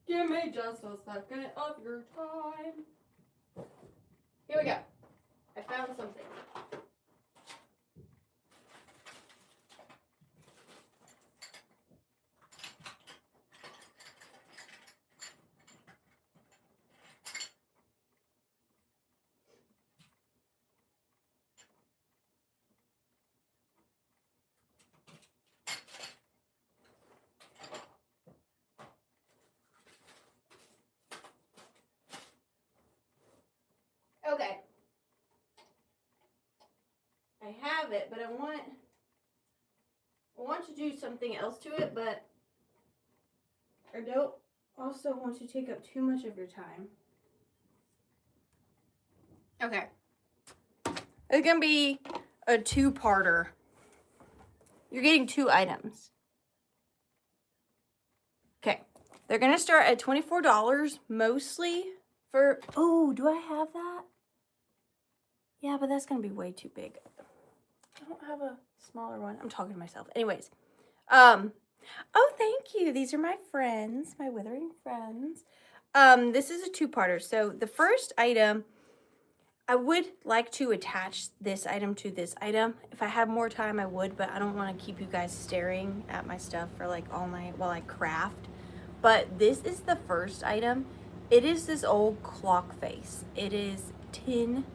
Give me just a second of your time. Here we go. I found something. Okay. I have it, but I want to do something else to it, but I don't also want to take up too much of your time. Okay. It's going to be a two-parter. You're getting 2 items. Okay. They're going to start at $24 mostly for... Oh, do I have that? Yeah, but that's going to be way too big. I don't have a smaller one. I'm talking to myself. Anyways. Oh, thank you. These are my friends, my withering friends. This is a two-parter. So the first item, I would like to attach this item to this item. If I had more time, I would, but I don't want to keep you guys staring at my stuff for like all night while I craft. But this is the first item. It is this old clock face. It is tin,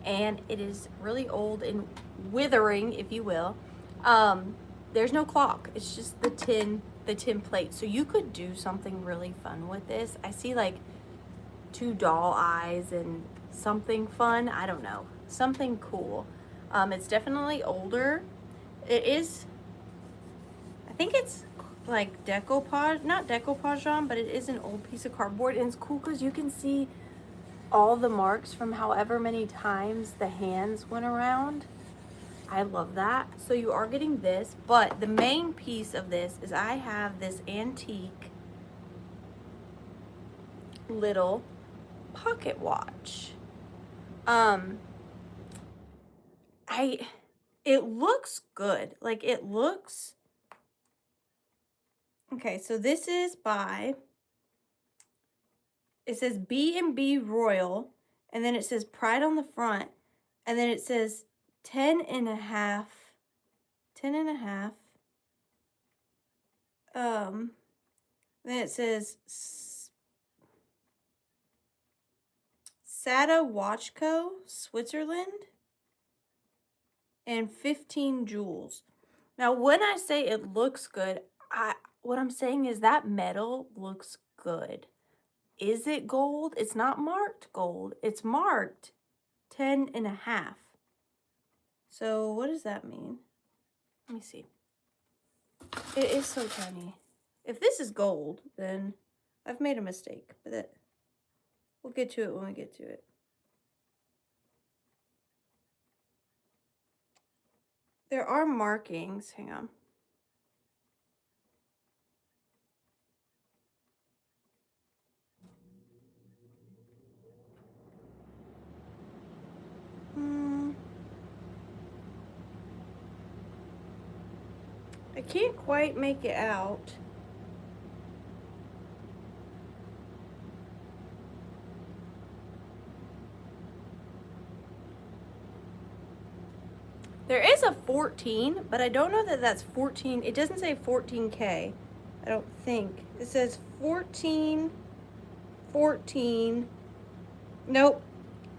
and it is really old and withering, if you will. There's no clock. It's just the tin plate. So you could do something really fun with this. I see like 2 doll eyes and something fun. I don't know. Something cool. It's definitely older. It is, I think it's like decoupage, not decoupage on, but it is an old piece of cardboard. And it's cool because you can see all the marks from however many times the hands went around. I love that. So you are getting this, but the main piece of this is I have this antique little pocket watch. It looks good. Like it looks, okay, so this is by, it says B&B Royal, and then it says Pride on the front, and then it says 10 and a half. Then it says Sada Watch Co., Switzerland, and 15 jewels. Now, when I say it looks good, what I'm saying is that metal looks good. Is it gold? It's not marked gold. It's marked 10 and a half. So what does that mean? Let me see. It is so tiny. If this is gold, then I've made a mistake, but we'll get to it when we get to it. There are markings. Hang on. I can't quite make it out. There is a 14, but I don't know that that's 14. It doesn't say 14K. I don't think. It says 14, 14. Nope.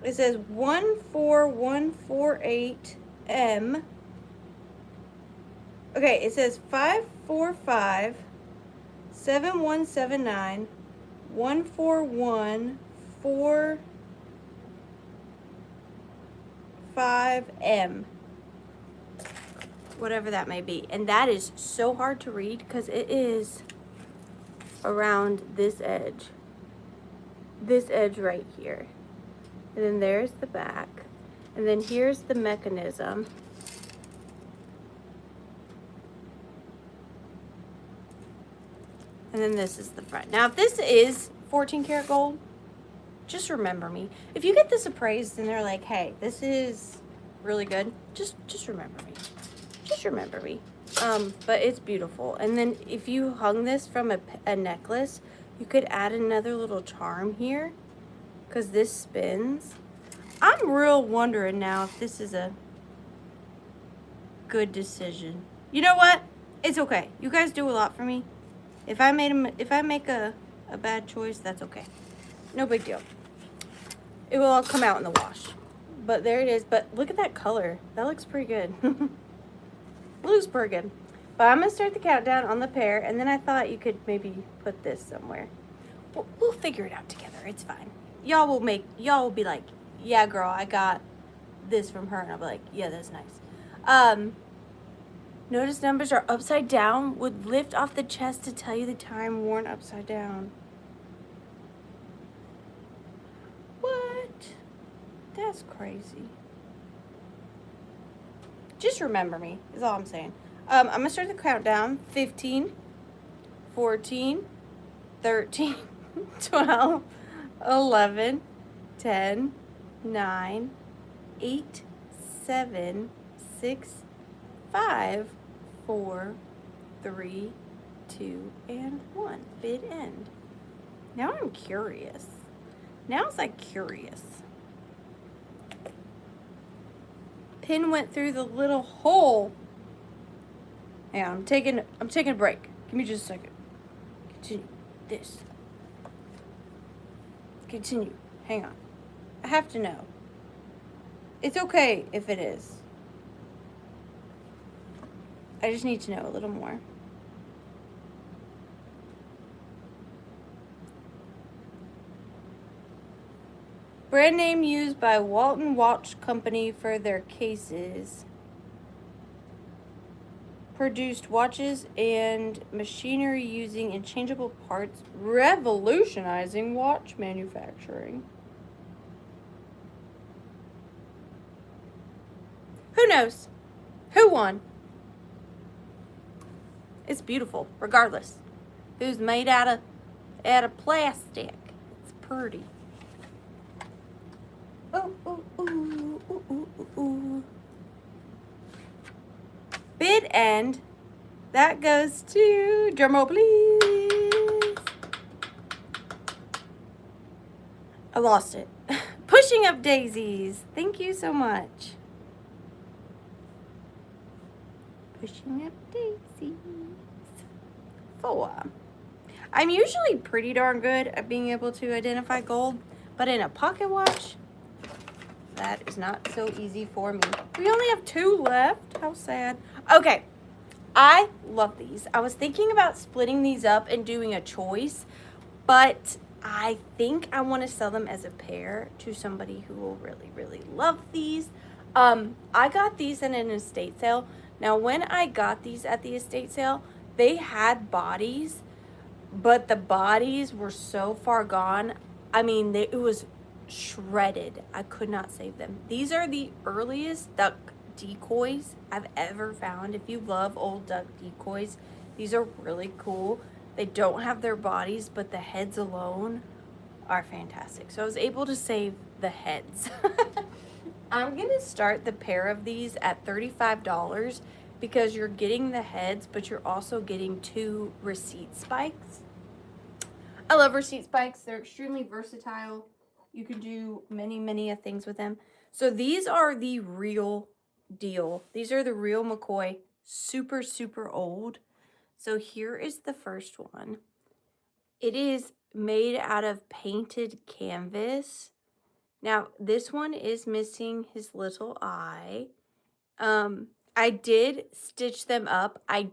It says 14148M. Okay, it says 545 7179 14145M. Whatever that may be. And that is so hard to read because it is around this edge. This edge right here. And then there's the back. And then here's the mechanism. And then this is the front. Now, if this is 14 karat gold, just remember me. If you get this appraised and they're like, hey, this is really good, just remember me. Just remember me. But it's beautiful. And then if you hung this from a necklace, you could add another little charm here because this spins. I'm real wondering now if this is a good decision. You know what? It's okay. You guys do a lot for me. If I make a bad choice, that's okay. No big deal. It will all come out in the wash. But there it is. But look at that color. That looks pretty good. Looks pretty good. But I'm going to start the countdown on the pair, and then I thought you could maybe put this somewhere. We'll figure it out together. It's fine. Y'all will be like, yeah, girl, I got this from her. And I'll be like, yeah, that's nice. Notice numbers are upside down. Would lift off the chest to tell you the time worn upside down. What? That's crazy. Just remember me, is all I'm saying. I'm going to start the countdown. 15, 14, 13, 12, 11, 10, 9, 8, 7, 6, 5, 4, 3, 2, and 1. Bid end. Now I'm curious. Now it's like curious. Pin went through the little hole. Yeah, I'm taking a break. Give me just a second. Continue. This. Continue. Hang on. I have to know. It's okay if it is. I just need to know a little more. Brand name used by Walton Watch Company for their cases. Produced watches and machinery using interchangeable parts, revolutionizing watch manufacturing. Who knows? Who won? It's beautiful, regardless. Who's made out of plastic? It's pretty. Ooh, ooh, ooh, ooh, ooh, ooh, ooh. Bid end. That goes to, drumroll please. I lost it. Pushing Up Daisies. Thank you so much. Pushing Up Daisies. 4. I'm usually pretty darn good at being able to identify gold, but in a pocket watch, that is not so easy for me. We only have 2 left. How sad. Okay. I love these. I was thinking about splitting these up and doing a choice, but I think I want to sell them as a pair to somebody who will really, really love these. I got these in an estate sale. Now, when I got these at the estate sale, they had bodies, but the bodies were so far gone. I mean, it was shredded. I could not save them. These are the earliest duck decoys I've ever found. If you love old duck decoys, these are really cool. They don't have their bodies, but the heads alone are fantastic. So I was able to save the heads. I'm gonna start the pair of these at $35 because you're getting the heads, but you're also getting 2 receipt spikes. I love receipt spikes. They're extremely versatile. You can do many things with them. So these are the real deal. These are the real McCoy, super old. So here is the first one. It is made out of painted canvas. Now, this one is missing his little eye. I did stitch them up. I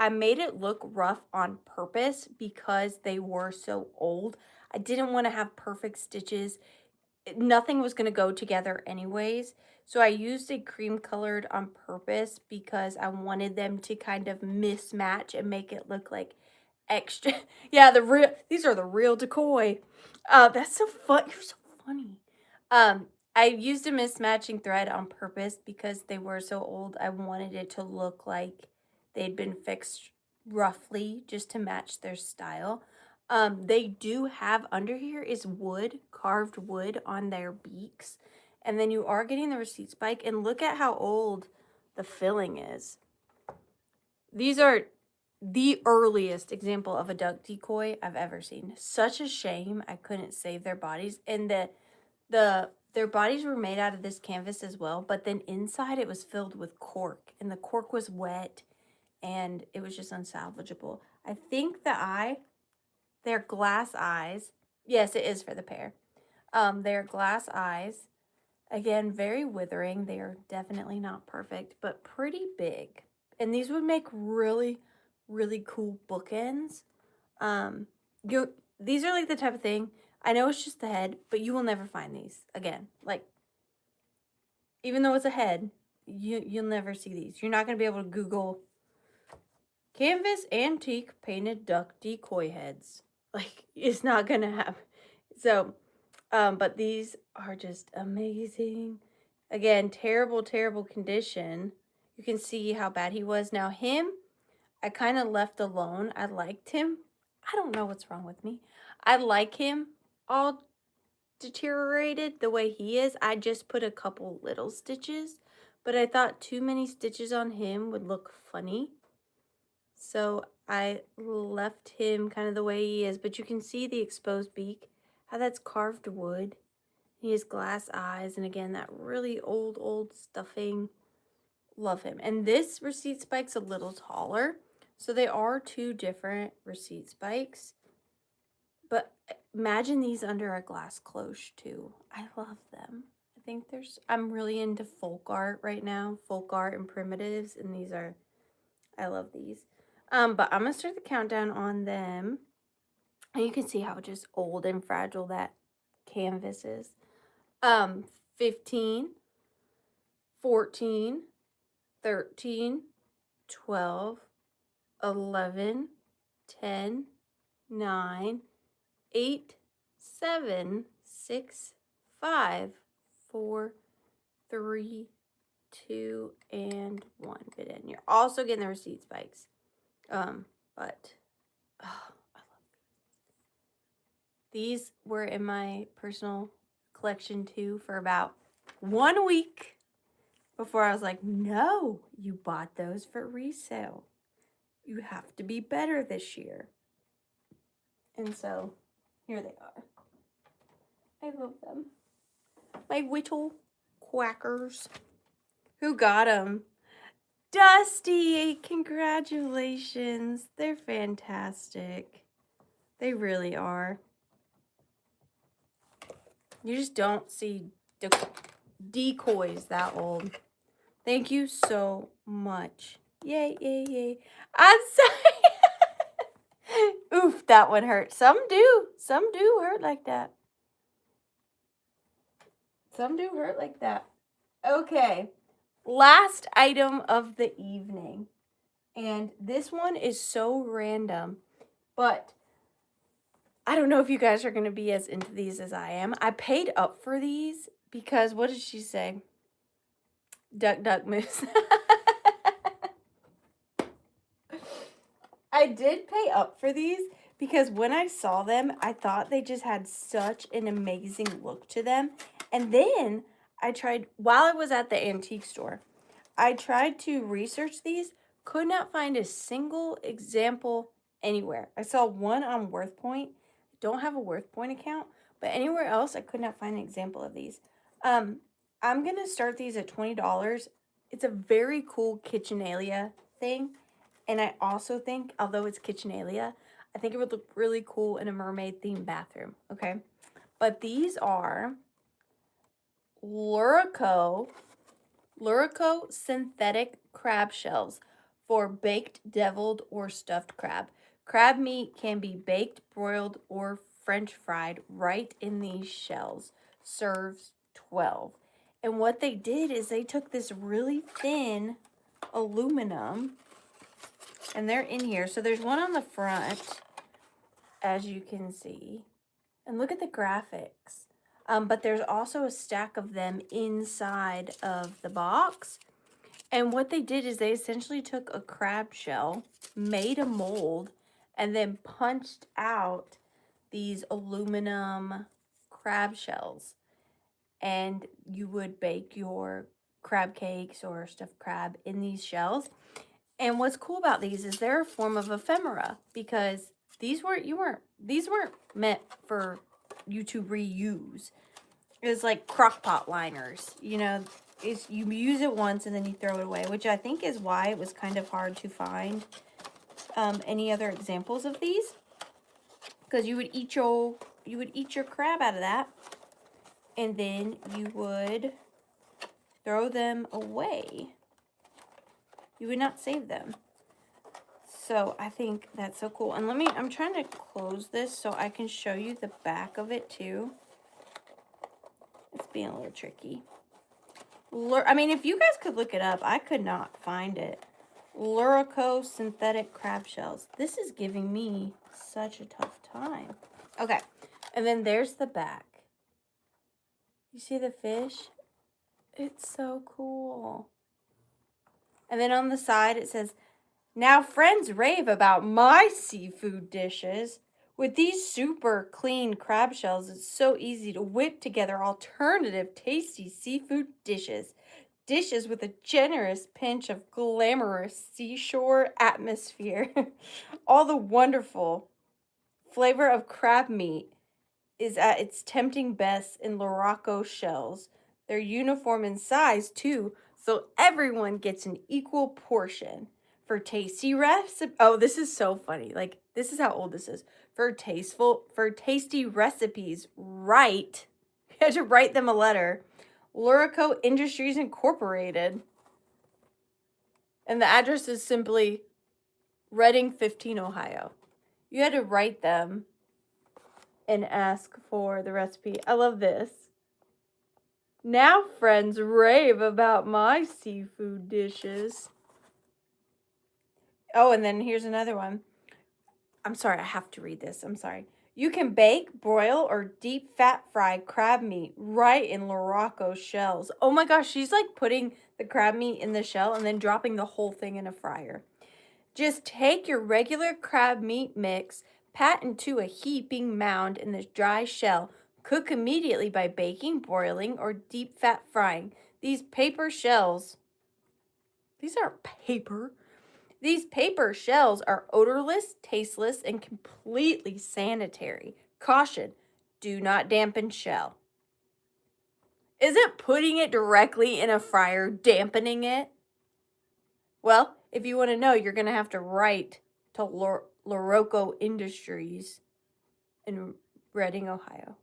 made it look rough on purpose because they were so old. I didn't want to have perfect stitches. Nothing was going to go together anyways. So I used a cream colored on purpose because I wanted them to kind of mismatch and make it look like extra. Yeah, these are the real decoy. That's so fun. You're so funny. I used a mismatching thread on purpose because they were so old. I wanted it to look like they'd been fixed roughly just to match their style. They do have under here is wood, carved wood on their beaks. And then you are getting the receipt spike. And look at how old the filling is. These are the earliest example of a duck decoy I've ever seen. Such a shame I couldn't save their bodies. And their bodies were made out of this canvas as well, but then inside it was filled with cork, and the cork was wet, and it was just unsalvageable. I think they're glass eyes. Yes, it is for the pair. They're glass eyes. Again, very withering. They are definitely not perfect, but pretty big. And these would make really cool bookends. These are like the type of thing, I know it's just the head, but you will never find these again. Like, even though it's a head, you'll never see these. You're not going to be able to Google canvas antique painted duck decoy heads. Like, it's not going to happen. So, but these are just amazing. Again, terrible condition. You can see how bad he was. Now him, I kind of left alone. I liked him. I don't know what's wrong with me. I like him all deteriorated the way he is. I just put a couple little stitches, but I thought too many stitches on him would look funny. So I left him kind of the way he is, but you can see the exposed beak, how that's carved wood. He has glass eyes, and again, that really old stuffing. Love him. And this receipt spike's a little taller, so they are 2 different receipt spikes. But imagine these under a glass cloche too. I love them. I'm really into folk art right now, folk art and primitives, and I love these. But I'm gonna start the countdown on them, and you can see how just old and fragile that canvas is. 15, 14, 13, 12, 11, 10, 9, 8, 7, 6, 5, 4, 3, 2, and 1 bit in. You're also getting the receipt spikes. But I love these. These were in my personal collection too for about 1 week before I was like, no, you bought those for resale. You have to be better this year. And so here they are. I love them. My whittle quackers. Who got them? Dusty! Congratulations. They're fantastic. They really are. You just don't see decoys that old. Thank you so much. Yay. I'm sorry. Oof, that one hurt. Some do hurt like that. Okay, last item of the evening. And this one is so random, but I don't know if you guys are going to be as into these as I am. I paid up for these because, what did she say? Duck, duck, moose. I did pay up for these because when I saw them, I thought they just had such an amazing look to them. And then I tried, while I was at the antique store, I tried to research these, could not find a single example anywhere. I saw one on WorthPoint. Don't have a WorthPoint account, but anywhere else I could not find an example of these. I'm going to start these at $20. It's a very cool KitchenAlia thing. And I also think, although it's KitchenAlia, I think it would look really cool in a mermaid themed bathroom, okay? But these are Lurico synthetic crab shells for baked, deviled, or stuffed crab. Crab meat can be baked, broiled, or French fried right in these shells. Serves 12. And what they did is they took this really thin aluminum, and they're in here. So there's one on the front, as you can see. And look at the graphics. But there's also a stack of them inside of the box. And what they did is they essentially took a crab shell, made a mold, and then punched out these aluminum crab shells. And you would bake your crab cakes or stuffed crab in these shells. And what's cool about these is they're a form of ephemera, because these weren't meant for you to reuse. It's like crock pot liners, you know. It's, you use it once and then you throw it away, which I think is why it was kind of hard to find any other examples of these, because you would eat your crab out of that, and then you would throw them away. You would not save them. So I think that's so cool. And I'm trying to close this so I can show you the back of it too. It's being a little tricky. I mean, if you guys could look it up, I could not find it. Lurico synthetic crab shells. This is giving me such a tough time. Okay, and then there's the back. You see the fish? It's so cool. And then on the side it says, "Now friends rave about my seafood dishes. With these super clean crab shells, it's so easy to whip together alternative tasty seafood dishes. Dishes with a generous pinch of glamorous seashore atmosphere. All the wonderful flavor of crab meat is at its tempting best in Luraco shells. They're uniform in size too, so everyone gets an equal portion. For tasty recipe, oh, this is so funny. Like, this is how old this is. For tasty recipes, write. You had to write them a letter. Lurico Industries Incorporated. And the address is simply Reading 15, Ohio. You had to write them and ask for the recipe. I love this. Now friends rave about my seafood dishes. Oh, and then here's another one. I'm sorry, I have to read this. I'm sorry. You can bake, broil, or deep fat fry crab meat right in Luraco shells. Oh my gosh, she's like putting the crab meat in the shell and then dropping the whole thing in a fryer. Just take your regular crab meat mix, pat into a heaping mound in the dry shell. Cook immediately by baking, broiling, or deep fat frying. These paper shells are odorless, tasteless, and completely sanitary. Caution, do not dampen shell. Isn't putting it directly in a fryer dampening it? Well, if you want to know, you're going to have to write to Luraco Industries in Reading, Ohio.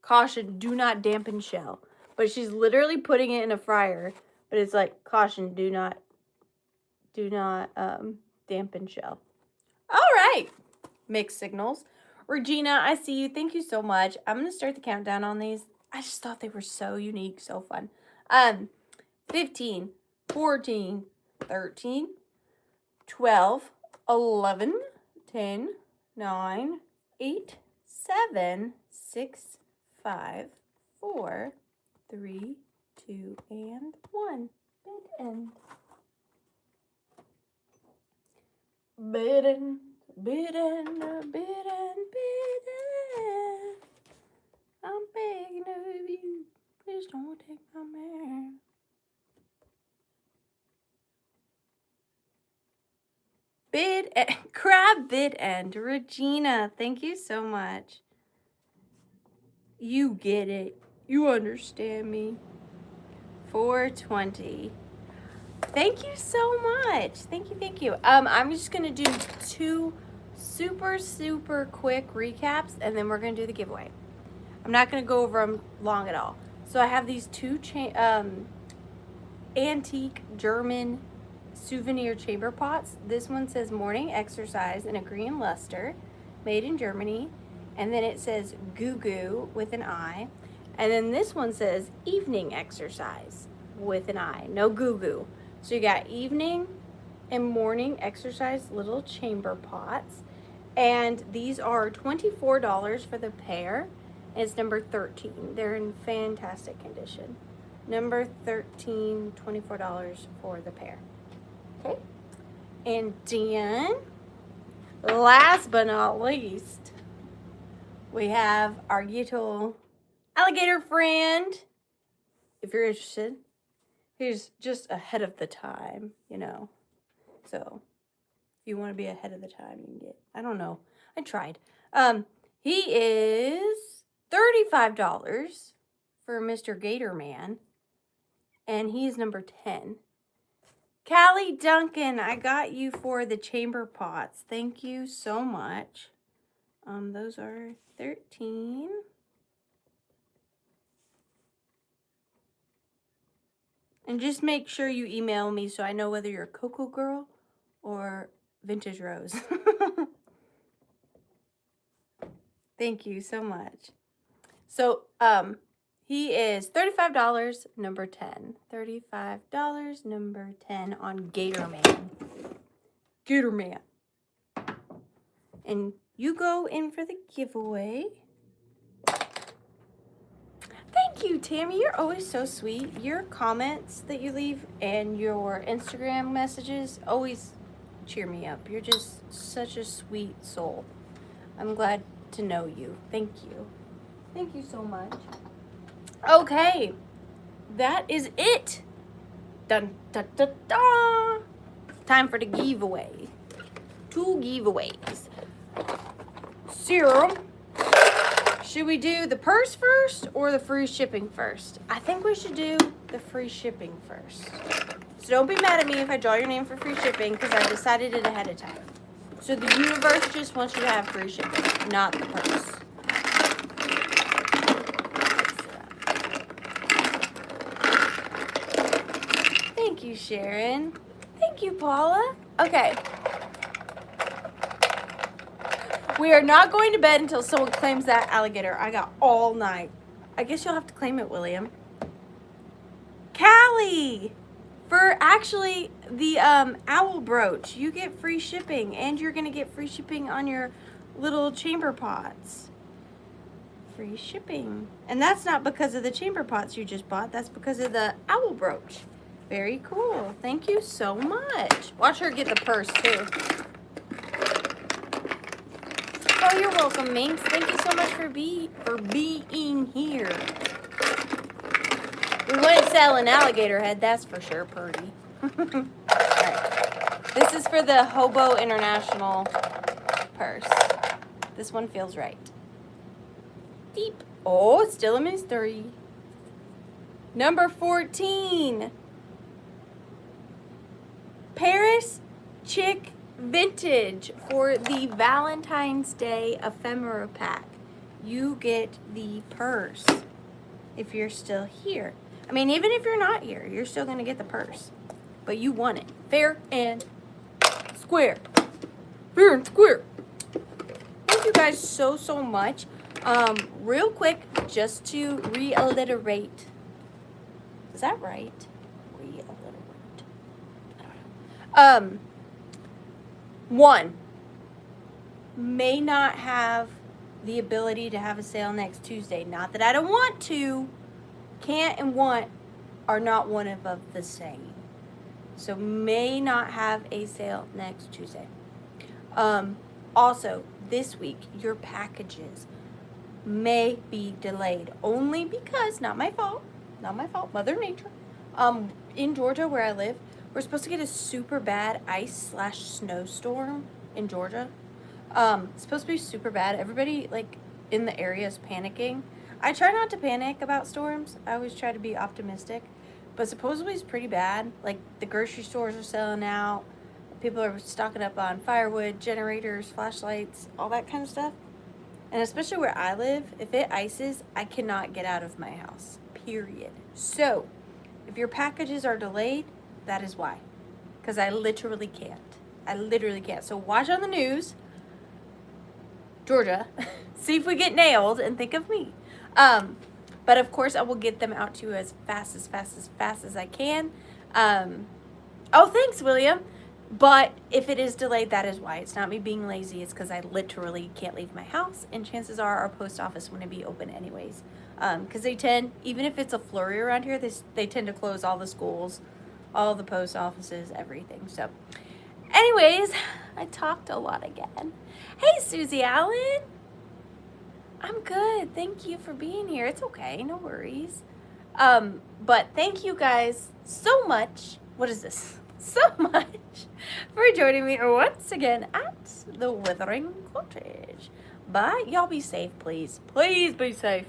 Caution, do not dampen shell. But she's literally putting it in a fryer, but it's like, caution, do not dampen shell. All right, mixed signals. Regina, I see you. Thank you so much. I'm going to start the countdown on these. I just thought they were so unique, so fun. 15, 14, 13, 12, 11, 10, 9, 8, 7, 6, 5, 4, 3, 2, and 1. Bid end. Bid end. Bid end. Bid end. Bid end. I'm begging of you. Please don't take my man. Bid end. Crab bid end. Regina, thank you so much. You get it. You understand me. 420. Thank you so much. Thank you, thank you. I'm just gonna do 2 super quick recaps, and then we're gonna do the giveaway. I'm not gonna go over them long at all. So I have these 2 antique German souvenir chamber pots. This one says morning exercise in a green luster, made in Germany. And then it says goo goo with an I. And then this one says evening exercise with an I, no goo goo. So you got evening and morning exercise little chamber pots. And these are $24 for the pair. And it's number 13. They're in fantastic condition. Number 13, $24 for the pair. Okay. And then, last but not least, we have our little alligator friend. If you're interested, he's just ahead of the time, you know. So, if you want to be ahead of the time, you can get, I don't know. I tried. He is $35 for Mr. Gator Man. And he's number 10. Callie Duncan, I got you for the chamber pots. Thank you so much. Those are 13. And just make sure you email me so I know whether you're a Cocoa Girl or Vintage Rose. Thank you so much. So, he is $35, number 10. $35, number 10 on Gator Man. Gator Man. And you go in for the giveaway. Thank you, Tammy. You're always so sweet. Your comments that you leave and your Instagram messages always cheer me up. You're just such a sweet soul. I'm glad to know you. Thank you. Thank you so much. Okay. That is it. Dun, dun, dun, dun. Time for the giveaway. 2 giveaways. Serum. Should we do the purse first or the free shipping first? I think we should do the free shipping first. So don't be mad at me if I draw your name for free shipping because I decided it ahead of time. So the universe just wants you to have free shipping, not the purse. Thank you, Sharon. Thank you, Paula. Okay. We are not going to bed until someone claims that alligator. I got all night. I guess you'll have to claim it, William. Callie! For actually the owl brooch, you get free shipping. And you're going to get free shipping on your little chamber pots. Free shipping. And that's not because of the chamber pots you just bought. That's because of the owl brooch. Very cool. Thank you so much. Watch her get the purse, too. Oh, you're welcome, Minx. Thank you so much for being here. We wouldn't sell an alligator head, that's for sure, Purdy. Alright. This is for the Hobo International purse. This one feels right. Deep. Oh, it's still a mystery. Number 14. Paris Chick Vintage for the Valentine's Day ephemera pack. You get the purse if you're still here. I mean, even if you're not here, you're still going to get the purse. But you want it. Fair and square. Fair and square. Thank you guys so much. Real quick, just to reiterate. Is that right? Reiterate. I don't know. One, may not have the ability to have a sale next Tuesday. Not that I don't want to. Can't and want are not one of the same. So may not have a sale next Tuesday. Also, this week, your packages may be delayed only because, not my fault, Mother Nature. In Georgia where I live, we're supposed to get a super bad ice/snowstorm in Georgia. It's supposed to be super bad. Everybody like in the area is panicking. I try not to panic about storms. I always try to be optimistic, but supposedly it's pretty bad. Like the grocery stores are selling out. People are stocking up on firewood, generators, flashlights, all that kind of stuff. And especially where I live, if it ices, I cannot get out of my house, period. So, if your packages are delayed, that is why. Because I literally can't. So watch on the news, Georgia, see if we get nailed and think of me. But of course, I will get them out to you as fast as I can. Oh, thanks, William. But if it is delayed, that is why. It's not me being lazy. It's because I literally can't leave my house. And chances are our post office wouldn't be open anyways. Because they tend, even if it's a flurry around here, they tend to close all the schools, all the post offices, everything. So anyways, I talked a lot again. Hey, Susie Allen. I'm good. Thank you for being here. It's okay. No worries. But thank you guys so much. What is this? So much for joining me once again at the Withering Cottage. Bye. Y'all be safe, please. Please be safe.